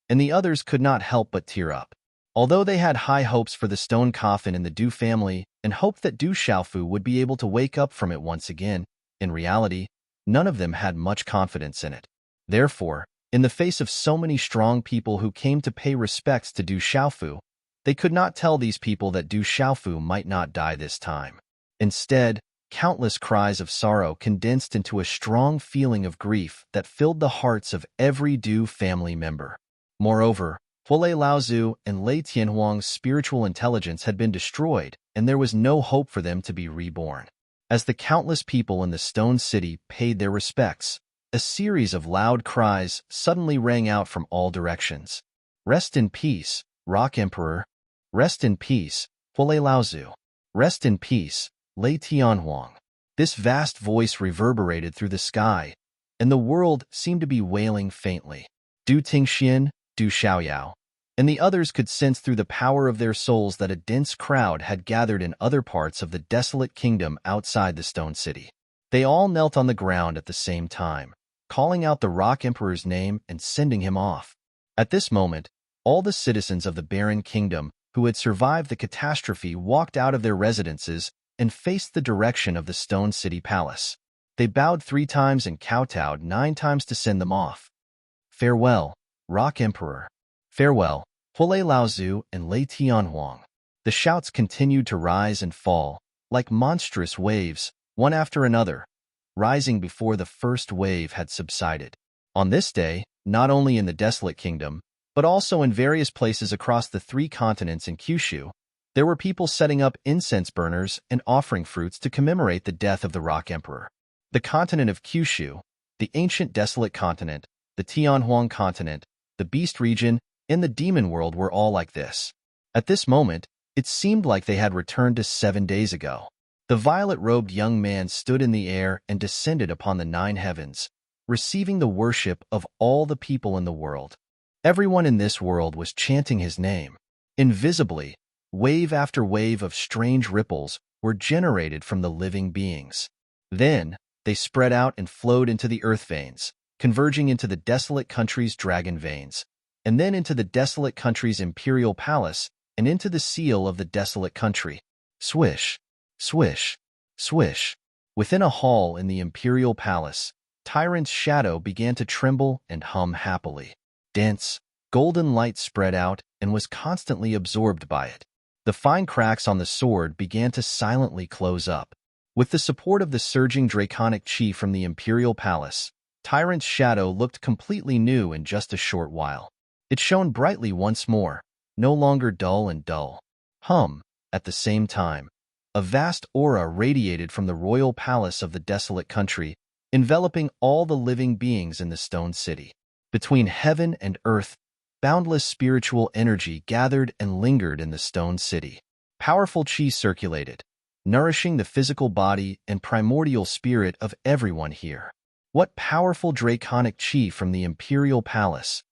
and the others could not help but tear up. Although they had high hopes for the stone coffin in the Du family and hoped that Du Xiaofu would be able to wake up from it once again, in reality, none of them had much confidence in it. Therefore, In the face of so many strong people who came to pay respects to Du Xiaofu, they could not tell these people that Du Xiaofu might not die this time. Instead, countless cries of sorrow condensed into a strong feeling of grief that filled the hearts of every Du family member. Moreover, Huolei Laozu and Lei Tianhuang's spiritual intelligence had been destroyed, and there was no hope for them to be reborn. As the countless people in the Stone City paid their respects, a series of loud cries suddenly rang out from all directions. Rest in peace, Rock Emperor. Rest in peace, Huolei Laozu. Rest in peace, Lei Tianhuang. This vast voice reverberated through the sky, and the world seemed to be wailing faintly. Du Tingxian, Du Xiaoyao, and the others could sense through the power of their souls that a dense crowd had gathered in other parts of the desolate kingdom outside the Stone City. They all knelt on the ground at the same time, calling out the Rock Emperor's name and sending him off. At this moment, all the citizens of the barren kingdom who had survived the catastrophe walked out of their residences and faced the direction of the Stone City Palace. They bowed 3 times and kowtowed 9 times to send them off. Farewell, Rock Emperor. Farewell, Huolei Laozu and Lei Tianhuang. The shouts continued to rise and fall, like monstrous waves, one after another, rising before the first wave had subsided. On this day, not only in the desolate kingdom, but also in various places across the 3 continents in Kyushu, there were people setting up incense burners and offering fruits to commemorate the death of the Rock Emperor. The continent of Kyushu, the ancient desolate continent, the Tianhuang continent, the Beast region, and the Demon world were all like this. At this moment, it seemed like they had returned to 7 days ago. The violet-robed young man stood in the air and descended upon the 9 heavens, receiving the worship of all the people in the world. Everyone in this world was chanting his name. Invisibly, wave after wave of strange ripples were generated from the living beings. Then, they spread out and flowed into the earth veins, converging into the desolate country's dragon veins, and then into the desolate country's imperial palace, and into the seal of the desolate country. Swish, swish, swish. Within a hall in the imperial palace, Tyrant's shadow began to tremble and hum happily. Dense, golden light spread out and was constantly absorbed by it. The fine cracks on the sword began to silently close up. With the support of the surging draconic chi from the imperial palace, Tyrant's shadow looked completely new in just a short while. It shone brightly once more, no longer dull and dull. At the same time, a vast aura radiated from the royal palace of the desolate country, enveloping all the living beings in the Stone City. Between heaven and earth, boundless spiritual energy gathered and lingered in the Stone City. Powerful chi circulated, nourishing the physical body and primordial spirit of everyone here. What powerful draconic chi from the imperial palace!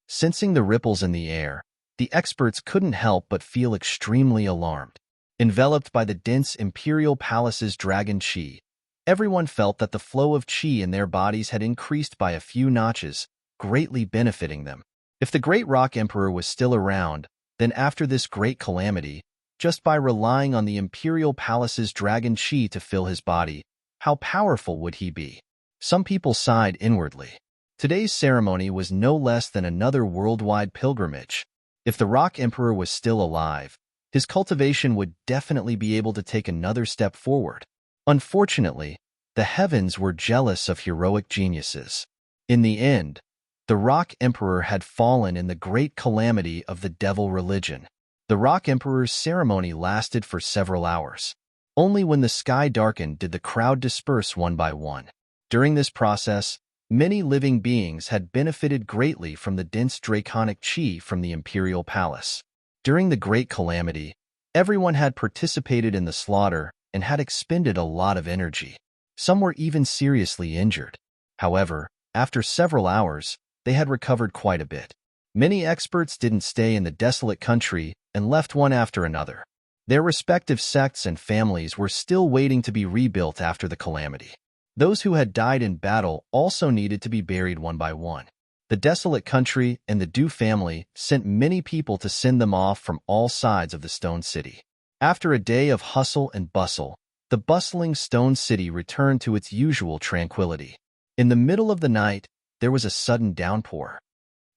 Sensing the ripples in the air, the experts couldn't help but feel extremely alarmed. Enveloped by the dense imperial palace's dragon chi, everyone felt that the flow of chi in their bodies had increased by a few notches, greatly benefiting them. If the great Rock Emperor was still around, then after this great calamity, just by relying on the imperial palace's dragon chi to fill his body, how powerful would he be? Some people sighed inwardly. Today's ceremony was no less than another worldwide pilgrimage. If the Rock Emperor was still alive, his cultivation would definitely be able to take another step forward. Unfortunately, the heavens were jealous of heroic geniuses. In the end, the Rock Emperor had fallen in the great calamity of the devil religion. The Rock Emperor's ceremony lasted for several hours. Only when the sky darkened did the crowd disperse one by one. During this process, many living beings had benefited greatly from the dense draconic chi from the imperial palace. During the great calamity, everyone had participated in the slaughter and had expended a lot of energy. Some were even seriously injured. However, after several hours, they had recovered quite a bit. Many experts didn't stay in the desolate country and left one after another. Their respective sects and families were still waiting to be rebuilt after the calamity. Those who had died in battle also needed to be buried one by one. The desolate country and the Du family sent many people to send them off from all sides of the Stone City. After a day of hustle and bustle, the bustling Stone City returned to its usual tranquility. In the middle of the night, there was a sudden downpour.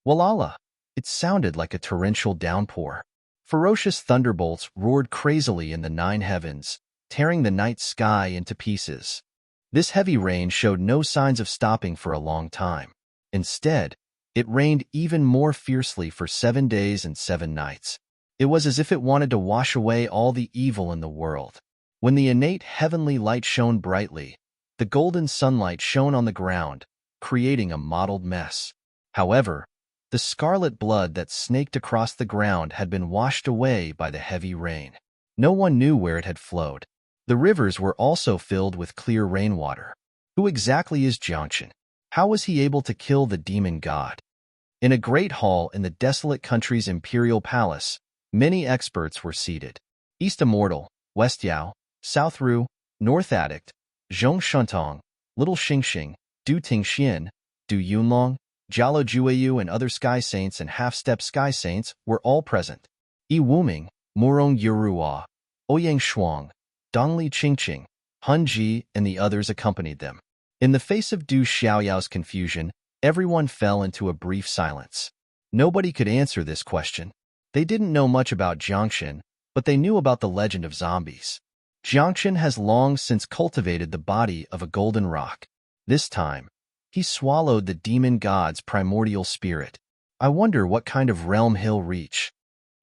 Walala! It sounded like a torrential downpour. Ferocious thunderbolts roared crazily in the 9 heavens, tearing the night sky into pieces. This heavy rain showed no signs of stopping for a long time. Instead, it rained even more fiercely for 7 days and 7 nights. It was as if it wanted to wash away all the evil in the world. When the innate heavenly light shone brightly, the golden sunlight shone on the ground, creating a mottled mess. However, the scarlet blood that snaked across the ground had been washed away by the heavy rain. No one knew where it had flowed. The rivers were also filled with clear rainwater. Who exactly is Jiangchen? How was he able to kill the demon god? In a great hall in the desolate country's imperial palace, many experts were seated. East Immortal, West Yao, South Ru, North Addict, Zhong Shuntong, Little Xingxing, Du Tingxian, Du Yunlong, Jialo Jueyu and other sky saints and half-step sky saints were all present. Yi Wuming, Murong Yuruwa, Ouyang Shuang, Dongli Qingqing, Hun Ji, and the others accompanied them. In the face of Du Xiaoyao's confusion, everyone fell into a brief silence. Nobody could answer this question. They didn't know much about Jiangchen, but they knew about the legend of zombies. Jiangchen has long since cultivated the body of a golden rock. This time, he swallowed the demon god's primordial spirit. I wonder what kind of realm he'll reach.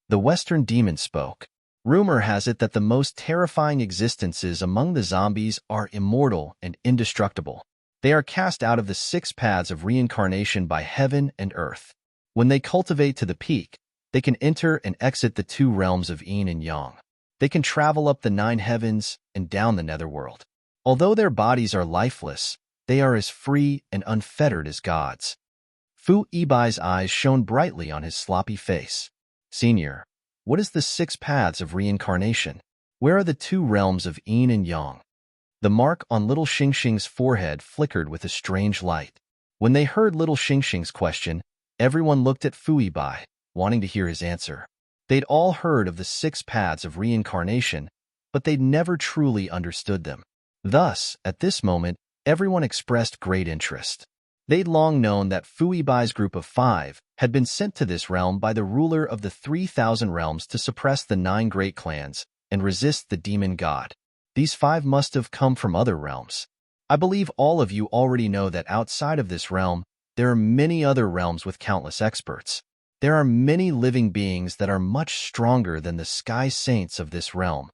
The Western demon spoke. Rumor has it that the most terrifying existences among the zombies are immortal and indestructible. They are cast out of the 6 paths of reincarnation by heaven and earth. When they cultivate to the peak, they can enter and exit the 2 realms of yin and yang. They can travel up the 9 heavens and down the netherworld. Although their bodies are lifeless, they are as free and unfettered as gods. Fu Yibai's eyes shone brightly on his sloppy face. Senior, what is the 6 paths of reincarnation? Where are the 2 realms of yin and yang? The mark on Little Xingxing's forehead flickered with a strange light. When they heard Little Xingxing's question, everyone looked at Fu Yibai, wanting to hear his answer. They'd all heard of the 6 paths of reincarnation, but they'd never truly understood them. Thus, at this moment, everyone expressed great interest. They'd long known that Fu Yibai's group of 5 had been sent to this realm by the ruler of the 3,000 realms to suppress the 9 great clans and resist the demon god. These 5 must have come from other realms. I believe all of you already know that outside of this realm, there are many other realms with countless experts. There are many living beings that are much stronger than the sky saints of this realm.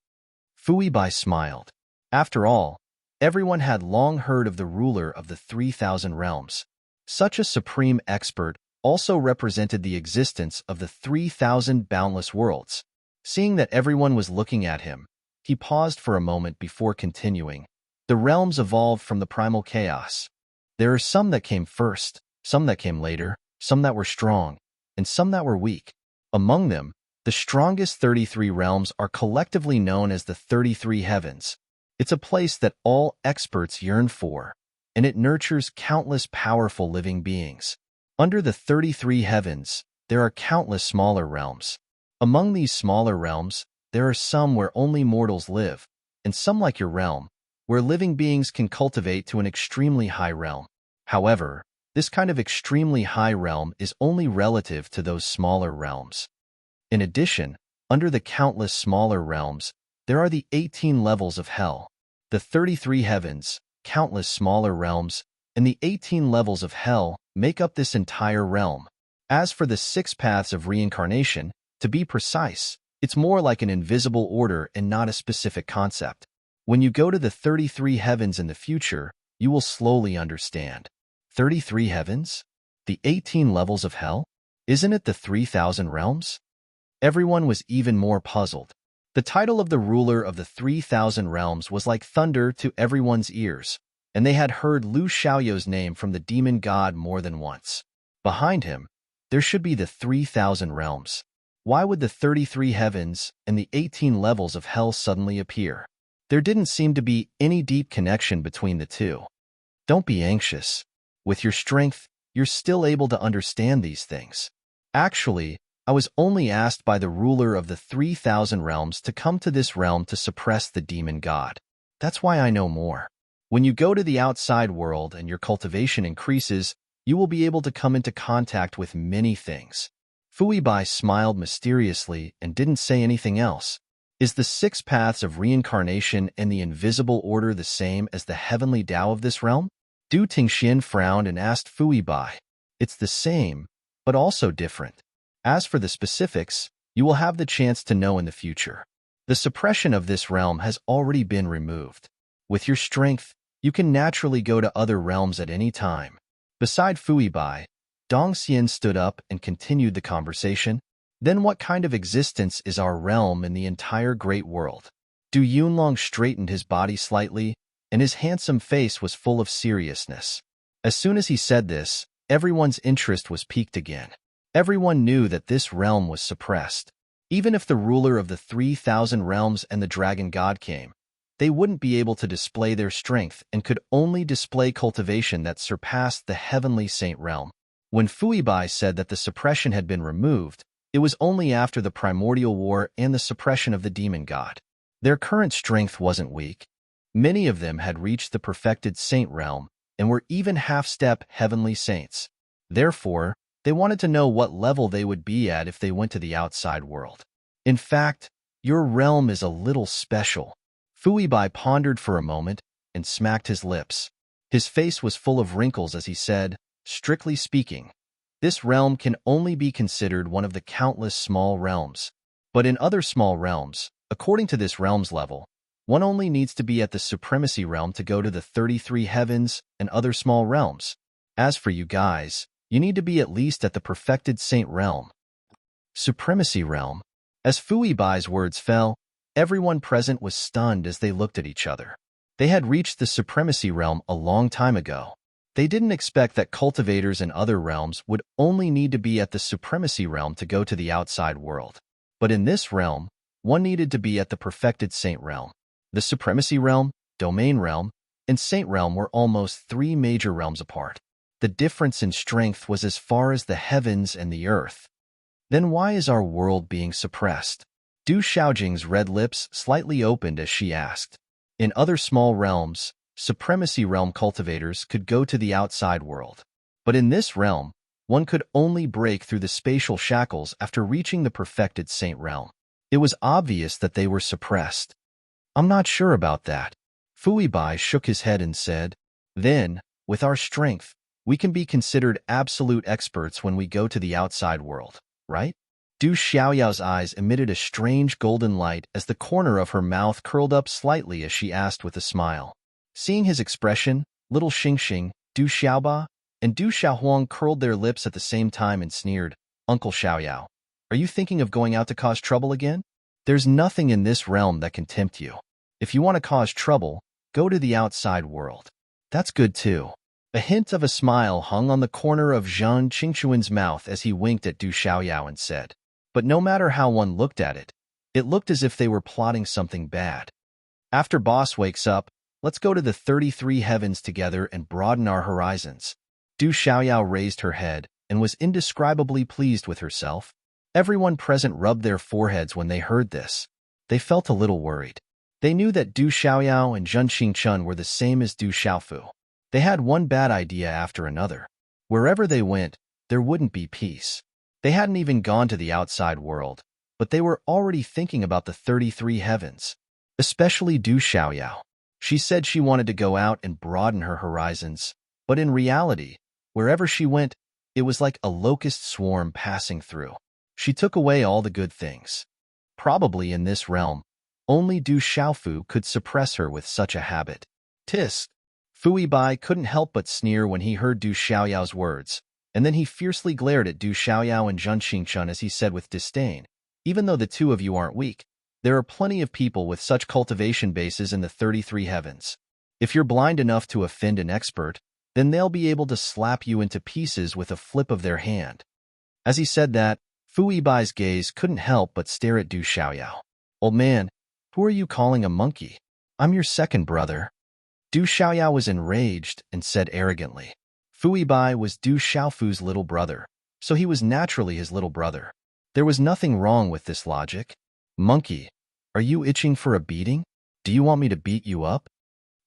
Fu Yibai smiled. After all, everyone had long heard of the ruler of the 3,000 realms. Such a supreme expert also represented the existence of the 3,000 boundless worlds. Seeing that everyone was looking at him, he paused for a moment before continuing. The realms evolved from the primal chaos. There are some that came first, some that came later, some that were strong, and some that were weak. Among them, the strongest 33 realms are collectively known as the 33 heavens. It's a place that all experts yearn for, and it nurtures countless powerful living beings. Under the 33 heavens, there are countless smaller realms. Among these smaller realms, there are some where only mortals live, and some like your realm, where living beings can cultivate to an extremely high realm. However, this kind of extremely high realm is only relative to those smaller realms. In addition, under the countless smaller realms, there are the 18 levels of hell, the 33 heavens, countless smaller realms, and the 18 levels of hell make up this entire realm. As for the 6 paths of reincarnation, to be precise, it's more like an invisible order and not a specific concept. When you go to the 33 heavens in the future, you will slowly understand. 33 heavens? The 18 levels of hell? Isn't it the 3,000 realms? Everyone was even more puzzled. The title of the ruler of the 3,000 realms was like thunder to everyone's ears, and they had heard Lu Xiaoyao's name from the demon god more than once. Behind him, there should be the 3,000 realms. Why would the 33 heavens and the 18 levels of hell suddenly appear? There didn't seem to be any deep connection between the two. Don't be anxious. With your strength, you're still able to understand these things. Actually, I was only asked by the ruler of the 3,000 realms to come to this realm to suppress the demon god. That's why I know more. When you go to the outside world and your cultivation increases, you will be able to come into contact with many things. Fui Bai smiled mysteriously and didn't say anything else. Is the 6 paths of reincarnation and the invisible order the same as the heavenly Tao of this realm? Du Tingxian frowned and asked Fui Bai. It's the same, but also different. As for the specifics, you will have the chance to know in the future. The suppression of this realm has already been removed. With your strength, you can naturally go to other realms at any time. Beside Fui Bai, Dong Xian stood up and continued the conversation. Then what kind of existence is our realm in the entire great world? Du Yunlong straightened his body slightly, and his handsome face was full of seriousness. As soon as he said this, everyone's interest was piqued again. Everyone knew that this realm was suppressed. Even if the ruler of the 3,000 realms and the dragon god came, they wouldn't be able to display their strength and could only display cultivation that surpassed the heavenly saint realm. When Fui Bai said that the suppression had been removed, it was only after the primordial war and the suppression of the demon god. Their current strength wasn't weak. Many of them had reached the perfected saint realm and were even half-step heavenly saints. Therefore, they wanted to know what level they would be at if they went to the outside world. In fact, your realm is a little special. Fui Bai pondered for a moment and smacked his lips. His face was full of wrinkles as he said, strictly speaking, this realm can only be considered one of the countless small realms. But in other small realms, according to this realm's level, one only needs to be at the supremacy realm to go to the 33 heavens and other small realms. As for you guys, you need to be at least at the perfected saint realm. Supremacy realm. As Fui Bai's words fell, everyone present was stunned as they looked at each other. They had reached the supremacy realm a long time ago. They didn't expect that cultivators in other realms would only need to be at the supremacy realm to go to the outside world. But in this realm, one needed to be at the perfected saint realm. The supremacy realm, domain realm, and saint realm were almost 3 major realms apart. The difference in strength was as far as the heavens and the earth. Then why is our world being suppressed? Du Xiaojing's red lips slightly opened as she asked. In other small realms, supremacy realm cultivators could go to the outside world. But in this realm, one could only break through the spatial shackles after reaching the perfected saint realm. It was obvious that they were suppressed. I'm not sure about that. Fui Bai shook his head and said, then, with our strength, we can be considered absolute experts when we go to the outside world, right? Du Xiaoyao's eyes emitted a strange golden light as the corner of her mouth curled up slightly as she asked with a smile. Seeing his expression, little Xingxing, Du Xiaoba, and Du Xiaohuang curled their lips at the same time and sneered, Uncle Xiaoyao, are you thinking of going out to cause trouble again? There's nothing in this realm that can tempt you. If you want to cause trouble, go to the outside world. That's good too. A hint of a smile hung on the corner of Zhang Qingchuan's mouth as he winked at Du Xiaoyao and said, but no matter how one looked at it, it looked as if they were plotting something bad. After boss wakes up, let's go to the 33 heavens together and broaden our horizons. Du Xiaoyao raised her head and was indescribably pleased with herself. Everyone present rubbed their foreheads when they heard this. They felt a little worried. They knew that Du Xiaoyao and Zhun Xingchun were the same as Du Xiaofu. They had one bad idea after another. Wherever they went, there wouldn't be peace. They hadn't even gone to the outside world, but they were already thinking about the 33 heavens. Especially Du Xiaoyao. She said she wanted to go out and broaden her horizons, but in reality, wherever she went, it was like a locust swarm passing through. She took away all the good things. Probably in this realm, only Du Xiaofu could suppress her with such a habit. Tisk! Fui Bai couldn't help but sneer when he heard Du Xiaoyao's words, and then he fiercely glared at Du Xiaoyao and Zhun Xingchun as he said with disdain, even though the two of you aren't weak, there are plenty of people with such cultivation bases in the 33 heavens. If you're blind enough to offend an expert, then they'll be able to slap you into pieces with a flip of their hand. As he said that, Fui Bai's gaze couldn't help but stare at Du Xiaoyao. Old man, who are you calling a monkey? I'm your second brother. Du Xiaoyao was enraged and said arrogantly. Fui Bai was Du Xiaofu's little brother, so he was naturally his little brother. There was nothing wrong with this logic. Monkey, are you itching for a beating? Do you want me to beat you up?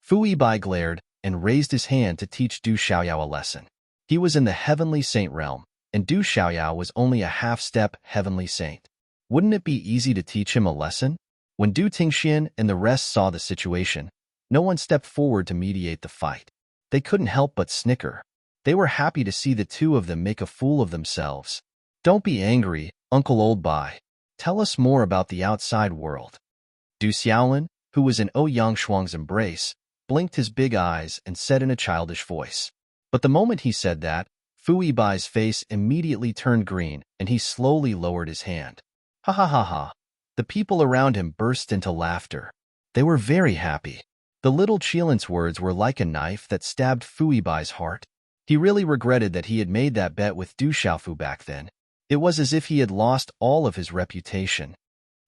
Fui Bai glared and raised his hand to teach Du Xiaoyao a lesson. He was in the heavenly saint realm, and Du Xiaoyao was only a half-step heavenly saint. Wouldn't it be easy to teach him a lesson? When Du Tingxian and the rest saw the situation, no one stepped forward to mediate the fight. They couldn't help but snicker. They were happy to see the two of them make a fool of themselves. Don't be angry, Uncle Old Bai. Tell us more about the outside world. Du Xiaolin, who was in Ouyang Shuang's embrace, blinked his big eyes and said in a childish voice. But the moment he said that, Fu Yibai's face immediately turned green and he slowly lowered his hand. Ha ha ha ha. The people around him burst into laughter. They were very happy. The little Qilin's words were like a knife that stabbed Fu Yibai's heart. He really regretted that he had made that bet with Du Xiaofu back then. It was as if he had lost all of his reputation.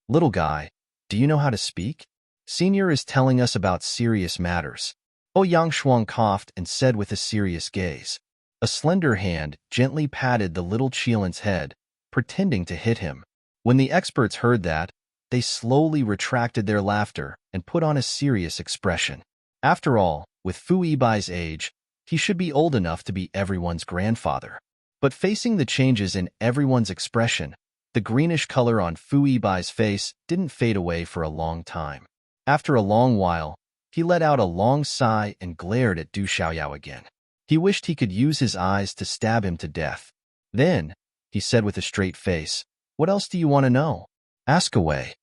Little guy, do you know how to speak? Senior is telling us about serious matters. Ouyang Shuang coughed and said with a serious gaze. A slender hand gently patted the little Qilin's head, pretending to hit him. When the experts heard that, they slowly retracted their laughter and put on a serious expression. After all, with Fu Yibai's age, he should be old enough to be everyone's grandfather. But facing the changes in everyone's expression, the greenish color on Fu Yibai's face didn't fade away for a long time. After a long while, he let out a long sigh and glared at Du Xiaoyao again. He wished he could use his eyes to stab him to death. Then, he said with a straight face, "What else do you want to know? Ask away."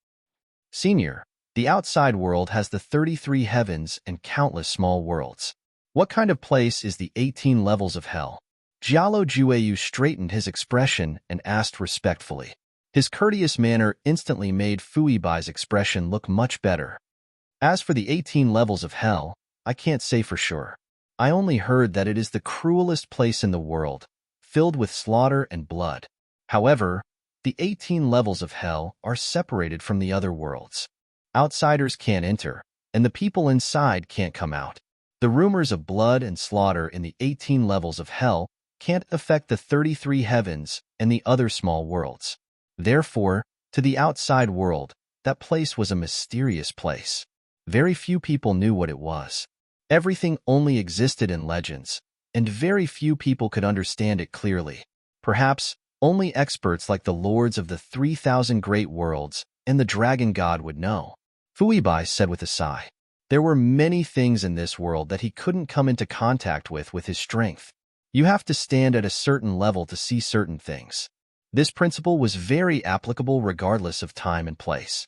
Senior, the outside world has the 33 heavens and countless small worlds. What kind of place is the 18 levels of hell? Jialo Jueyu straightened his expression and asked respectfully. His courteous manner instantly made Fu Yibai's expression look much better. As for the 18 levels of hell, I can't say for sure. I only heard that it is the cruelest place in the world, filled with slaughter and blood. However, the 18 levels of hell are separated from the other worlds. Outsiders can't enter, and the people inside can't come out. The rumors of blood and slaughter in the 18 levels of hell can't affect the 33 heavens and the other small worlds. Therefore, to the outside world, that place was a mysterious place. Very few people knew what it was. Everything only existed in legends, and very few people could understand it clearly. Perhaps only experts like the lords of the 3,000 great worlds and the dragon god would know. Fu Yibai said with a sigh. There were many things in this world that he couldn't come into contact with his strength. You have to stand at a certain level to see certain things. This principle was very applicable regardless of time and place.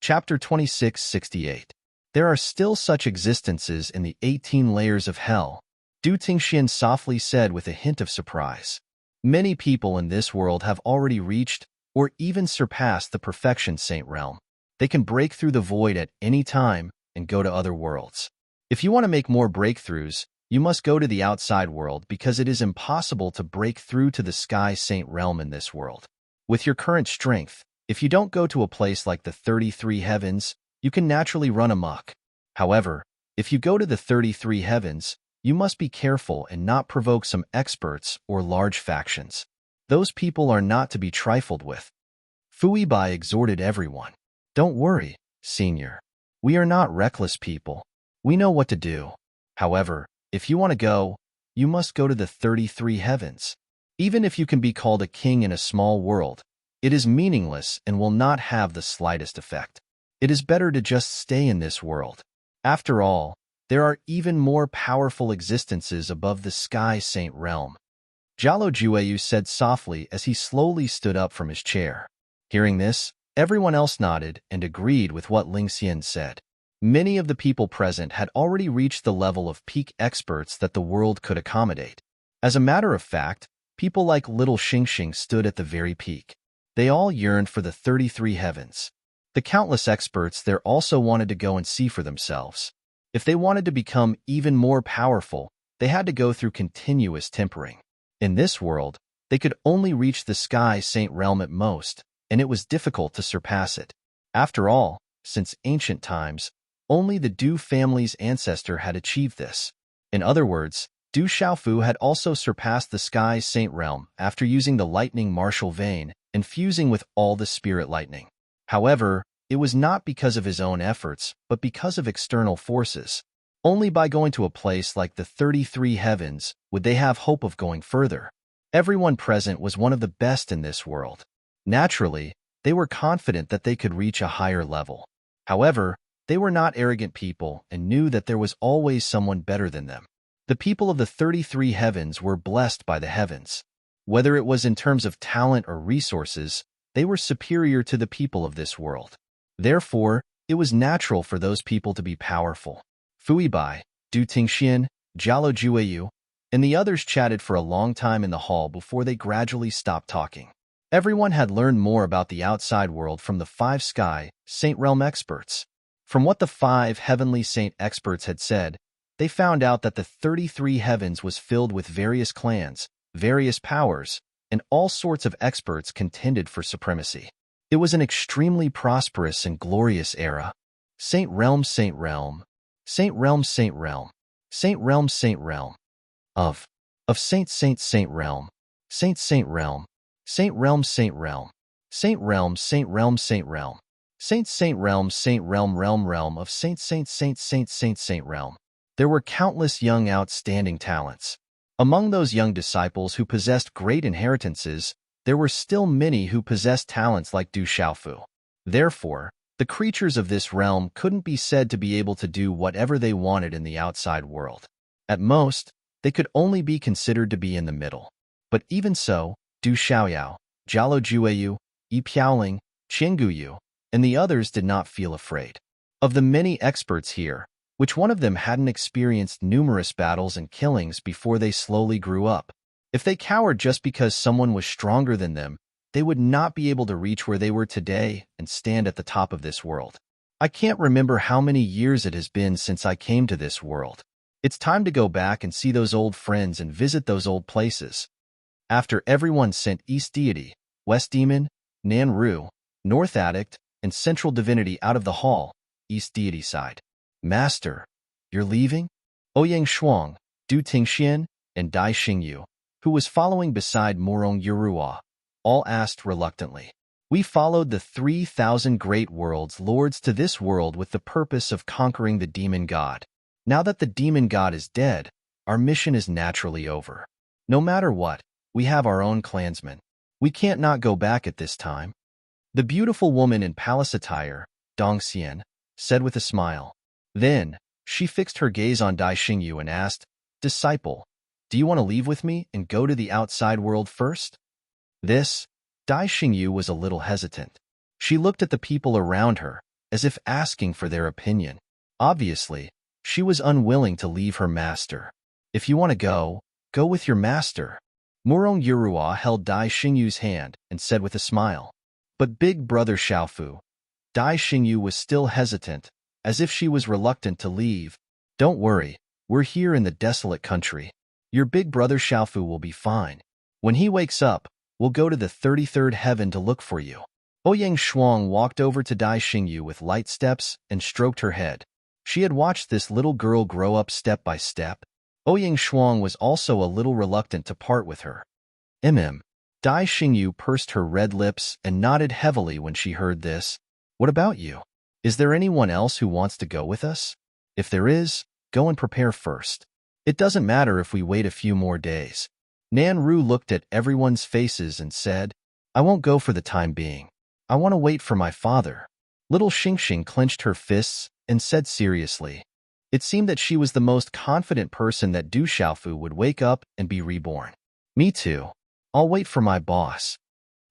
Chapter 2668. There are still such existences in the 18 layers of hell, Du Tingxian softly said with a hint of surprise. Many people in this world have already reached or even surpassed the perfection saint realm. They can break through the void at any time and go to other worlds. If you want to make more breakthroughs, you must go to the outside world because it is impossible to break through to the sky saint realm in this world. With your current strength, if you don't go to a place like the 33 heavens, you can naturally run amok. However, if you go to the 33 heavens, you must be careful and not provoke some experts or large factions. Those people are not to be trifled with. Fu Yibai exhorted everyone. Don't worry, Senior. We are not reckless people. We know what to do. However, if you want to go, you must go to the 33 heavens. Even if you can be called a king in a small world, it is meaningless and will not have the slightest effect. It is better to just stay in this world. After all, there are even more powerful existences above the sky saint realm. Jialo Jueyu said softly as he slowly stood up from his chair. Hearing this, everyone else nodded and agreed with what Ling Xian said. Many of the people present had already reached the level of peak experts that the world could accommodate. As a matter of fact, people like little Xingxing stood at the very peak. They all yearned for the 33 heavens. The countless experts there also wanted to go and see for themselves. If they wanted to become even more powerful, they had to go through continuous tempering. In this world, they could only reach the sky saint realm at most, and it was difficult to surpass it. After all, since ancient times, only the Du family's ancestor had achieved this. In other words, Du Xiaofu had also surpassed the sky saint realm after using the lightning martial vein and fusing with all the spirit lightning. However, it was not because of his own efforts, but because of external forces. Only by going to a place like the 33 heavens would they have hope of going further. Everyone present was one of the best in this world. Naturally, they were confident that they could reach a higher level. However, they were not arrogant people and knew that there was always someone better than them. The people of the 33 heavens were blessed by the heavens. Whether it was in terms of talent or resources, they were superior to the people of this world. Therefore, it was natural for those people to be powerful. Fui Bai, Du Tingxian, Jialo Jueyu, and the others chatted for a long time in the hall before they gradually stopped talking. Everyone had learned more about the outside world from the 5 sky Saint Realm experts. From what the 5 heavenly saint experts had said, they found out that the 33 heavens was filled with various clans, various powers, and all sorts of experts contended for supremacy. It was an extremely prosperous and glorious era. Saint Realm, Saint Realm, Saint Realm, Saint Realm, Saint Realm, Saint Realm, of Saint Realm, Saint Realm, Saint Realm, Saint Realm, Saint Realm, Saint Realm, Saint Realm, Saint Realm, Saint Realm, Realm of Saint Realm. There were countless young outstanding talents. Among those young disciples who possessed great inheritances, there were still many who possessed talents like Du Xiaofu. Therefore, the creatures of this realm couldn't be said to be able to do whatever they wanted in the outside world. At most, they could only be considered to be in the middle. But even so, Du Xiaoyao, Jialo Jueyu, Yi Piaoling, Qianguyu, and the others did not feel afraid. Of the many experts here, which one of them hadn't experienced numerous battles and killings before they slowly grew up? If they cowered just because someone was stronger than them, they would not be able to reach where they were today and stand at the top of this world. I can't remember how many years it has been since I came to this world. It's time to go back and see those old friends and visit those old places. After everyone sent East Deity, West Demon, Nan Ru, North Addict, and Central Divinity out of the hall, East Deity sighed. Master, you're leaving? Ouyang Shuang, Du Tingxian, and Dai Xingyu, who was following beside Morong Yurua, all asked reluctantly. We followed the 3,000 great worlds lords to this world with the purpose of conquering the demon god. Now that the demon god is dead, our mission is naturally over. No matter what, we have our own clansmen. We can't not go back at this time. The beautiful woman in palace attire, Dong Xian, said with a smile. Then, she fixed her gaze on Dai Xingyu and asked, Disciple, do you want to leave with me and go to the outside world first? Dai Xingyu was a little hesitant. She looked at the people around her, as if asking for their opinion. Obviously, she was unwilling to leave her master. If you want to go with your master. Murong Yurua held Dai Xingyu's hand and said with a smile. But big brother Xiaofu, Dai Xingyu was still hesitant, as if she was reluctant to leave. Don't worry, we're here in the desolate country. Your big brother Xiaofu will be fine. When he wakes up, we'll go to the 33rd heaven to look for you. Ouyang Shuang walked over to Dai Xingyu with light steps and stroked her head. She had watched this little girl grow up step by step. Ouyang Shuang was also a little reluctant to part with her. Dai Xingyu pursed her red lips and nodded heavily when she heard this. What about you? Is there anyone else who wants to go with us? If there is, go and prepare first. It doesn't matter if we wait a few more days. Nan Ru looked at everyone's faces and said, I won't go for the time being. I want to wait for my father. Little Xingxing clenched her fists and said seriously. It seemed that she was the most confident person that Du Xiaofu would wake up and be reborn. Me too. I'll wait for my boss.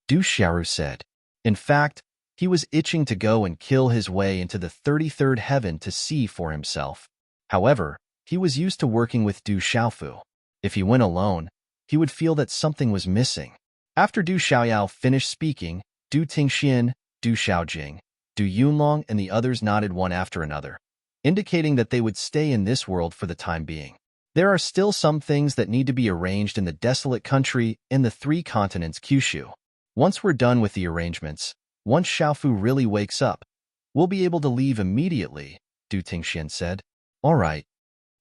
Du Xiaoru said. In fact, he was itching to go and kill his way into the 33rd heaven to see for himself. However, he was used to working with Du Xiaofu. If he went alone, he would feel that something was missing. After Du Xiaoyao finished speaking, Du Tingxian, Du Xiaojing, Du Yunlong and the others nodded one after another, indicating that they would stay in this world for the time being. There are still some things that need to be arranged in the desolate country in the 3 continents Kyushu. Once we're done with the arrangements, once Xiaofu really wakes up, we'll be able to leave immediately, Du Tingxian said. All right.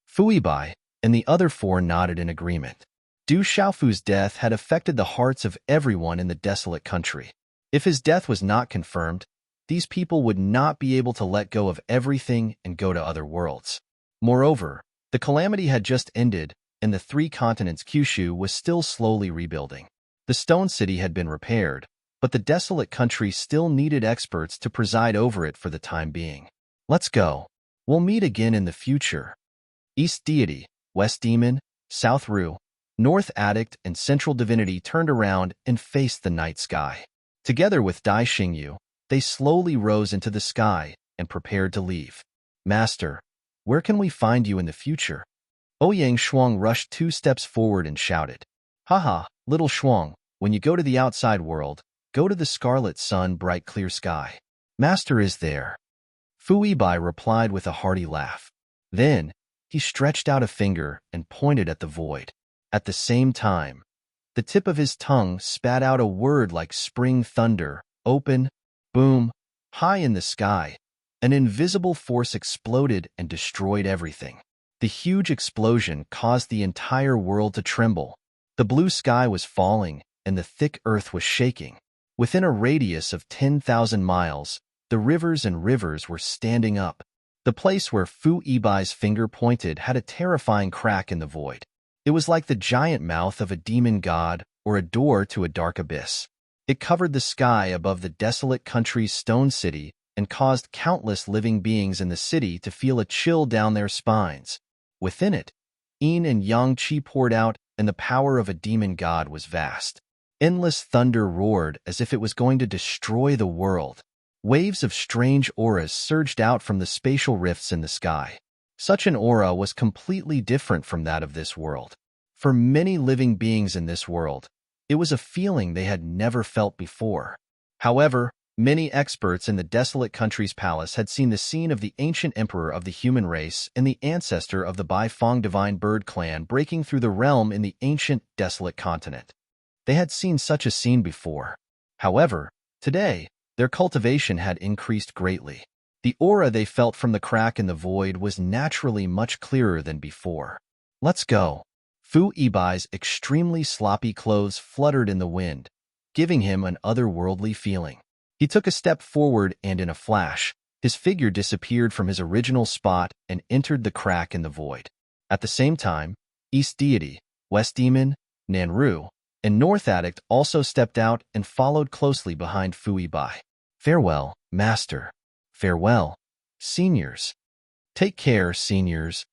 Fui Bai and the other 4 nodded in agreement. Du Xiaofu's death had affected the hearts of everyone in the desolate country. If his death was not confirmed, these people would not be able to let go of everything and go to other worlds. Moreover, the calamity had just ended, and the three continents Kyushu was still slowly rebuilding. The stone city had been repaired, but the desolate country still needed experts to preside over it for the time being. Let's go. We'll meet again in the future. East Deity, West Demon, South Ru, North Addict, and Central Divinity turned around and faced the night sky. Together with Dai Xingyu, they slowly rose into the sky and prepared to leave. Master, where can we find you in the future? Ouyang Shuang rushed 2 steps forward and shouted. Haha, little Shuang, when you go to the outside world, go to the Scarlet Sun, bright clear sky. Master is there. Fu Yibai replied with a hearty laugh. Then, he stretched out a finger and pointed at the void. At the same time, the tip of his tongue spat out a word like spring thunder, open, boom, high in the sky. An invisible force exploded and destroyed everything. The huge explosion caused the entire world to tremble. The blue sky was falling, and the thick earth was shaking. Within a radius of 10,000 miles, the rivers and rivers were standing up. The place where Fu Yibai's finger pointed had a terrifying crack in the void. It was like the giant mouth of a demon god or a door to a dark abyss. It covered the sky above the desolate country's stone city and caused countless living beings in the city to feel a chill down their spines. Within it, yin and yang qi poured out, and the power of a demon god was vast. Endless thunder roared as if it was going to destroy the world. Waves of strange auras surged out from the spatial rifts in the sky. Such an aura was completely different from that of this world. For many living beings in this world, it was a feeling they had never felt before. However, many experts in the desolate country's palace had seen the scene of the ancient emperor of the human race and the ancestor of the Bai Fong divine bird clan breaking through the realm in the ancient, desolate continent. They had seen such a scene before. However, today, their cultivation had increased greatly. The aura they felt from the crack in the void was naturally much clearer than before. Let's go. Fu Yibai's extremely sloppy clothes fluttered in the wind, giving him an otherworldly feeling. He took a step forward and in a flash, his figure disappeared from his original spot and entered the crack in the void. At the same time, East Deity, West Demon, Nanru, and North Addict also stepped out and followed closely behind Fu Yibai. Farewell, Master. Farewell, seniors. Take care, seniors.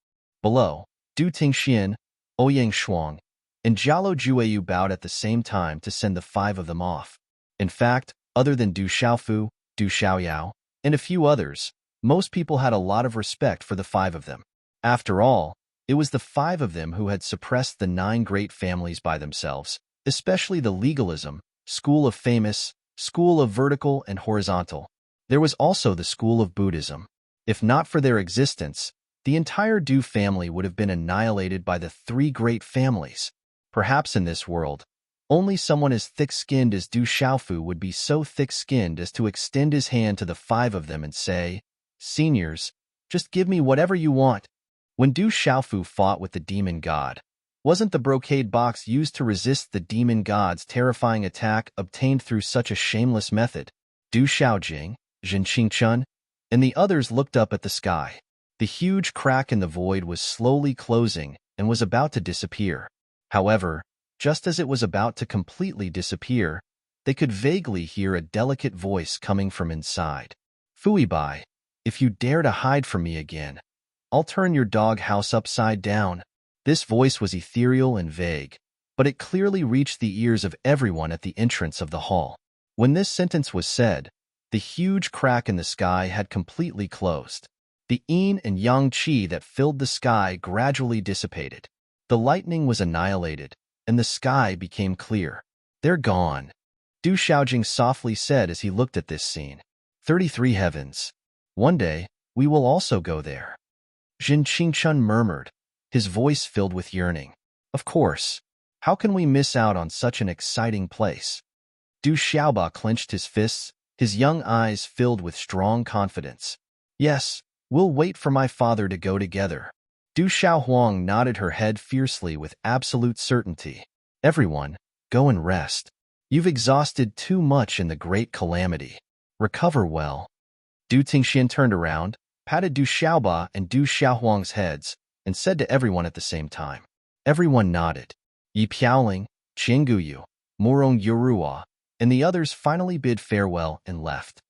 Below, Du Tingxian, Ouyang Shuang, and Jialo Jueyu bowed at the same time to send the 5 of them off. In fact, other than Du Xiaofu, Du Xiaoyao, and a few others, most people had a lot of respect for the 5 of them. After all, it was the 5 of them who had suppressed the 9 great families by themselves, especially the legalism, school of famous, school of vertical and horizontal. There was also the school of Buddhism. If not for their existence, the entire Du family would have been annihilated by the 3 great families. Perhaps in this world, only someone as thick-skinned as Du Xiaofu would be so thick-skinned as to extend his hand to the 5 of them and say, Seniors, just give me whatever you want. When Du Xiaofu fought with the demon god, wasn't the brocade box used to resist the demon god's terrifying attack obtained through such a shameless method? Du Xiaojing, Jin Qingchun, and the others looked up at the sky. The huge crack in the void was slowly closing and was about to disappear. However, just as it was about to completely disappear, they could vaguely hear a delicate voice coming from inside. Fu Yibai, if you dare to hide from me again, I'll turn your dog house upside down. This voice was ethereal and vague, but it clearly reached the ears of everyone at the entrance of the hall. When this sentence was said, the huge crack in the sky had completely closed. The yin and yang qi that filled the sky gradually dissipated. The lightning was annihilated, and the sky became clear. They're gone, Du Xiaojing softly said as he looked at this scene. 33 heavens. One day, we will also go there. Jin Qingchun murmured, his voice filled with yearning. Of course. How can we miss out on such an exciting place? Du Xiaoba clenched his fists, his young eyes filled with strong confidence. Yes, we'll wait for my father to go together. Du Xiaohuang nodded her head fiercely with absolute certainty. Everyone, go and rest. You've exhausted too much in the great calamity. Recover well. Du Tingxian turned around, patted Du Xiaoba and Du Xiaohuang's heads, and said to everyone at the same time. Everyone nodded. Yi Piaoling, Qingguyu, Murong Yurua, and the others finally bid farewell and left.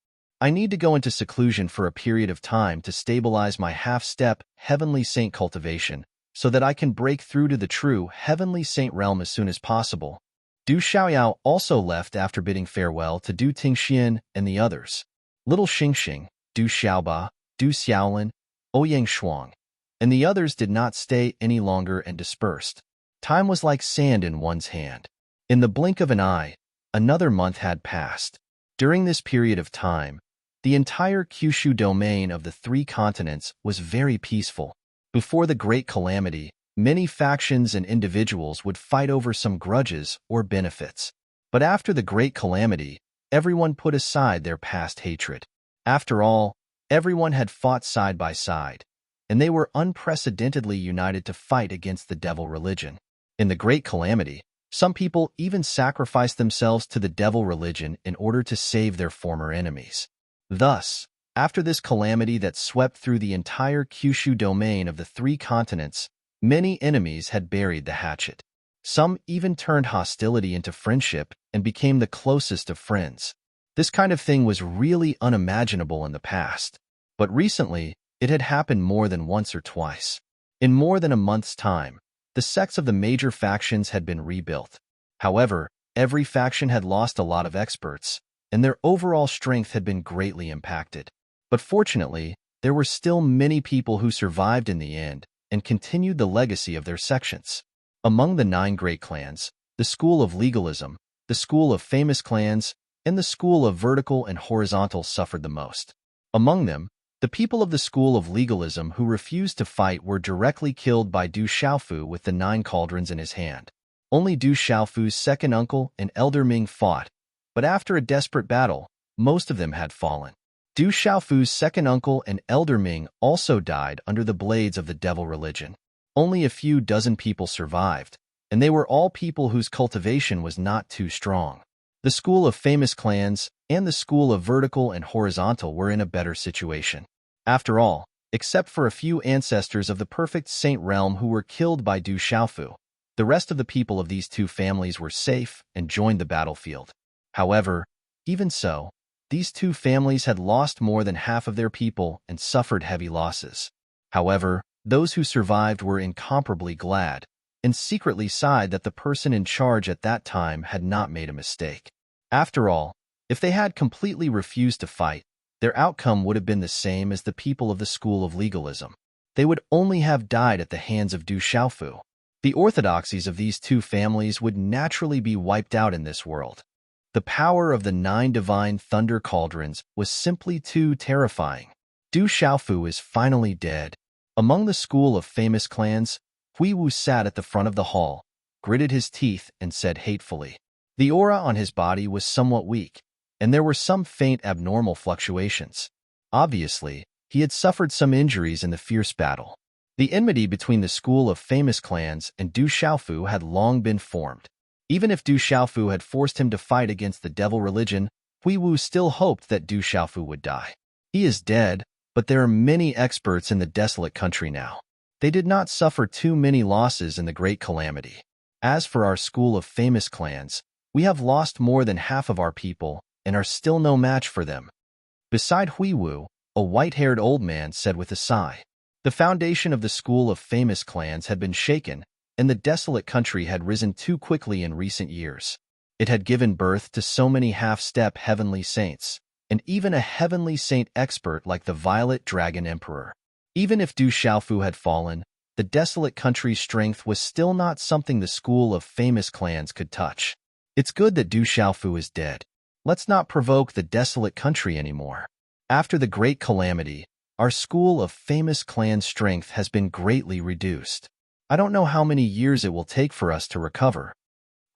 I need to go into seclusion for a period of time to stabilize my half-step heavenly saint cultivation so that I can break through to the true heavenly saint realm as soon as possible. Du Xiaoyao also left after bidding farewell to Du Tingxian and the others. Little Xingxing, Du Xiaoba, Du Xiaolin, Ouyang Shuang, and the others did not stay any longer and dispersed. Time was like sand in one's hand. In the blink of an eye, another month had passed. During this period of time, the entire Kyushu domain of the 3 continents was very peaceful. Before the Great Calamity, many factions and individuals would fight over some grudges or benefits. But after the Great Calamity, everyone put aside their past hatred. After all, everyone had fought side by side, and they were unprecedentedly united to fight against the devil religion. In the Great Calamity, some people even sacrificed themselves to the devil religion in order to save their former enemies. Thus, after this calamity that swept through the entire Kyushu domain of the 3 continents, many enemies had buried the hatchet. Some even turned hostility into friendship and became the closest of friends. This kind of thing was really unimaginable in the past, but recently it had happened more than once or twice. In more than a month's time, the sects of the major factions had been rebuilt. However, every faction had lost a lot of experts, and their overall strength had been greatly impacted. But fortunately, there were still many people who survived in the end and continued the legacy of their sections. Among the 9 great clans, the School of Legalism, the School of Famous Clans, and the School of Vertical and Horizontal suffered the most. Among them, the people of the School of Legalism who refused to fight were directly killed by Du Xiaofu with the 9 cauldrons in his hand. Only Du Xiaofu's second uncle and elder Ming fought, but after a desperate battle, most of them had fallen. Du Xiaofu's second uncle and elder Ming also died under the blades of the devil religion. Only a few dozen people survived, and they were all people whose cultivation was not too strong. The School of Famous Clans and the School of Vertical and Horizontal were in a better situation. After all, except for a few ancestors of the perfect saint realm who were killed by Du Xiaofu, the rest of the people of these 2 families were safe and joined the battlefield. However, even so, these 2 families had lost more than half of their people and suffered heavy losses. However, those who survived were incomparably glad and secretly sighed that the person in charge at that time had not made a mistake. After all, if they had completely refused to fight, their outcome would have been the same as the people of the School of Legalism. They would only have died at the hands of Du Xiaofu. The orthodoxies of these 2 families would naturally be wiped out in this world. The power of the 9 divine thunder cauldrons was simply too terrifying. Du Xiaofu is finally dead. Among the School of Famous Clans, Hui Wu sat at the front of the hall, gritted his teeth, and said hatefully. The aura on his body was somewhat weak, and there were some faint abnormal fluctuations. Obviously, he had suffered some injuries in the fierce battle. The enmity between the School of Famous Clans and Du Xiaofu had long been formed. Even if Du Xiaofu had forced him to fight against the devil religion, Hui Wu still hoped that Du Xiaofu would die. He is dead, but there are many experts in the desolate country now. They did not suffer too many losses in the Great Calamity. As for our School of Famous Clans, we have lost more than half of our people and are still no match for them. Beside Hui Wu, a white-haired old man said with a sigh. The foundation of the School of Famous Clans had been shaken, and the desolate country had risen too quickly in recent years. It had given birth to so many half-step heavenly saints, and even a heavenly saint expert like the Violet Dragon Emperor. Even if Du Xiaofu had fallen, the desolate country's strength was still not something the School of Famous Clans could touch. It's good that Du Xiaofu is dead. Let's not provoke the desolate country anymore. After the Great Calamity, our School of Famous Clans' strength has been greatly reduced. I don't know how many years it will take for us to recover.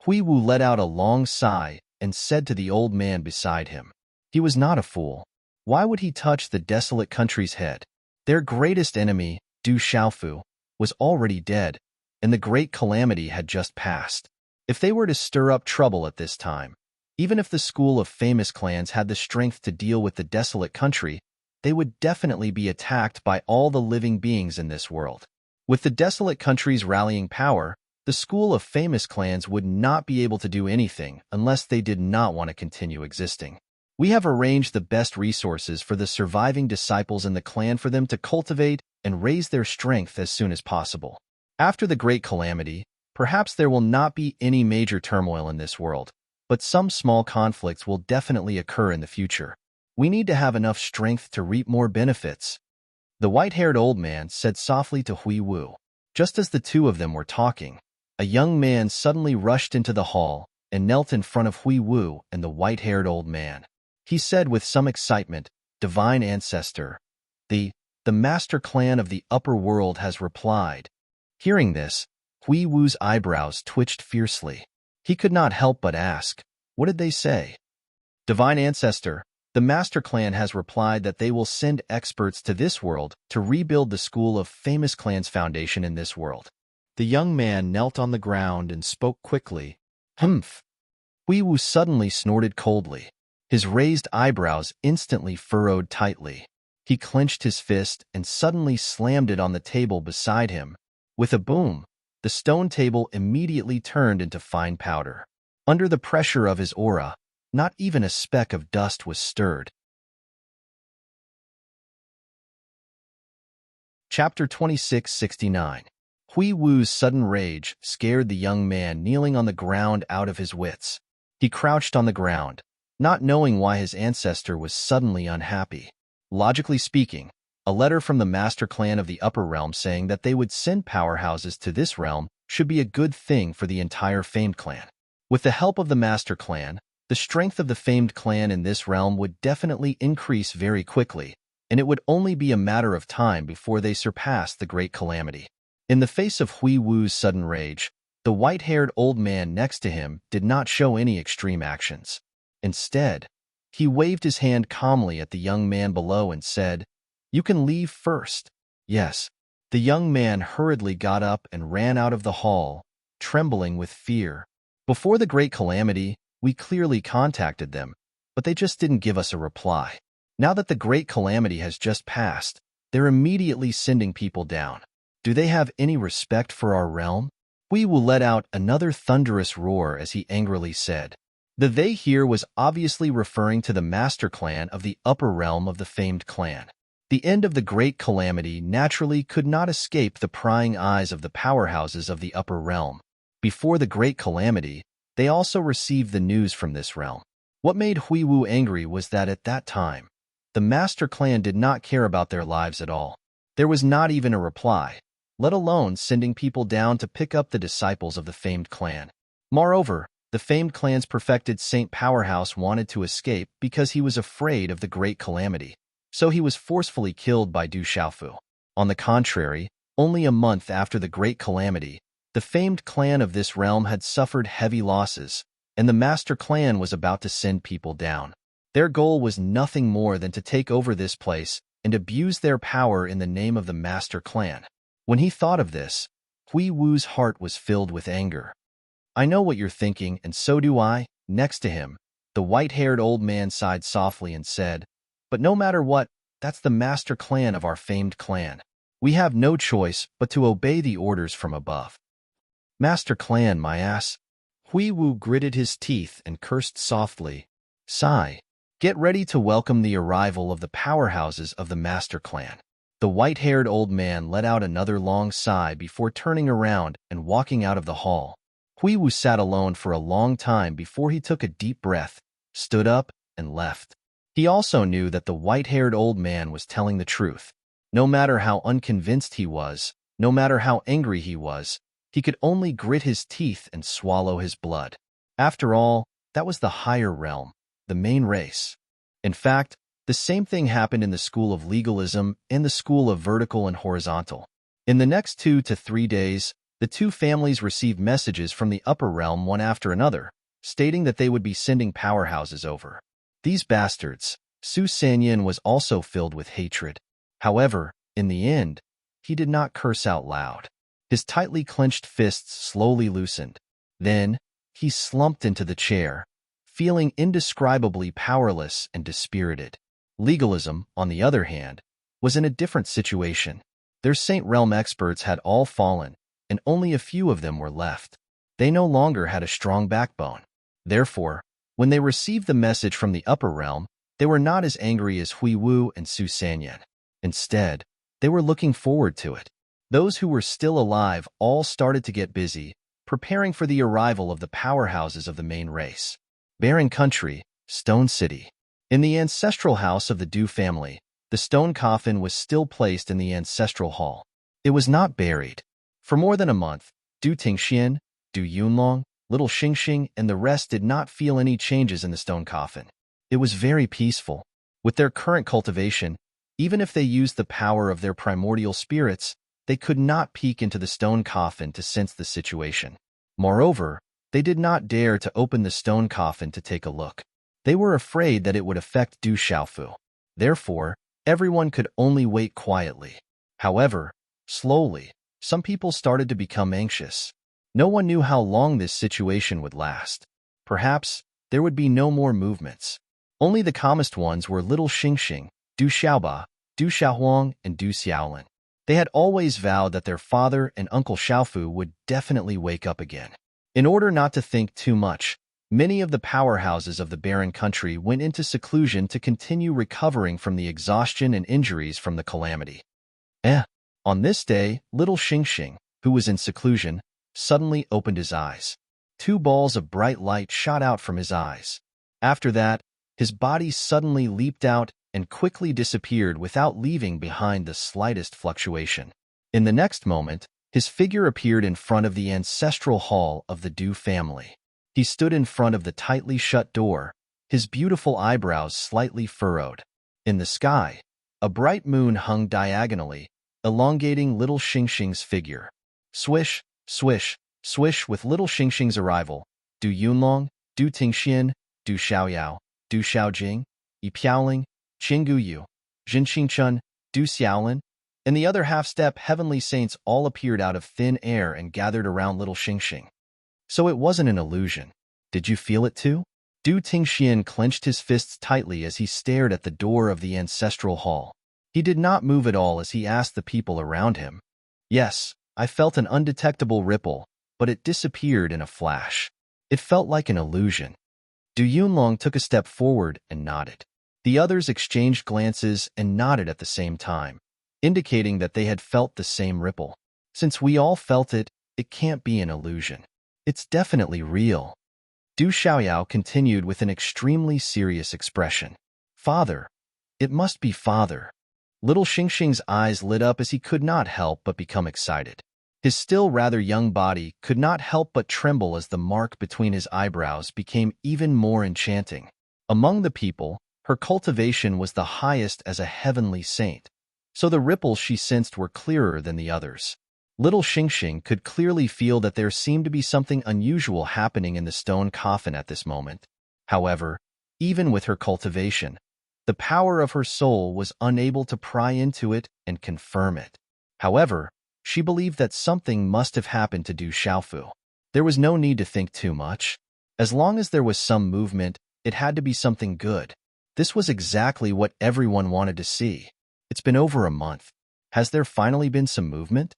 Hui Wu let out a long sigh and said to the old man beside him. He was not a fool. Why would he touch the desolate country's head? Their greatest enemy, Du Xiaofu, was already dead, and the Great Calamity had just passed. If they were to stir up trouble at this time, even if the School of Famous Clans had the strength to deal with the desolate country, they would definitely be attacked by all the living beings in this world. With the desolate countries rallying power, the school of famous clans would not be able to do anything unless they did not want to continue existing. We have arranged the best resources for the surviving disciples in the clan for them to cultivate and raise their strength as soon as possible. After the Great Calamity, perhaps there will not be any major turmoil in this world, but some small conflicts will definitely occur in the future. We need to have enough strength to reap more benefits. The white-haired old man said softly to Hui Wu. Just as the two of them were talking, a young man suddenly rushed into the hall and knelt in front of Hui Wu and the white-haired old man. He said with some excitement, "Divine Ancestor, the Master Clan of the Upper World has replied." Hearing this, Hui Wu's eyebrows twitched fiercely. He could not help but ask, "What did they say?" "Divine Ancestor, the Master Clan has replied that they will send experts to this world to rebuild the School of Famous Clans Foundation in this world." The young man knelt on the ground and spoke quickly. "Humph." Hui Wu suddenly snorted coldly. His raised eyebrows instantly furrowed tightly. He clenched his fist and suddenly slammed it on the table beside him. With a boom, the stone table immediately turned into fine powder. Under the pressure of his aura, not even a speck of dust was stirred. Chapter 2669. Hui Wu's sudden rage scared the young man kneeling on the ground out of his wits. He crouched on the ground, not knowing why his ancestor was suddenly unhappy. Logically speaking, a letter from the Master Clan of the Upper Realm saying that they would send powerhouses to this realm should be a good thing for the entire famed clan. With the help of the Master Clan, the strength of the famed clan in this realm would definitely increase very quickly, and it would only be a matter of time before they surpassed the Great Calamity. In the face of Hui Wu's sudden rage, the white-haired old man next to him did not show any extreme actions. Instead, he waved his hand calmly at the young man below and said, "You can leave first." "Yes." The young man hurriedly got up and ran out of the hall, trembling with fear. "Before the Great Calamity, we clearly contacted them, but they just didn't give us a reply. Now that the Great Calamity has just passed, they're immediately sending people down. Do they have any respect for our realm?" Hui Wu let out another thunderous roar as he angrily said. The "they" here was obviously referring to the Master Clan of the Upper Realm of the famed clan. The end of the Great Calamity naturally could not escape the prying eyes of the powerhouses of the Upper Realm. Before the Great Calamity, they also received the news from this realm. What made Hui Wu angry was that at that time, the Master Clan did not care about their lives at all. There was not even a reply, let alone sending people down to pick up the disciples of the famed clan. Moreover, the famed clan's perfected Saint Powerhouse wanted to escape because he was afraid of the Great Calamity, so he was forcefully killed by Du Xiaofu. On the contrary, only a month after the Great Calamity, the famed clan of this realm had suffered heavy losses, and the Master Clan was about to send people down. Their goal was nothing more than to take over this place and abuse their power in the name of the Master Clan. When he thought of this, Hui Wu's heart was filled with anger. "I know what you're thinking, and so do I." Next to him, the white-haired old man sighed softly and said, "But no matter what, that's the Master Clan of our famed clan. We have no choice but to obey the orders from above." "Master Clan, my ass." Hui Wu gritted his teeth and cursed softly. "Sigh. Get ready to welcome the arrival of the powerhouses of the Master Clan." The white-haired old man let out another long sigh before turning around and walking out of the hall. Hui Wu sat alone for a long time before he took a deep breath, stood up, and left. He also knew that the white-haired old man was telling the truth. No matter how unconvinced he was, no matter how angry he was, he could only grit his teeth and swallow his blood. After all, that was the higher realm, the main race. In fact, the same thing happened in the school of legalism and the school of vertical and horizontal. In the next 2 to 3 days, the two families received messages from the upper realm one after another, stating that they would be sending powerhouses over. These bastards. Su Sanyan was also filled with hatred. However, in the end, he did not curse out loud. His tightly clenched fists slowly loosened. Then, he slumped into the chair, feeling indescribably powerless and dispirited. Legalism, on the other hand, was in a different situation. Their Saint Realm experts had all fallen, and only a few of them were left. They no longer had a strong backbone. Therefore, when they received the message from the upper realm, they were not as angry as Hui Wu and Su Sanyan. Instead, they were looking forward to it. Those who were still alive all started to get busy, preparing for the arrival of the powerhouses of the main race. Barren Country, Stone City. In the ancestral house of the Du family, the stone coffin was still placed in the ancestral hall. It was not buried. For more than a month, Du Tingxian, Du Yunlong, Little Xingxing, and the rest did not feel any changes in the stone coffin. It was very peaceful. With their current cultivation, even if they used the power of their primordial spirits, they could not peek into the stone coffin to sense the situation. Moreover, they did not dare to open the stone coffin to take a look. They were afraid that it would affect Du Xiaofu. Therefore, everyone could only wait quietly. However, slowly, some people started to become anxious. No one knew how long this situation would last. Perhaps there would be no more movements. Only the calmest ones were Little Xingxing, Du Xiaoba, Du Xiaohuang, and Du Xiaolin. They had always vowed that their father and Uncle Xiaofu would definitely wake up again. In order not to think too much, many of the powerhouses of the barren country went into seclusion to continue recovering from the exhaustion and injuries from the calamity. On this day, Little Xingxing, who was in seclusion, suddenly opened his eyes. 2 balls of bright light shot out from his eyes. After that, his body suddenly leaped out and quickly disappeared without leaving behind the slightest fluctuation. In the next moment, his figure appeared in front of the ancestral hall of the Du family. He stood in front of the tightly shut door, his beautiful eyebrows slightly furrowed. In the sky, a bright moon hung diagonally, elongating Little Xingxing's figure. Swish, swish, swish. With Little Xingxing's arrival, Du Yunlong, Du Tingxian, Du Xiaoyao, Du Xiaojing, Yi Piaoling, Qinggu Yu, Jin Xingchun, Du Xiaolin, and the other half-step heavenly saints all appeared out of thin air and gathered around Little Xingxing. So it wasn't an illusion. Did you feel it too? Du Tingxian clenched his fists tightly as he stared at the door of the ancestral hall. He did not move at all as he asked the people around him. Yes, I felt an undetectable ripple, but it disappeared in a flash. It felt like an illusion. Du Yunlong took a step forward and nodded. The others exchanged glances and nodded at the same time, indicating that they had felt the same ripple. Since we all felt it, it can't be an illusion. It's definitely real. Du Xiaoyao continued with an extremely serious expression. Father. It must be Father. Little Xingxing's eyes lit up as he could not help but become excited. His still rather young body could not help but tremble as the mark between his eyebrows became even more enchanting. Among the people, her cultivation was the highest as a heavenly saint, so the ripples she sensed were clearer than the others. Little Xingxing could clearly feel that there seemed to be something unusual happening in the stone coffin at this moment. However, even with her cultivation, the power of her soul was unable to pry into it and confirm it. However, she believed that something must have happened to Du Xiaofu. There was no need to think too much. As long as there was some movement, it had to be something good. This was exactly what everyone wanted to see. It's been over a month. Has there finally been some movement?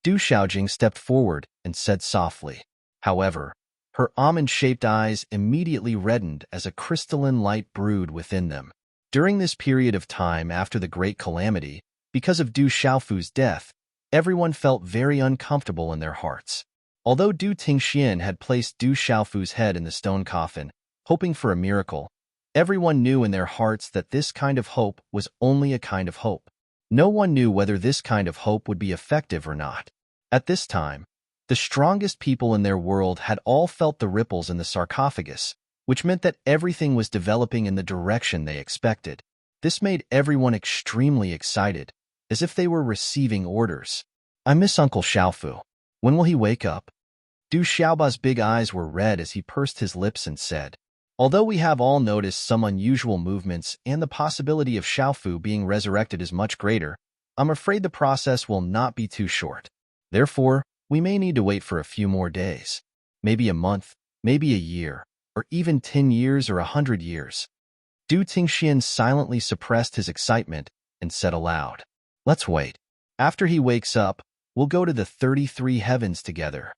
Du Xiaojing stepped forward and said softly. However, her almond-shaped eyes immediately reddened as a crystalline light brewed within them. During this period of time after the Great Calamity, because of Du Xiaofu's death, everyone felt very uncomfortable in their hearts. Although Du Tingxian had placed Du Xiaofu's head in the stone coffin, hoping for a miracle, everyone knew in their hearts that this kind of hope was only a kind of hope. No one knew whether this kind of hope would be effective or not. At this time, the strongest people in their world had all felt the ripples in the sarcophagus, which meant that everything was developing in the direction they expected. This made everyone extremely excited, as if they were receiving orders. I miss Uncle Xiaofu. When will he wake up? Du Xiaoba's big eyes were red as he pursed his lips and said, although we have all noticed some unusual movements and the possibility of Xiaofu being resurrected is much greater, I'm afraid the process will not be too short. Therefore, we may need to wait for a few more days. Maybe a month, maybe a year, or even 10 years or 100 years. Du Tingxian silently suppressed his excitement and said aloud, "Let's wait. After he wakes up, we'll go to the 33 heavens together."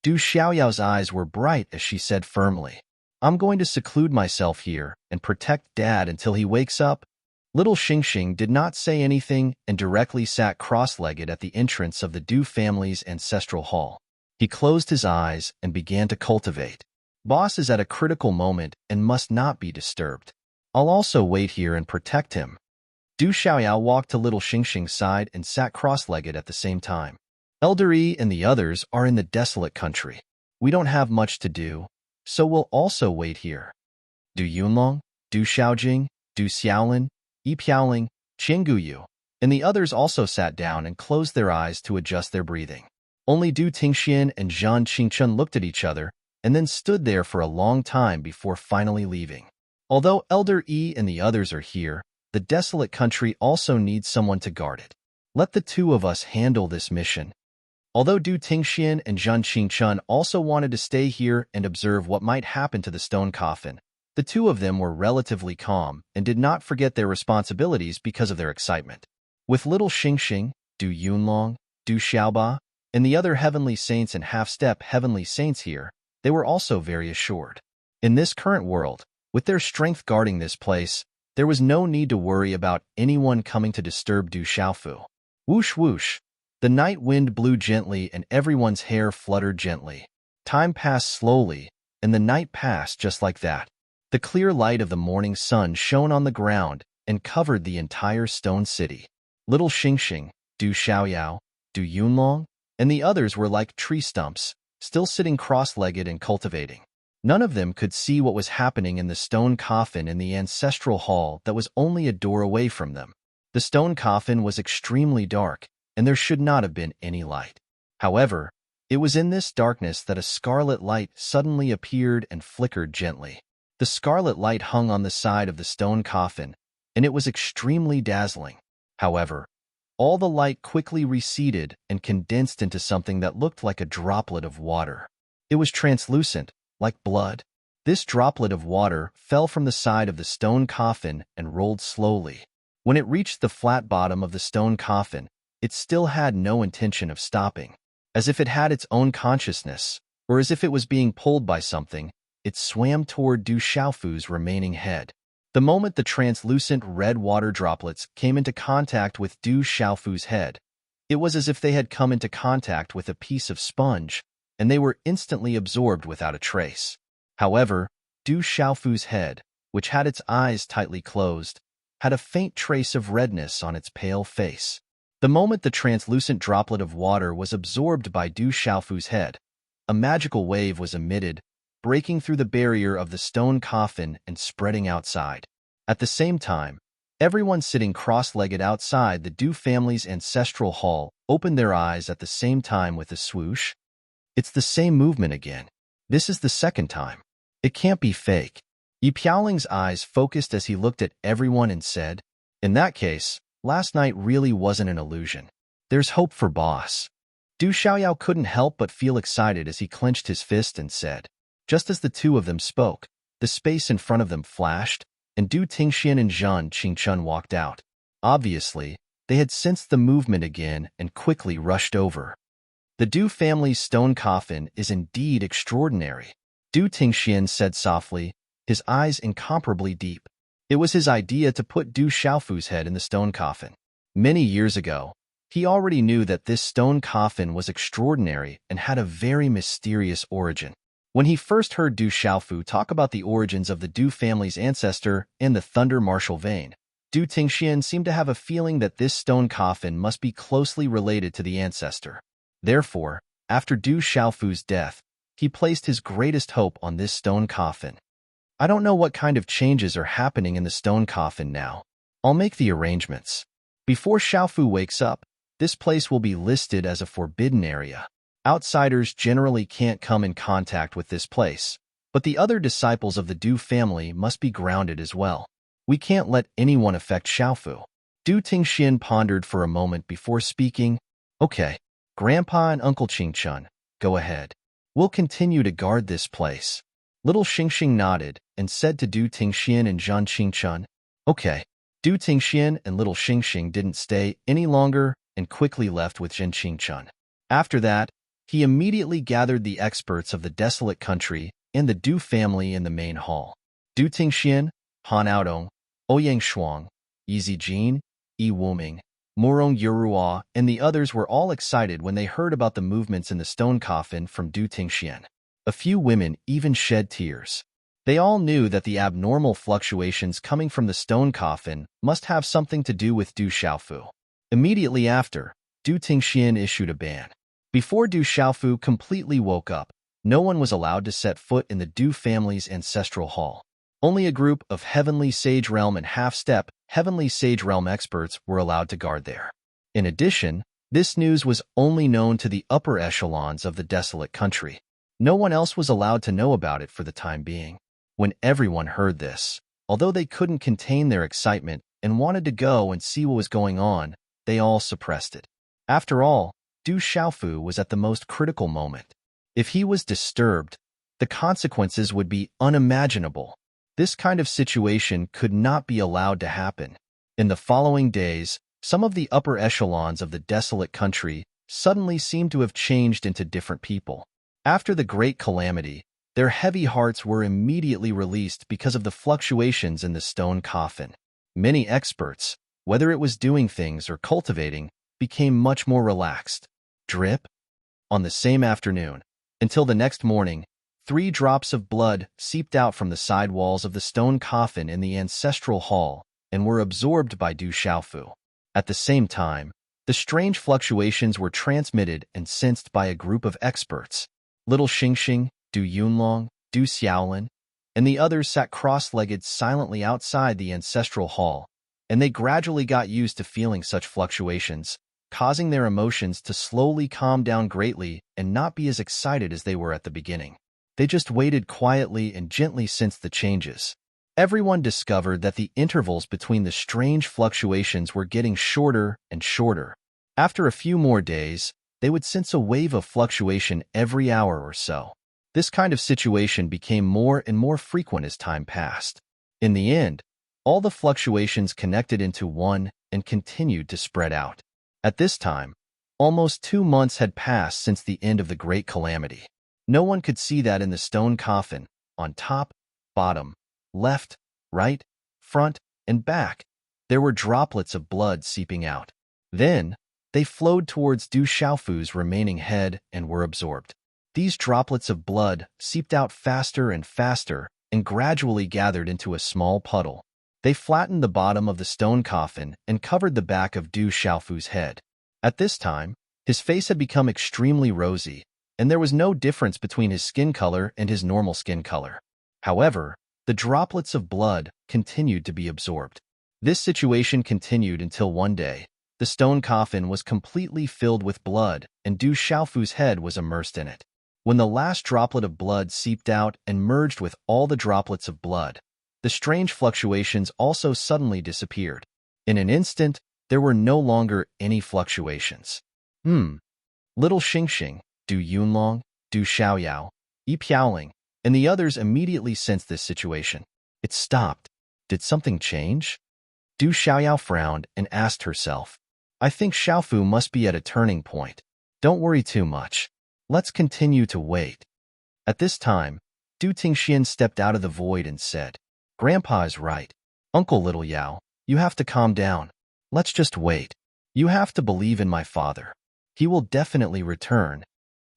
Du Xiaoyao's eyes were bright as she said firmly, "I'm going to seclude myself here and protect Dad until he wakes up." Little Xingxing did not say anything and directly sat cross-legged at the entrance of the Du family's ancestral hall. He closed his eyes and began to cultivate. Boss is at a critical moment and must not be disturbed. I'll also wait here and protect him. Du Xiaoyao walked to little Xingxing's side and sat cross-legged at the same time. Elder Yi and the others are in the desolate country. We don't have much to do, so we'll also wait here. Du Yunlong, Du Xiaojing, Du Xiaolin, Yi Piaoling, Qing Guyu, and the others also sat down and closed their eyes to adjust their breathing. Only Du Tingxian and Zhang Qingchun looked at each other and then stood there for a long time before finally leaving. Although Elder Yi and the others are here, the desolate country also needs someone to guard it. Let the two of us handle this mission. Although Du Tingxian and Zhang Qingchun also wanted to stay here and observe what might happen to the stone coffin, the two of them were relatively calm and did not forget their responsibilities because of their excitement. With little Xingxing, Du Yunlong, Du Xiaoba, and the other heavenly saints and half-step heavenly saints here, they were also very assured. In this current world, with their strength guarding this place, there was no need to worry about anyone coming to disturb Du Xiaofu. Whoosh whoosh, the night wind blew gently and everyone's hair fluttered gently. Time passed slowly, and the night passed just like that. The clear light of the morning sun shone on the ground and covered the entire stone city. Little Xingxing, Du Xiaoyao, Du Yunlong, and the others were like tree stumps, still sitting cross-legged and cultivating. None of them could see what was happening in the stone coffin in the ancestral hall that was only a door away from them. The stone coffin was extremely dark, and there should not have been any light. However, it was in this darkness that a scarlet light suddenly appeared and flickered gently. The scarlet light hung on the side of the stone coffin, and it was extremely dazzling. However, all the light quickly receded and condensed into something that looked like a droplet of water. It was translucent, like blood. This droplet of water fell from the side of the stone coffin and rolled slowly. When it reached the flat bottom of the stone coffin, it still had no intention of stopping. As if it had its own consciousness, or as if it was being pulled by something, it swam toward Du Xiaofu's remaining head. The moment the translucent red water droplets came into contact with Du Xiaofu's head, it was as if they had come into contact with a piece of sponge, and they were instantly absorbed without a trace. However, Du Xiaofu's head, which had its eyes tightly closed, had a faint trace of redness on its pale face. The moment the translucent droplet of water was absorbed by Du Xiaofu's head, a magical wave was emitted, breaking through the barrier of the stone coffin and spreading outside. At the same time, everyone sitting cross-legged outside the Du family's ancestral hall opened their eyes at the same time with a swoosh. It's the same movement again. This is the second time. It can't be fake. Yi Piaoling's eyes focused as he looked at everyone and said, "In that case, last night really wasn't an illusion. There's hope for boss." Du Xiaoyao couldn't help but feel excited as he clenched his fist and said, just as the two of them spoke, the space in front of them flashed, and Du Tingxian and Zhang Qingchun walked out. Obviously, they had sensed the movement again and quickly rushed over. The Du family's stone coffin is indeed extraordinary, Du Tingxian said softly, his eyes incomparably deep. It was his idea to put Du Xiaofu's head in the stone coffin. Many years ago, he already knew that this stone coffin was extraordinary and had a very mysterious origin. When he first heard Du Xiaofu talk about the origins of the Du family's ancestor in the Thunder Martial vein, Du Tingxian seemed to have a feeling that this stone coffin must be closely related to the ancestor. Therefore, after Du Xiaofu's death, he placed his greatest hope on this stone coffin. I don't know what kind of changes are happening in the stone coffin now. I'll make the arrangements. Before Xiaofu wakes up, this place will be listed as a forbidden area. Outsiders generally can't come in contact with this place, but the other disciples of the Du family must be grounded as well. We can't let anyone affect Xiaofu. Du Tingxian pondered for a moment before speaking. Okay, Grandpa and Uncle Qingchun, go ahead. We'll continue to guard this place. Little Xingxing nodded and said to Du Tingxian and Zhan Qingchun, "Okay." Du Tingxian and Little Xingxing didn't stay any longer and quickly left with Zhen Qingchun. After that, he immediately gathered the experts of the desolate country and the Du family in the main hall. Du Tingxian, Han Aodong, Ouyang Shuang, Yi Zijin, Yi Wuming, Murong Yurua, and the others were all excited when they heard about the movements in the stone coffin from Du Tingxian. A few women even shed tears. They all knew that the abnormal fluctuations coming from the stone coffin must have something to do with Du Xiaofu. Immediately after, Du Tingxian issued a ban. Before Du Xiaofu completely woke up, no one was allowed to set foot in the Du family's ancestral hall. Only a group of Heavenly Sage Realm and Half-Step Heavenly Sage Realm experts were allowed to guard there. In addition, this news was only known to the upper echelons of the desolate country. No one else was allowed to know about it for the time being. When everyone heard this, although they couldn't contain their excitement and wanted to go and see what was going on, they all suppressed it. After all, Du Xiaofu was at the most critical moment. If he was disturbed, the consequences would be unimaginable. This kind of situation could not be allowed to happen. In the following days, some of the upper echelons of the desolate country suddenly seemed to have changed into different people. After the great calamity, their heavy hearts were immediately released because of the fluctuations in the stone coffin. Many experts, whether it was doing things or cultivating, became much more relaxed. Drip? On the same afternoon, until the next morning, 3 drops of blood seeped out from the side walls of the stone coffin in the ancestral hall and were absorbed by Du Xiaofu. At the same time, the strange fluctuations were transmitted and sensed by a group of experts. Little Xingxing, Du Yunlong, Du Xiaolin, and the others sat cross-legged silently outside the ancestral hall, and they gradually got used to feeling such fluctuations, causing their emotions to slowly calm down greatly and not be as excited as they were at the beginning. They just waited quietly and gently sensed the changes. Everyone discovered that the intervals between the strange fluctuations were getting shorter and shorter. After a few more days, they would sense a wave of fluctuation every hour or so. This kind of situation became more and more frequent as time passed. In the end, all the fluctuations connected into one and continued to spread out. At this time, almost 2 months had passed since the end of the great calamity. No one could see that in the stone coffin, on top, bottom, left, right, front, and back, there were droplets of blood seeping out. Then, they flowed towards Du Xiaofu's remaining head and were absorbed. These droplets of blood seeped out faster and faster and gradually gathered into a small puddle. They flattened the bottom of the stone coffin and covered the back of Du Xiaofu's head. At this time, his face had become extremely rosy, and there was no difference between his skin color and his normal skin color. However, the droplets of blood continued to be absorbed. This situation continued until one day, the stone coffin was completely filled with blood and Du Xiaofu's head was immersed in it. When the last droplet of blood seeped out and merged with all the droplets of blood, the strange fluctuations also suddenly disappeared. In an instant, there were no longer any fluctuations. Little Xingxing, Du Yunlong, Du Xiaoyao, Yi Piaoling, and the others immediately sensed this situation. It stopped. Did something change? Du Xiaoyao frowned and asked herself, "I think Xiaofu must be at a turning point. Don't worry too much. Let's continue to wait." At this time, Du Tingxian stepped out of the void and said, "Grandpa is right. Uncle Little Yao, you have to calm down. Let's just wait. You have to believe in my father. He will definitely return."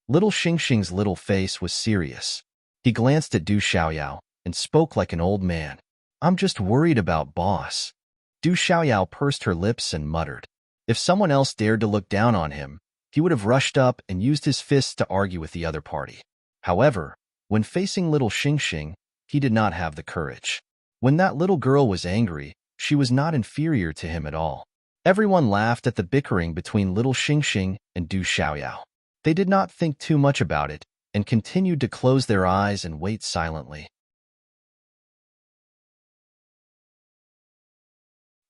Little Xingxing's little face was serious. He glanced at Du Xiaoyao and spoke like an old man. "I'm just worried about boss." Du Xiaoyao pursed her lips and muttered. If someone else dared to look down on him, he would have rushed up and used his fists to argue with the other party. However, when facing little Xingxing, he did not have the courage. When that little girl was angry, she was not inferior to him at all. Everyone laughed at the bickering between little Xingxing and Du Xiaoyao. They did not think too much about it and continued to close their eyes and wait silently.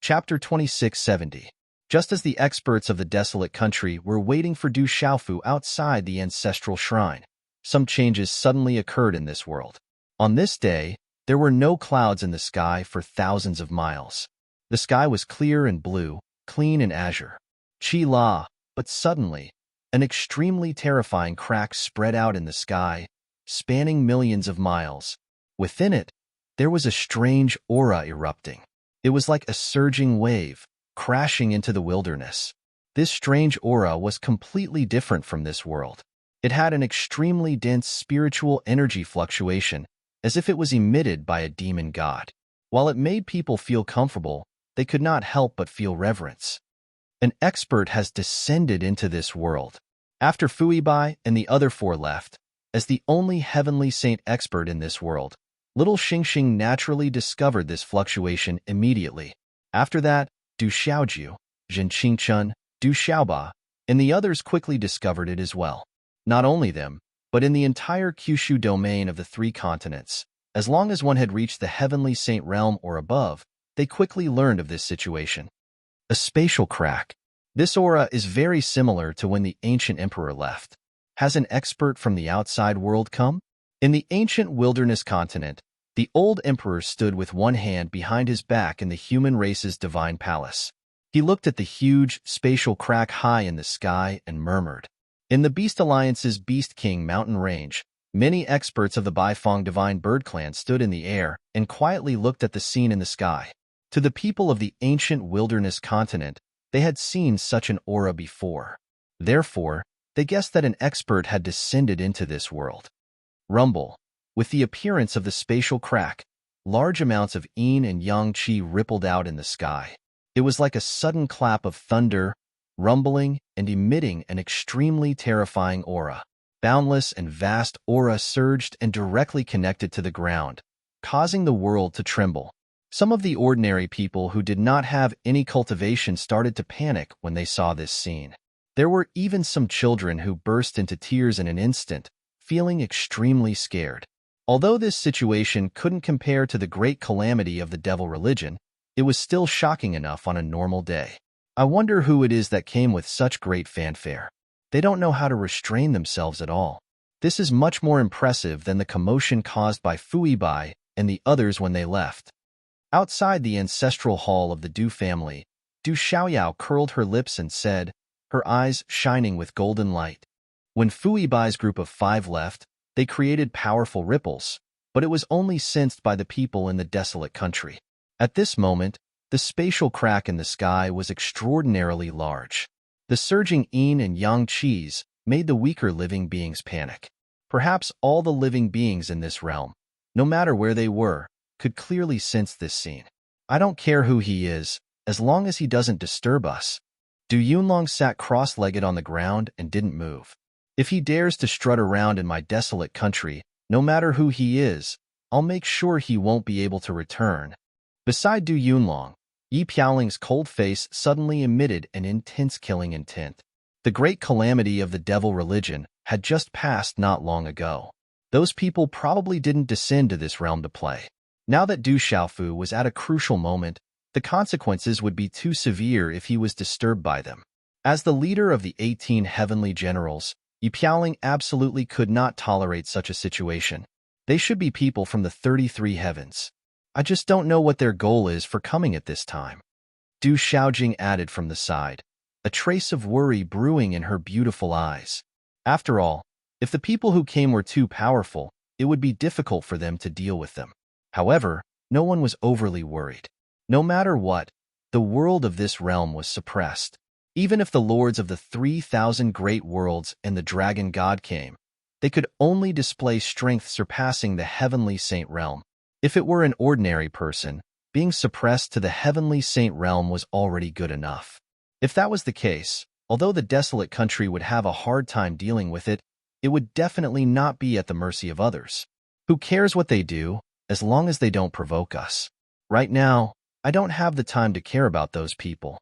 Chapter 2670. Just as the experts of the desolate country were waiting for Du Xiaofu outside the ancestral shrine, some changes suddenly occurred in this world. On this day, there were no clouds in the sky for thousands of miles. The sky was clear and blue, clean and azure. Chi-la, but suddenly, an extremely terrifying crack spread out in the sky, spanning millions of miles. Within it, there was a strange aura erupting. It was like a surging wave, crashing into the wilderness. This strange aura was completely different from this world. It had an extremely dense spiritual energy fluctuation, as if it was emitted by a demon god. While it made people feel comfortable, they could not help but feel reverence. An expert has descended into this world. After Fuibai and the other four left, as the only heavenly saint expert in this world, little Xingxing naturally discovered this fluctuation immediately. After that, Du Xiaoju, Zhen Qingchun, Du Xiaoba, and the others quickly discovered it as well. Not only them, but in the entire Kyushu domain of the 3 continents, as long as one had reached the heavenly saint realm or above, they quickly learned of this situation. A spatial crack. This aura is very similar to when the ancient emperor left. Has an expert from the outside world come? In the ancient wilderness continent, the old emperor stood with one hand behind his back in the human race's divine palace. He looked at the huge, spatial crack high in the sky and murmured. In the Beast Alliance's Beast King mountain range, many experts of the Baifeng divine bird clan stood in the air and quietly looked at the scene in the sky. To the people of the ancient wilderness continent, they had seen such an aura before. Therefore, they guessed that an expert had descended into this world. Rumble. With the appearance of the spatial crack, large amounts of yin and yang qi rippled out in the sky. It was like a sudden clap of thunder, rumbling and emitting an extremely terrifying aura. Boundless and vast aura surged and directly connected to the ground, causing the world to tremble. Some of the ordinary people who did not have any cultivation started to panic when they saw this scene. There were even some children who burst into tears in an instant, feeling extremely scared. Although this situation couldn't compare to the great calamity of the devil religion, it was still shocking enough on a normal day. I wonder who it is that came with such great fanfare. They don't know how to restrain themselves at all. This is much more impressive than the commotion caused by Fuibai and the others when they left. Outside the ancestral hall of the Du family, Du Xiaoyao curled her lips and said, her eyes shining with golden light. When Fuibai's group of 5 left, they created powerful ripples, but it was only sensed by the people in the desolate country. At this moment, the spatial crack in the sky was extraordinarily large. The surging yin and yang qis made the weaker living beings panic. Perhaps all the living beings in this realm, no matter where they were, could clearly sense this scene. I don't care who he is, as long as he doesn't disturb us. Du Yunlong sat cross-legged on the ground and didn't move. If he dares to strut around in my desolate country, no matter who he is, I'll make sure he won't be able to return. Beside Du Yunlong, Yi Piaoling's cold face suddenly emitted an intense killing intent. The great calamity of the devil religion had just passed not long ago. Those people probably didn't descend to this realm to play. Now that Du Xiaofu was at a crucial moment, the consequences would be too severe if he was disturbed by them. As the leader of the 18 heavenly generals, Yi Piaoling absolutely could not tolerate such a situation. They should be people from the 33 heavens. I just don't know what their goal is for coming at this time. Du Xiaojing added from the side, a trace of worry brewing in her beautiful eyes. After all, if the people who came were too powerful, it would be difficult for them to deal with them. However, no one was overly worried. No matter what, the world of this realm was suppressed. Even if the lords of the 3,000 great worlds and the dragon god came, they could only display strength surpassing the heavenly saint realm. If it were an ordinary person, being suppressed to the heavenly saint realm was already good enough. If that was the case, although the desolate country would have a hard time dealing with it, it would definitely not be at the mercy of others. Who cares what they do, as long as they don't provoke us? Right now, I don't have the time to care about those people.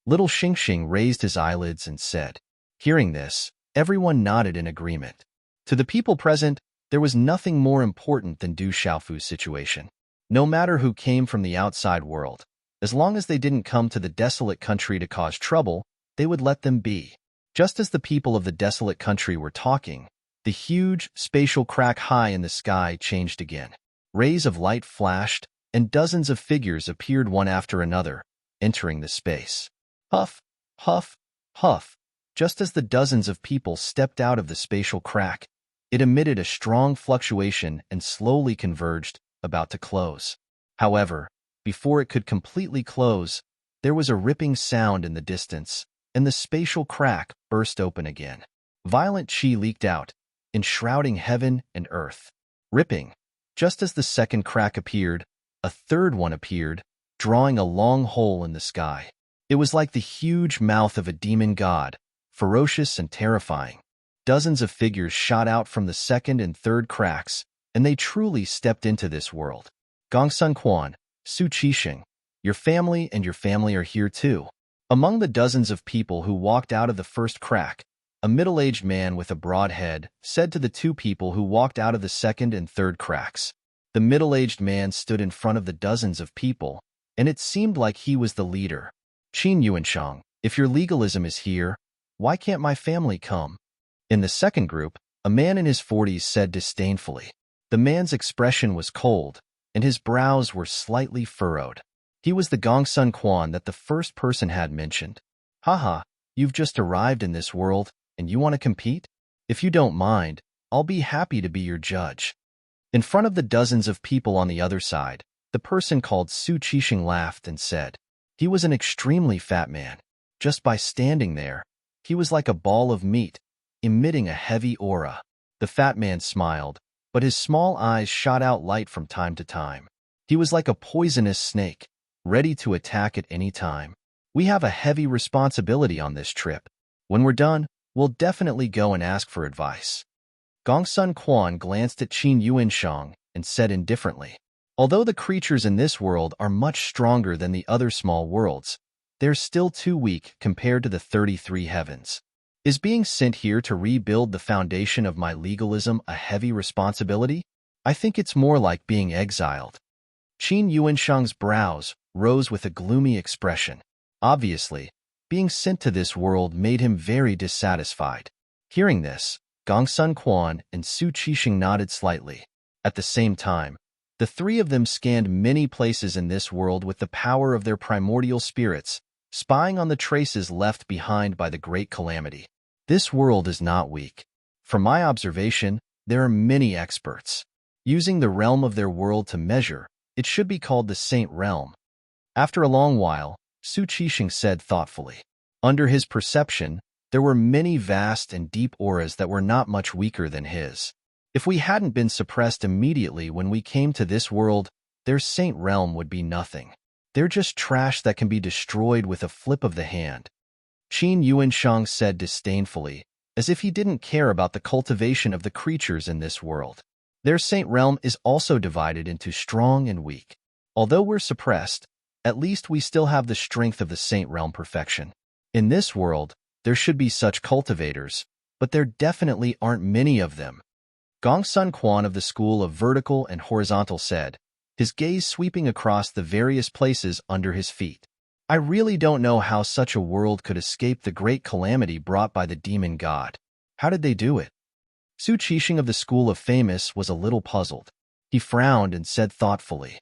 Little Xingxing raised his eyelids and said. Hearing this, everyone nodded in agreement. To the people present, there was nothing more important than Du Xiaofu's situation. No matter who came from the outside world, as long as they didn't come to the desolate country to cause trouble, they would let them be. Just as the people of the desolate country were talking, the The huge, spatial crack high in the sky changed again. Rays of light flashed, and dozens of figures appeared one after another, entering the space. Huff, huff, huff. Just as the dozens of people stepped out of the spatial crack, it emitted a strong fluctuation and slowly converged, about to close. However, before it could completely close, there was a ripping sound in the distance, and the spatial crack burst open again. Violent chi leaked out, enshrouding heaven and earth. Ripping. Just as the second crack appeared, a third one appeared, drawing a long hole in the sky. It was like the huge mouth of a demon god, ferocious and terrifying. Dozens of figures shot out from the second and third cracks, and they truly stepped into this world. Gongsun Quan, Su Qixing, your family are here too. Among the dozens of people who walked out of the first crack, a middle-aged man with a broad head said to the two people who walked out of the second and third cracks. The middle-aged man stood in front of the dozens of people, and it seemed like he was the leader. Qin Yuanshang, if your legalism is here, why can't my family come? In the second group, a man in his 40s said disdainfully. The man's expression was cold, and his brows were slightly furrowed. He was the Gongsun Quan that the first person had mentioned. Haha, you've just arrived in this world, and you want to compete? If you don't mind, I'll be happy to be your judge. In front of the dozens of people on the other side, the person called Su Qixing laughed and said, he was an extremely fat man. Just by standing there, he was like a ball of meat, emitting a heavy aura. The fat man smiled, but his small eyes shot out light from time to time. He was like a poisonous snake, ready to attack at any time. We have a heavy responsibility on this trip. When we're done, we'll definitely go and ask for advice. Gongsun Quan glanced at Qin Yuanshang and said indifferently, although the creatures in this world are much stronger than the other small worlds, they're still too weak compared to the 33 heavens. Is being sent here to rebuild the foundation of my legalism a heavy responsibility? I think it's more like being exiled. Qin Yuanshang's brows rose with a gloomy expression. Obviously, being sent to this world made him very dissatisfied. Hearing this, Gongsun Quan and Su Qixing nodded slightly. At the same time, the three of them scanned many places in this world with the power of their primordial spirits, spying on the traces left behind by the great calamity. This world is not weak. From my observation, there are many experts. Using the realm of their world to measure, it should be called the Saint Realm. After a long while, Su Qixing said thoughtfully. Under his perception, there were many vast and deep auras that were not much weaker than his. If we hadn't been suppressed immediately when we came to this world, their Saint Realm would be nothing. They're just trash that can be destroyed with a flip of the hand. Qin Yuanshang said disdainfully, as if he didn't care about the cultivation of the creatures in this world. Their Saint Realm is also divided into strong and weak. Although we're suppressed, at least we still have the strength of the Saint Realm perfection. In this world, there should be such cultivators, but there definitely aren't many of them. Gongsun Quan of the School of Vertical and Horizontal said, his gaze sweeping across the various places under his feet. I really don't know how such a world could escape the great calamity brought by the demon god. How did they do it? Su Qixing of the School of Famous was a little puzzled. He frowned and said thoughtfully,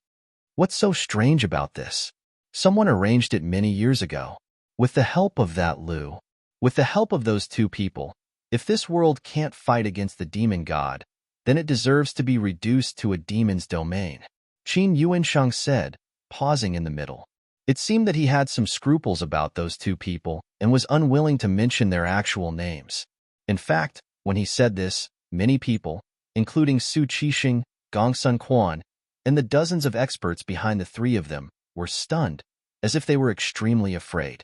what's so strange about this? Someone arranged it many years ago. With the help of that Lu. With the help of those two people, if this world can't fight against the demon god, then it deserves to be reduced to a demon's domain. Qin Yuanshang said, pausing in the middle. It seemed that he had some scruples about those two people and was unwilling to mention their actual names. In fact, when he said this, many people, including Su Qixing, Gongsun Quan, and the dozens of experts behind the three of them, were stunned, as if they were extremely afraid.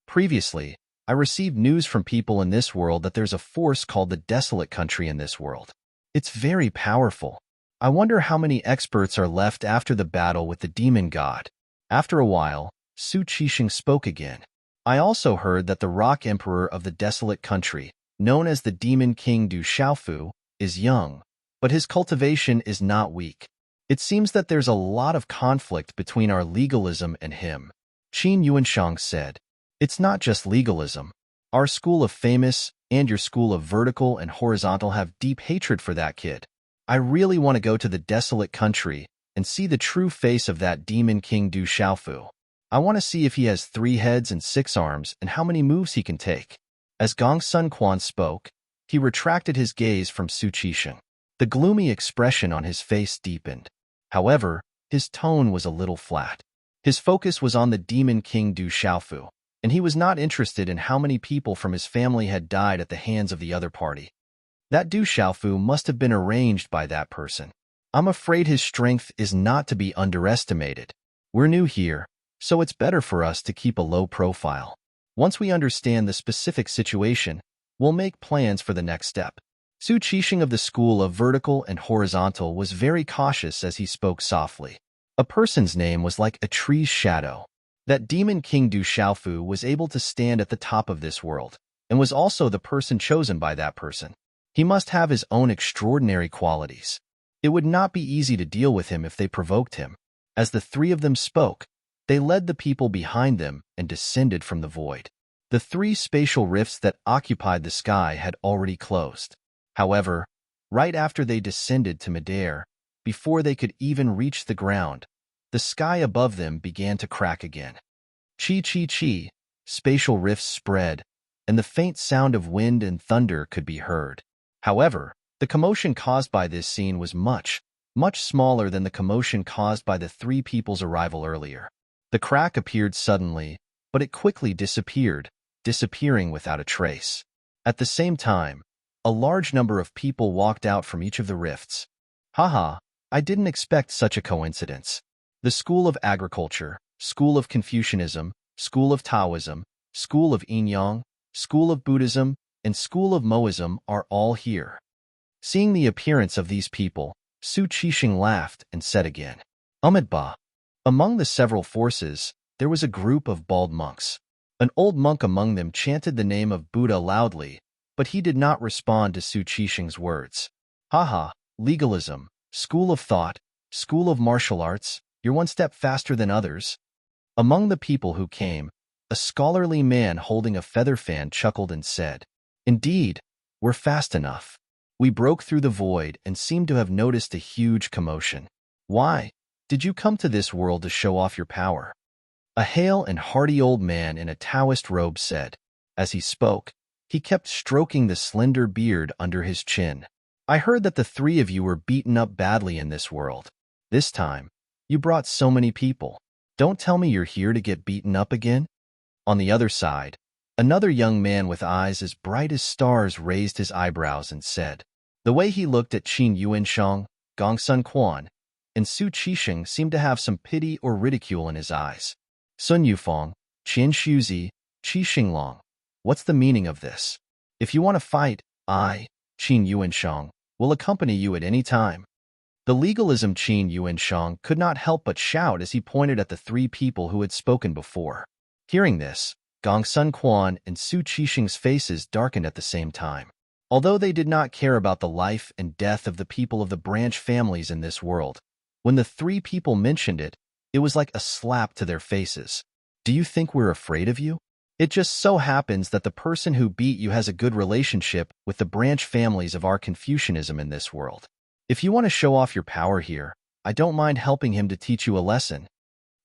Previously, I received news from people in this world that there's a force called the Desolate Country in this world. It's very powerful. I wonder how many experts are left after the battle with the demon god. After a while, Su Qixing spoke again. I also heard that the Rock Emperor of the Desolate Country, known as the Demon King Du Xiaofu, is young, but his cultivation is not weak. It seems that there's a lot of conflict between our legalism and him. Qin Yuanshang said, it's not just legalism. Our School of Famous, and your school of vertical and horizontal have deep hatred for that kid. I really want to go to the desolate country and see the true face of that demon king Du Xiaofu. I want to see if he has 3 heads and 6 arms and how many moves he can take. As Gong Sun Quan spoke, he retracted his gaze from Su Qisheng. The gloomy expression on his face deepened. However, his tone was a little flat. His focus was on the demon king Du Xiaofu, and he was not interested in how many people from his family had died at the hands of the other party. That Du Xiaofu must have been arranged by that person. I'm afraid his strength is not to be underestimated. We're new here, so it's better for us to keep a low profile. Once we understand the specific situation, we'll make plans for the next step. Su Qisheng of the school of vertical and horizontal was very cautious as he spoke softly. A person's name was like a tree's shadow. That demon king Du Xiaofu was able to stand at the top of this world, and was also the person chosen by that person. He must have his own extraordinary qualities. It would not be easy to deal with him if they provoked him. As the 3 of them spoke, they led the people behind them and descended from the void. The 3 spatial rifts that occupied the sky had already closed. However, right after they descended to midair, before they could even reach the ground, the sky above them began to crack again. Chi chi chi, spatial rifts spread, and the faint sound of wind and thunder could be heard. However, the commotion caused by this scene was much smaller than the commotion caused by the 3 people's arrival earlier. The crack appeared suddenly, but it quickly disappeared, disappearing without a trace. At the same time, a large number of people walked out from each of the rifts. Haha, I didn't expect such a coincidence. The School of Agriculture, School of Confucianism, School of Taoism, School of Yin-Yang, School of Buddhism, and School of Moism are all here. Seeing the appearance of these people, Su Qisheng laughed and said again, Amitabha. Among the several forces, there was a group of bald monks. An old monk among them chanted the name of Buddha loudly, but he did not respond to Su Qisheng's words. Haha, legalism, school of thought, school of martial arts, you're one step faster than others. Among the people who came, a scholarly man holding a feather fan chuckled and said, Indeed, we're fast enough. We broke through the void and seemed to have noticed a huge commotion. Why? Did you come to this world to show off your power? A hale and hearty old man in a Taoist robe said. As he spoke, he kept stroking the slender beard under his chin. I heard that the 3 of you were beaten up badly in this world. This time, you brought so many people. Don't tell me you're here to get beaten up again? On the other side, another young man with eyes as bright as stars raised his eyebrows and said. The way he looked at Qin Yuanshang, Gong Sun Quan, and Su Qisheng seemed to have some pity or ridicule in his eyes. Sun Yufeng, Qian Shuzi, Qi Xinglong, what's the meaning of this? If you want to fight, I, Qin Yuanshang, will accompany you at any time. The legalism Qin Yuanshang could not help but shout as he pointed at the 3 people who had spoken before. Hearing this, Gong Sun Quan and Su Qisheng's faces darkened at the same time. Although they did not care about the life and death of the people of the branch families in this world, when the 3 people mentioned it, it was like a slap to their faces. Do you think we're afraid of you? It just so happens that the person who beat you has a good relationship with the branch families of our Confucianism in this world. If you want to show off your power here, I don't mind helping him to teach you a lesson.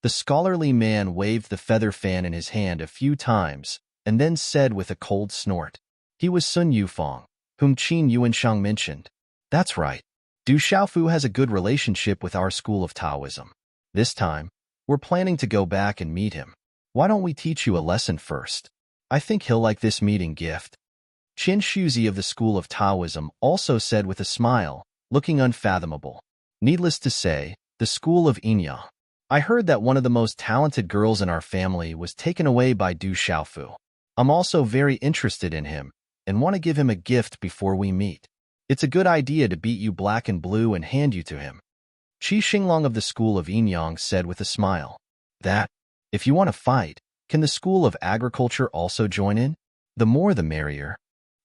The scholarly man waved the feather fan in his hand a few times, and then said with a cold snort. He was Sun Yufeng, whom Qin Yuanshang mentioned. That's right. Du Xiaofu has a good relationship with our school of Taoism. This time, we're planning to go back and meet him. Why don't we teach you a lesson first? I think he'll like this meeting gift. Qin Shuzi of the school of Taoism also said with a smile, looking unfathomable. Needless to say, the school of Yin-Yang. I heard that one of the most talented girls in our family was taken away by Du Xiaofu. I'm also very interested in him, and want to give him a gift before we meet. It's a good idea to beat you black and blue and hand you to him. Qi Xinglong of the school of Yin-Yang said with a smile. That, if you want to fight, can the school of agriculture also join in? The more the merrier.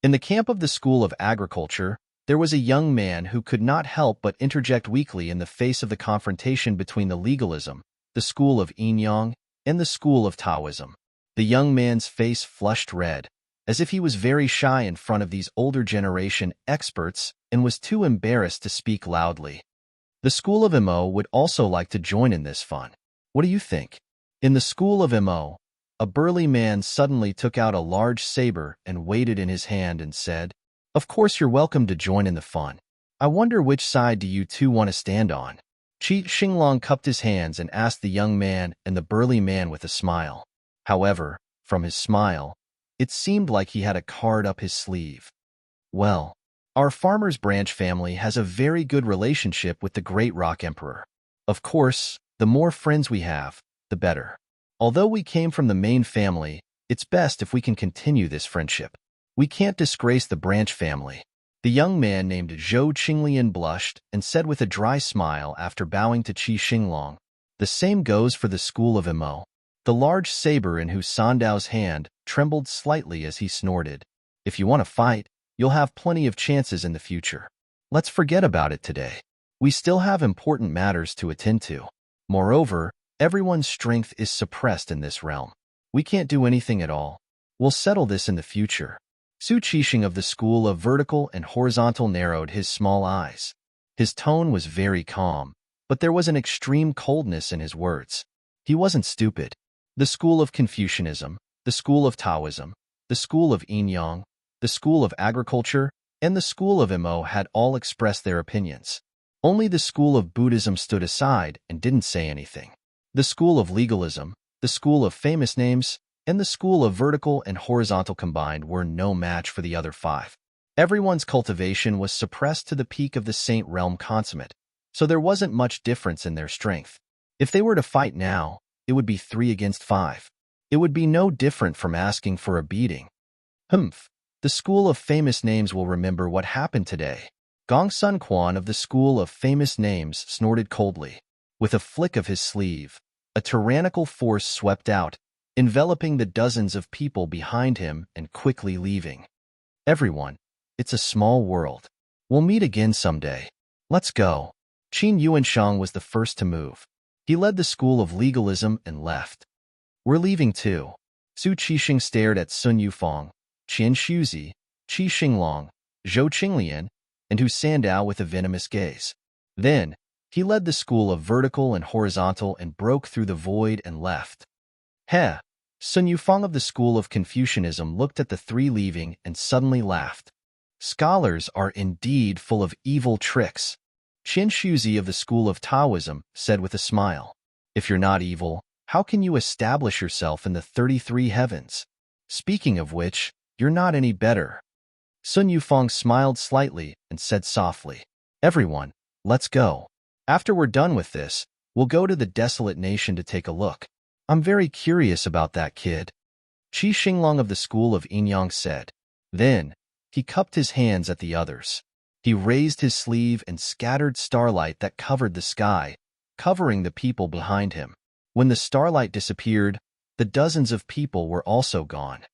In the camp of the school of agriculture, there was a young man who could not help but interject weakly in the face of the confrontation between the legalism, the school of Yin-Yang, and the school of Taoism. The young man's face flushed red, as if he was very shy in front of these older generation experts and was too embarrassed to speak loudly. The School of MO would also like to join in this fun. What do you think? In the School of MO, a burly man suddenly took out a large saber and weighed it in his hand and said, "Of course you're welcome to join in the fun. I wonder which side do you two want to stand on?" Qi Xinglong cupped his hands and asked the young man and the burly man with a smile. However, from his smile, it seemed like he had a card up his sleeve. "Well, our Farmer's Branch family has a very good relationship with the Great Rock Emperor. Of course, the more friends we have, the better. Although we came from the main family, it's best if we can continue this friendship. We can't disgrace the Branch family." The young man named Zhou Qinglian blushed and said with a dry smile after bowing to Qi Xinglong, "The same goes for the School of Mo." The large saber in Hu Sandao's hand trembled slightly as he snorted. "If you want to fight, you'll have plenty of chances in the future. Let's forget about it today. We still have important matters to attend to. Moreover, everyone's strength is suppressed in this realm. We can't do anything at all. We'll settle this in the future." Su Qixing of the School of Vertical and Horizontal narrowed his small eyes. His tone was very calm, but there was an extreme coldness in his words. He wasn't stupid. The School of Confucianism, the School of Taoism, the School of Yin-Yang, the School of Agriculture, and the School of Mo had all expressed their opinions. Only the School of Buddhism stood aside and didn't say anything. The School of Legalism, the School of Famous Names, and the School of Vertical and Horizontal combined were no match for the other five. Everyone's cultivation was suppressed to the peak of the Saint Realm consummate, so there wasn't much difference in their strength. If they were to fight now, it would be 3 against 5. It would be no different from asking for a beating. Humph. The School of Famous Names will remember what happened today. Gong Sun Quan of the School of Famous Names snorted coldly. With a flick of his sleeve, a tyrannical force swept out, enveloping the dozens of people behind him and quickly leaving. "Everyone, it's a small world. We'll meet again someday. Let's go." Qin Yuanshang was the first to move. He led the School of Legalism and left. "We're leaving too." Su Qixing stared at Sun Yufang, Qian Shuzi, Qi Xinglong, Zhou Qinglian, and Hu Sandao with a venomous gaze. Then, he led the School of Vertical and Horizontal and broke through the void and left. "Heh." Sun Yufang of the School of Confucianism looked at the three leaving and suddenly laughed. "Scholars are indeed full of evil tricks." Qian Shuzi of the School of Taoism said with a smile, "If you're not evil, how can you establish yourself in the 33 heavens? Speaking of which, you're not any better." Sun Yufang smiled slightly and said softly, "Everyone, let's go. After we're done with this, we'll go to the desolate nation to take a look. I'm very curious about that kid." Qi Xinglong of the School of Yin-Yang said. Then, he cupped his hands at the others. He raised his sleeve and scattered starlight that covered the sky, covering the people behind him. When the starlight disappeared, the dozens of people were also gone.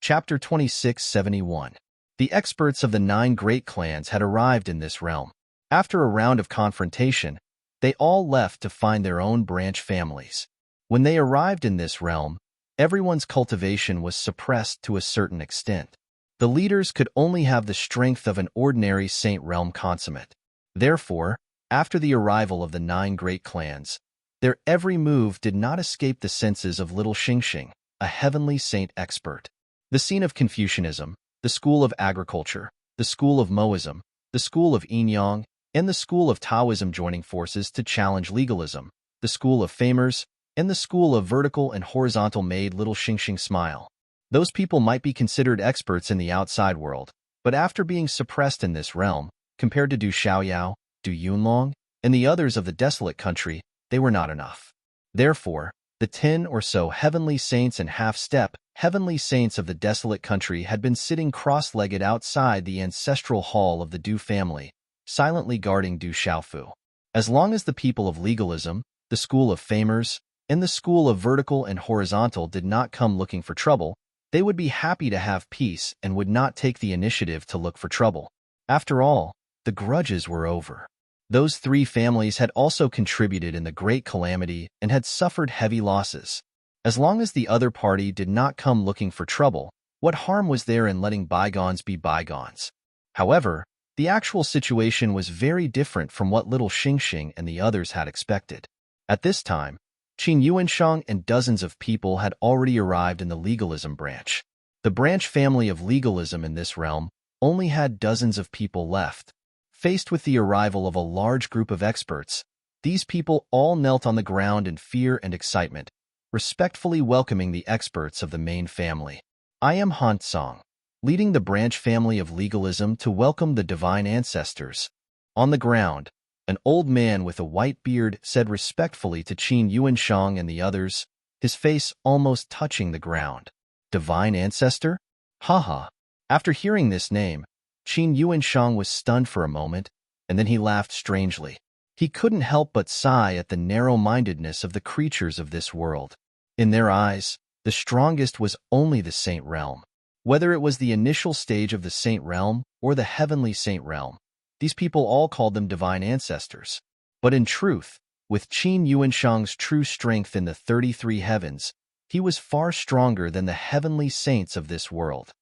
Chapter 2671. The experts of the 9 great clans had arrived in this realm. After a round of confrontation, they all left to find their own branch families. When they arrived in this realm, everyone's cultivation was suppressed to a certain extent. The leaders could only have the strength of an ordinary Saint Realm consummate. Therefore, after the arrival of the 9 great clans, their every move did not escape the senses of little Xingxing, a heavenly saint expert. The scene of Confucianism, the School of Agriculture, the School of Moism, the School of Yin-Yang, and the School of Taoism joining forces to challenge legalism, the School of Famers, and the School of Vertical and Horizontal made little Xingxing smile. Those people might be considered experts in the outside world, but after being suppressed in this realm, compared to Du Xiaoyao, Du Yunlong, and the others of the desolate country, they were not enough. Therefore, the 10 or so heavenly saints and half-step heavenly saints of the desolate country had been sitting cross-legged outside the ancestral hall of the Du family, silently guarding Du Xiaofu. As long as the people of legalism, the School of Famers, and the School of Vertical and Horizontal did not come looking for trouble, they would be happy to have peace and would not take the initiative to look for trouble. After all, the grudges were over. Those 3 families had also contributed in the great calamity and had suffered heavy losses. As long as the other party did not come looking for trouble, what harm was there in letting bygones be bygones? However, the actual situation was very different from what little Xingxing and the others had expected. At this time, Qin Yuanshang and dozens of people had already arrived in the legalism branch. The branch family of legalism in this realm only had dozens of people left. Faced with the arrival of a large group of experts, these people all knelt on the ground in fear and excitement, respectfully welcoming the experts of the main family. I am Han Song, leading the branch family of legalism to welcome the divine ancestors. On the ground, an old man with a white beard said respectfully to Qin Yuanshang and the others, his face almost touching the ground. Divine ancestor? Haha. After hearing this name, Qin Yuanshang was stunned for a moment, and then he laughed strangely. He couldn't help but sigh at the narrow-mindedness of the creatures of this world. In their eyes, the strongest was only the Saint Realm. Whether it was the initial stage of the Saint Realm or the Heavenly Saint Realm, these people all called them divine ancestors. But in truth, with Qin Yuanshang's true strength in the 33 heavens, he was far stronger than the heavenly saints of this world.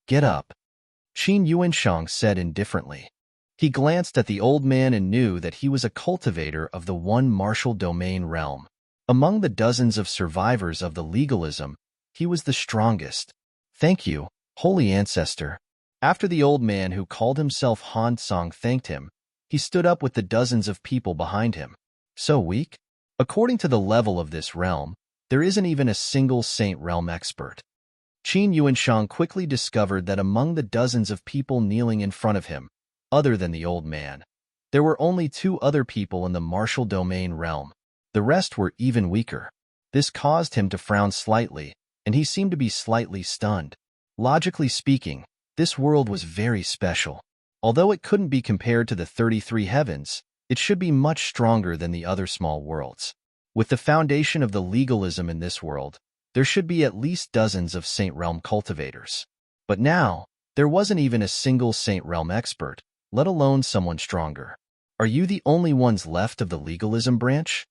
Get up, Qin Yuanshang said indifferently. He glanced at the old man and knew that he was a cultivator of the one martial domain realm. Among the dozens of survivors of the legalism, he was the strongest. Thank you, holy ancestor. After the old man who called himself Han Song thanked him, he stood up with the dozens of people behind him. So weak? According to the level of this realm, there isn't even a single Saint Realm expert. Qin Yuanshang quickly discovered that among the dozens of people kneeling in front of him, other than the old man, there were only 2 other people in the martial domain realm. The rest were even weaker. This caused him to frown slightly, and he seemed to be slightly stunned. Logically speaking, this world was very special. Although it couldn't be compared to the 33 heavens, it should be much stronger than the other small worlds. With the foundation of the legalism in this world, there should be at least dozens of Saint Realm cultivators. But now, there wasn't even a single Saint Realm expert, let alone someone stronger. Are you the only ones left of the legalism branch?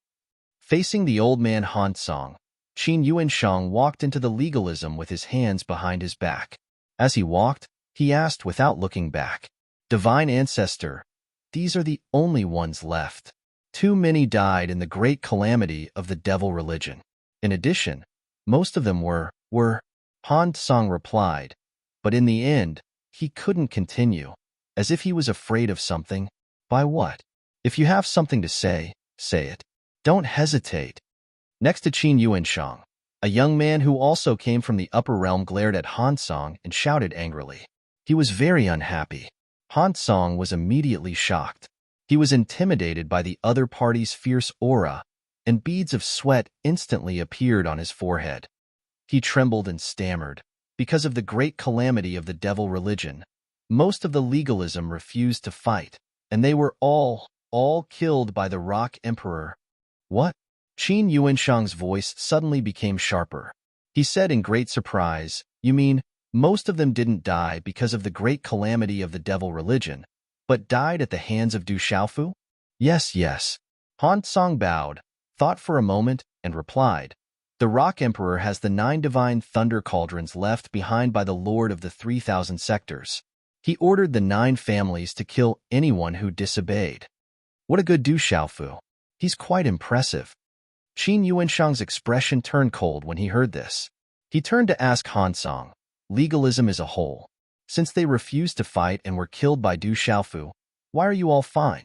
Facing the old man Han Song, Qin Yuanshang walked into the legalism with his hands behind his back. As he walked, he asked without looking back, Divine Ancestor, these are the only ones left. Too many died in the great calamity of the devil religion. In addition, most of them were, Han Song replied, but in the end, he couldn't continue, as if he was afraid of something. By what? If you have something to say, say it. Don't hesitate. Next to Qin Yuanshang, a young man who also came from the upper realm glared at Han Song and shouted angrily. He was very unhappy. Han Song was immediately shocked. He was intimidated by the other party's fierce aura, and beads of sweat instantly appeared on his forehead. He trembled and stammered. Because of the great calamity of the devil religion, most of the legalism refused to fight, and they were all killed by the Rock Emperor. What? Qin Yuanshang's voice suddenly became sharper. He said in great surprise, You mean, most of them didn't die because of the great calamity of the devil religion, but died at the hands of Du Xiaofu? Yes. Han Song bowed, thought for a moment, and replied, The Rock Emperor has the 9 divine thunder cauldrons left behind by the Lord of the 3,000 sectors. He ordered the 9 families to kill anyone who disobeyed. What a good Du Xiaofu. He's quite impressive. Qin Yuanshang's expression turned cold when he heard this. He turned to ask Han Song, Legalism as a whole. Since they refused to fight and were killed by Du Xiaofu, why are you all fine?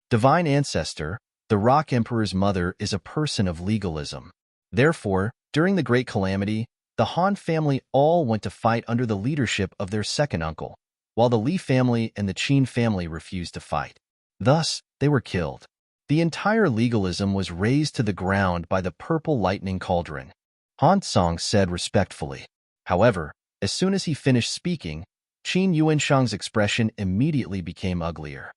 Divine Ancestor, the Rock Emperor's mother is a person of legalism. Therefore, during the Great Calamity, the Han family all went to fight under the leadership of their second uncle, while the Li family and the Qin family refused to fight. Thus, they were killed. The entire legalism was razed to the ground by the purple lightning cauldron. Han Song said respectfully. However, as soon as he finished speaking, Qin Yuanshang's expression immediately became uglier.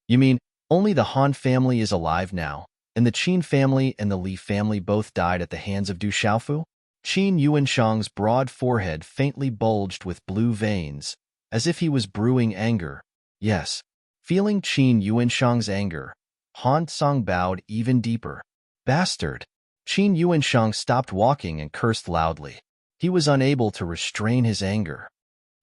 You mean, only the Han family is alive now, and the Qin family and the Li family both died at the hands of Du Xiaofu? Qin Yuanshang's broad forehead faintly bulged with blue veins, as if he was brewing anger. Yes. Feeling Qin Yuanshang's anger, Han Song bowed even deeper. Bastard! Qin Yuanshang stopped walking and cursed loudly. He was unable to restrain his anger.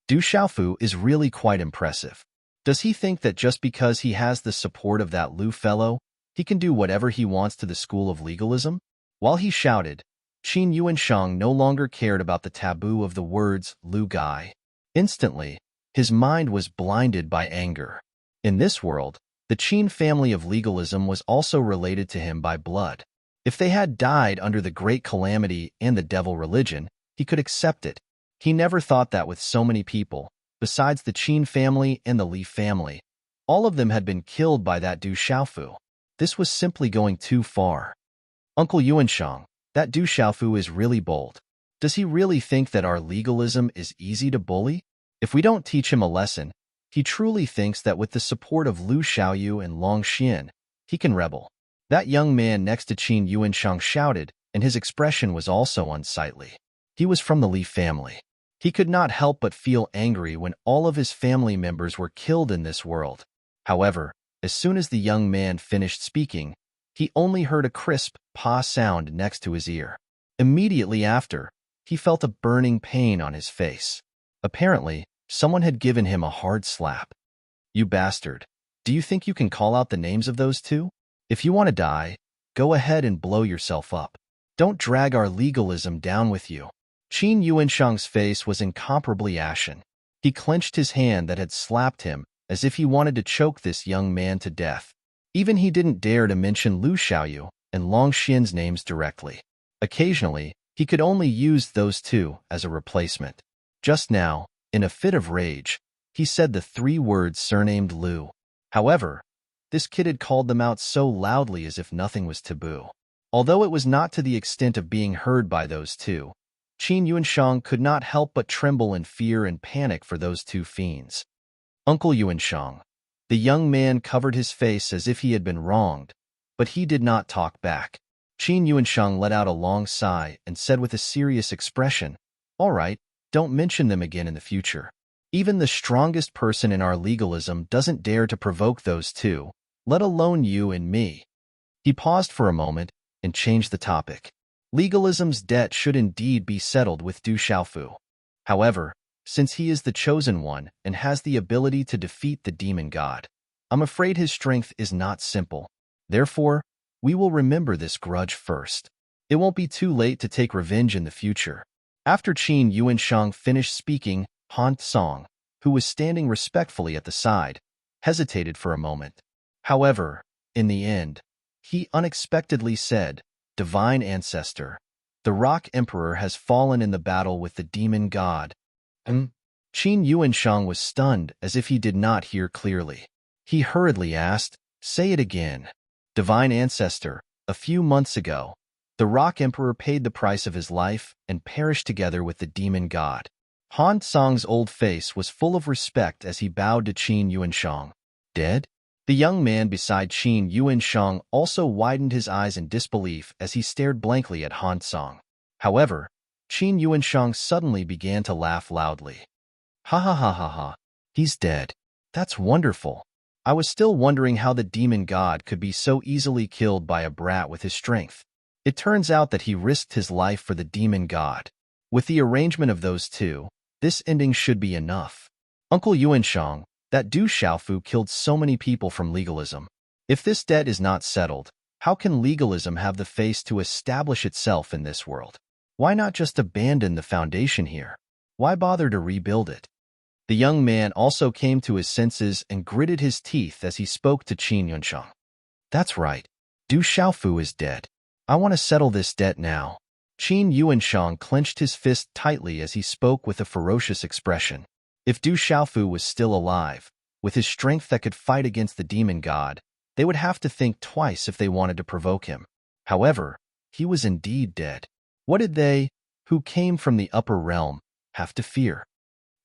Du Xiaofu is really quite impressive. Does he think that just because he has the support of that Lu fellow, he can do whatever he wants to the school of legalism? While he shouted, Qin Yuanshang no longer cared about the taboo of the words Lu Gai. Instantly, his mind was blinded by anger. In this world, the Qin family of legalism was also related to him by blood. If they had died under the great calamity and the devil religion, he could accept it. He never thought that with so many people, besides the Qin family and the Li family, all of them had been killed by that Du Xiaofu. This was simply going too far. Uncle Yuanshang, that Du Xiaofu is really bold. Does he really think that our legalism is easy to bully? If we don't teach him a lesson, he truly thinks that with the support of Lu Xiaoyu and Long Xian, he can rebel. That young man next to Qin Yuanshang shouted, and his expression was also unsightly. He was from the Li family. He could not help but feel angry when all of his family members were killed in this world. However, as soon as the young man finished speaking, he only heard a crisp "pa" sound next to his ear. Immediately after, he felt a burning pain on his face. Apparently, someone had given him a hard slap. You bastard. Do you think you can call out the names of those two? If you want to die, go ahead and blow yourself up. Don't drag our legalism down with you. Qin Yuanshang's face was incomparably ashen. He clenched his hand that had slapped him as if he wanted to choke this young man to death. Even he didn't dare to mention Lu Xiaoyu and Long Xian's names directly. Occasionally, he could only use those two as a replacement. Just now, in a fit of rage, he said the 3 words surnamed Lu. However, this kid had called them out so loudly as if nothing was taboo. Although it was not to the extent of being heard by those two, Qin Yuanshang could not help but tremble in fear and panic for those 2 fiends. Uncle Yuanshang. The young man covered his face as if he had been wronged, but he did not talk back. Qin Yuanshang let out a long sigh and said with a serious expression, "All right, don't mention them again in the future. Even the strongest person in our legalism doesn't dare to provoke those 2, let alone you and me." He paused for a moment and changed the topic. Legalism's debt should indeed be settled with Du Xiaofu. However, since he is the chosen one and has the ability to defeat the demon god, I'm afraid his strength is not simple. Therefore, we will remember this grudge first. It won't be too late to take revenge in the future. After Qin Yuanshang finished speaking, Han Song, who was standing respectfully at the side, hesitated for a moment. However, in the end, he unexpectedly said, "Divine Ancestor, the Rock Emperor has fallen in the battle with the demon god." Qin Yuanshang was stunned as if he did not hear clearly. He hurriedly asked, "Say it again." "Divine Ancestor, a few months ago, the Rock Emperor paid the price of his life and perished together with the demon god." Han Song's old face was full of respect as he bowed to Qin Yuanshang. "Dead?" The young man beside Qin Yuanshang also widened his eyes in disbelief as he stared blankly at Han Song. However, Qin Yuanshang suddenly began to laugh loudly. "Ha ha ha ha ha, he's dead. That's wonderful. I was still wondering how the demon god could be so easily killed by a brat with his strength. It turns out that he risked his life for the demon god. With the arrangement of those 2, this ending should be enough. Uncle Yuanshang, that Du Xiaofu killed so many people from legalism. If this debt is not settled, how can legalism have the face to establish itself in this world? Why not just abandon the foundation here? Why bother to rebuild it?" The young man also came to his senses and gritted his teeth as he spoke to Qin Yuanshang. "That's right. Du Xiaofu is dead. I want to settle this debt now." Qin Yuanshang clenched his fist tightly as he spoke with a ferocious expression. If Du Xiaofu was still alive, with his strength that could fight against the demon god, they would have to think twice if they wanted to provoke him. However, he was indeed dead. What did they, who came from the upper realm, have to fear?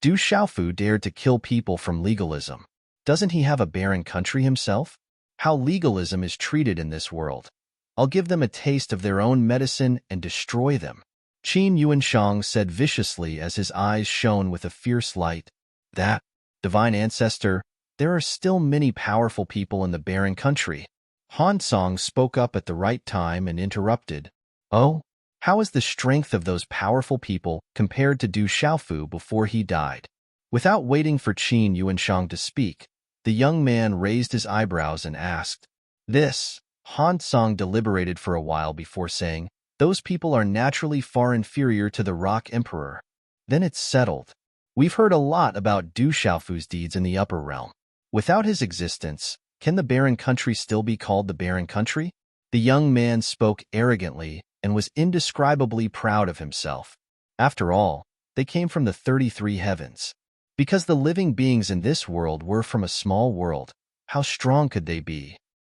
Du Xiaofu dared to kill people from legalism. Doesn't he have a barren country himself? How legalism is treated in this world. I'll give them a taste of their own medicine and destroy them." Qin Yuanshang said viciously as his eyes shone with a fierce light. "That, Divine Ancestor, there are still many powerful people in the barren country." Han Song spoke up at the right time and interrupted. Oh, how is the strength of those powerful people compared to Du Xiaofu before he died? Without waiting for Qin Yuanshang to speak, the young man raised his eyebrows and asked, "This?" Han Song deliberated for a while before saying, "Those people are naturally far inferior to the Rock Emperor." Then it's settled. We've heard a lot about Du Xiaofu's deeds in the upper realm. Without his existence, can the barren country still be called the barren country? The young man spoke arrogantly and was indescribably proud of himself. After all, they came from the 33 heavens. Because the living beings in this world were from a small world, how strong could they be?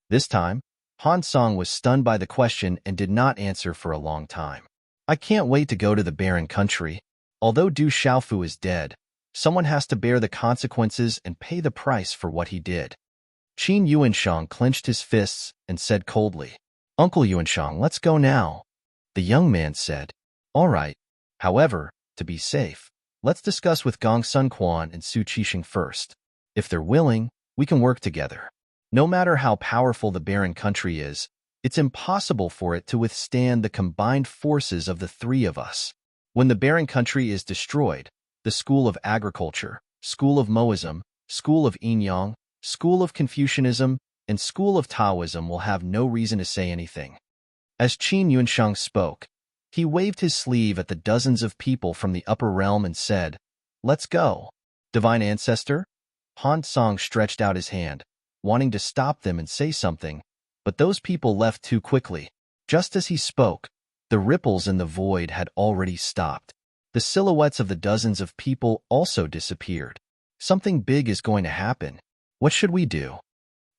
This time, Han Song was stunned by the question and did not answer for a long time. I can't wait to go to the barren country. Although Du Xiaofu is dead, someone has to bear the consequences and pay the price for what he did. Qin Yuanshang clenched his fists and said coldly, "Uncle Yuanshang, let's go now." The young man said, "All right. However, to be safe, let's discuss with Gong Sun Quan and Su Qixing first. If they're willing, we can work together. No matter how powerful the barren country is, it's impossible for it to withstand the combined forces of the three of us. When the barren country is destroyed, the School of Agriculture, School of Moism, School of Yin-Yang, School of Confucianism, and School of Taoism will have no reason to say anything." As Qin Yuanshang spoke, he waved his sleeve at the dozens of people from the upper realm and said, "Let's go." Divine Ancestor? Han Song stretched out his hand, wanting to stop them and say something, but those people left too quickly. Just as he spoke, the ripples in the void had already stopped. The silhouettes of the dozens of people also disappeared. Something big is going to happen. What should we do?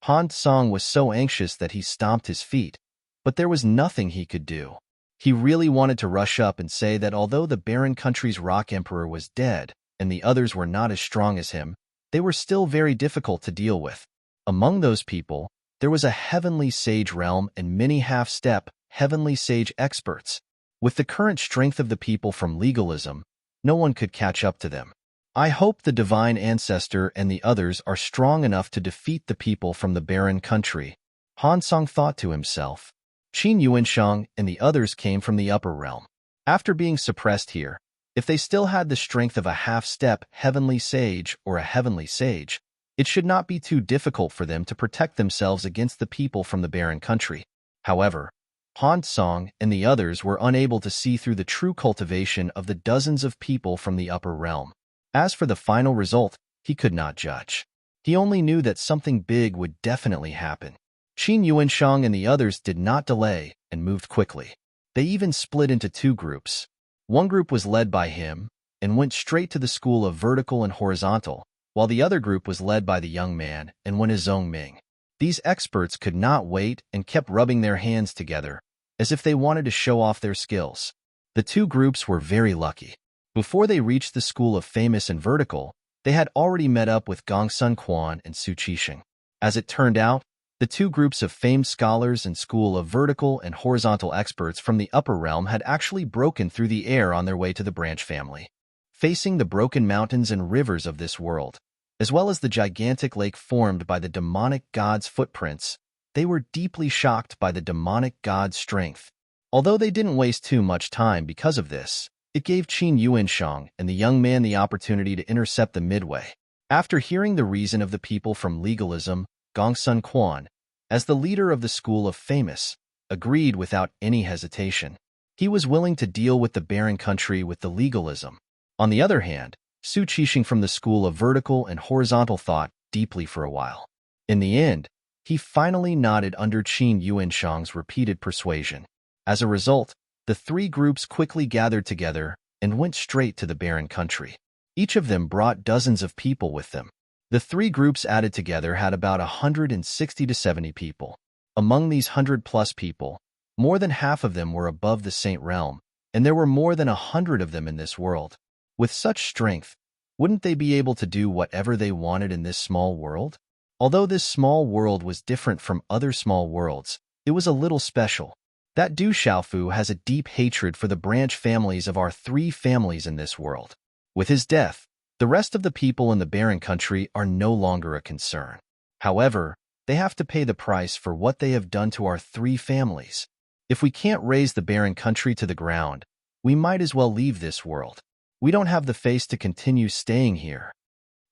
Han Song was so anxious that he stomped his feet, but there was nothing he could do. He really wanted to rush up and say that although the barren country's Rock Emperor was dead and the others were not as strong as him, they were still very difficult to deal with. Among those people, there was a heavenly sage realm and many half-step heavenly sage experts. With the current strength of the people from legalism, no one could catch up to them. I hope the Divine Ancestor and the others are strong enough to defeat the people from the barren country. Han Song thought to himself. Qin Yuanshang and the others came from the upper realm. After being suppressed here, if they still had the strength of a half-step heavenly sage or a heavenly sage, it should not be too difficult for them to protect themselves against the people from the barren country. However, Han Song and the others were unable to see through the true cultivation of the dozens of people from the upper realm. As for the final result, he could not judge. He only knew that something big would definitely happen. Qin Yuanshang and the others did not delay and moved quickly. They even split into two groups. One group was led by him and went straight to the school of vertical and horizontal, while the other group was led by the young man and went as Zhongming. These experts could not wait and kept rubbing their hands together, as if they wanted to show off their skills. The two groups were very lucky. Before they reached the school of famous and vertical, they had already met up with Gong Sun Quan and Su Qixing. As it turned out, the two groups of famed scholars and school of vertical and horizontal experts from the upper realm had actually broken through the air on their way to the branch family. Facing the broken mountains and rivers of this world, as well as the gigantic lake formed by the demonic god's footprints, they were deeply shocked by the demonic god's strength. Although they didn't waste too much time because of this, it gave Qin Yuanshang and the young man the opportunity to intercept them midway. After hearing the reason of the people from legalism, Gong Sun Quan, as the leader of the school of famous, agreed without any hesitation. He was willing to deal with the barren country with the legalism. On the other hand, Su Qixing from the school of vertical and horizontal thought deeply for a while. In the end, he finally nodded under Qin Yuanshang's repeated persuasion. As a result, the three groups quickly gathered together and went straight to the barren country. Each of them brought dozens of people with them. The three groups added together had about 160 to 70 people. Among these 100-plus people, more than half of them were above the Saint Realm, and there were more than 100 of them in this world. With such strength, wouldn't they be able to do whatever they wanted in this small world? Although this small world was different from other small worlds, it was a little special. That Du Xiaofu has a deep hatred for the branch families of our three families in this world. With his death, the rest of the people in the barren country are no longer a concern. However, they have to pay the price for what they have done to our three families. If we can't raise the barren country to the ground, we might as well leave this world. We don't have the face to continue staying here.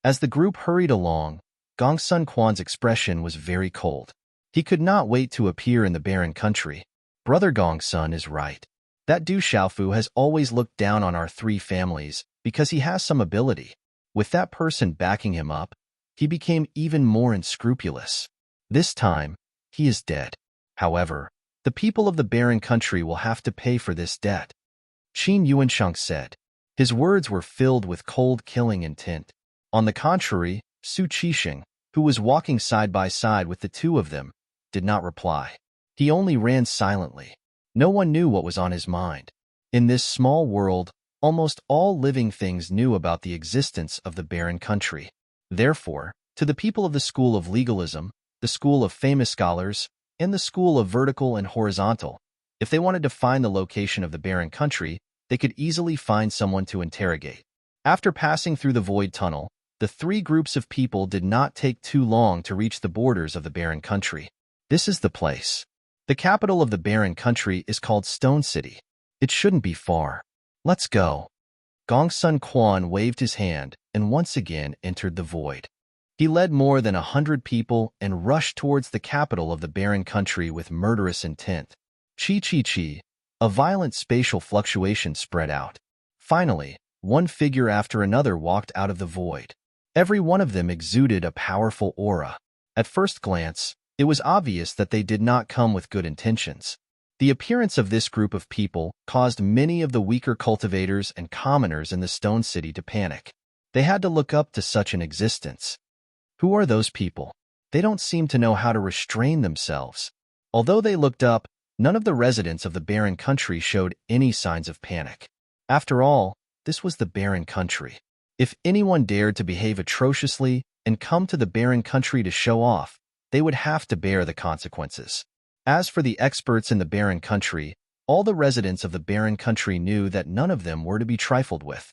As the group hurried along, Gongsun Quan's expression was very cold. He could not wait to appear in the barren country. Brother Gongsun is right. That Du Xiaofu has always looked down on our three families because he has some ability. With that person backing him up, he became even more unscrupulous. This time, he is dead. However, the people of the barren country will have to pay for this debt. Qin Yuansheng said. His words were filled with cold, killing intent. On the contrary, Su Qixing, who was walking side by side with the two of them, did not reply. He only ran silently. No one knew what was on his mind. In this small world, almost all living things knew about the existence of the barren country. Therefore, to the people of the school of legalism, the school of famous scholars, and the school of vertical and horizontal, if they wanted to find the location of the barren country, they could easily find someone to interrogate. After passing through the void tunnel, the three groups of people did not take too long to reach the borders of the barren country. This is the place. The capital of the barren country is called Stone City. It shouldn't be far. Let's go. Gongsun Quan waved his hand and once again entered the void. He led more than 100 people and rushed towards the capital of the barren country with murderous intent. Chi. A violent spatial fluctuation spread out. Finally, one figure after another walked out of the void. Every one of them exuded a powerful aura. At first glance, it was obvious that they did not come with good intentions. The appearance of this group of people caused many of the weaker cultivators and commoners in the Stone City to panic. They had to look up to such an existence. Who are those people? They don't seem to know how to restrain themselves. Although they looked up, none of the residents of the barren country showed any signs of panic. After all, this was the barren country. If anyone dared to behave atrociously and come to the barren country to show off, they would have to bear the consequences. As for the experts in the barren country, all the residents of the barren country knew that none of them were to be trifled with.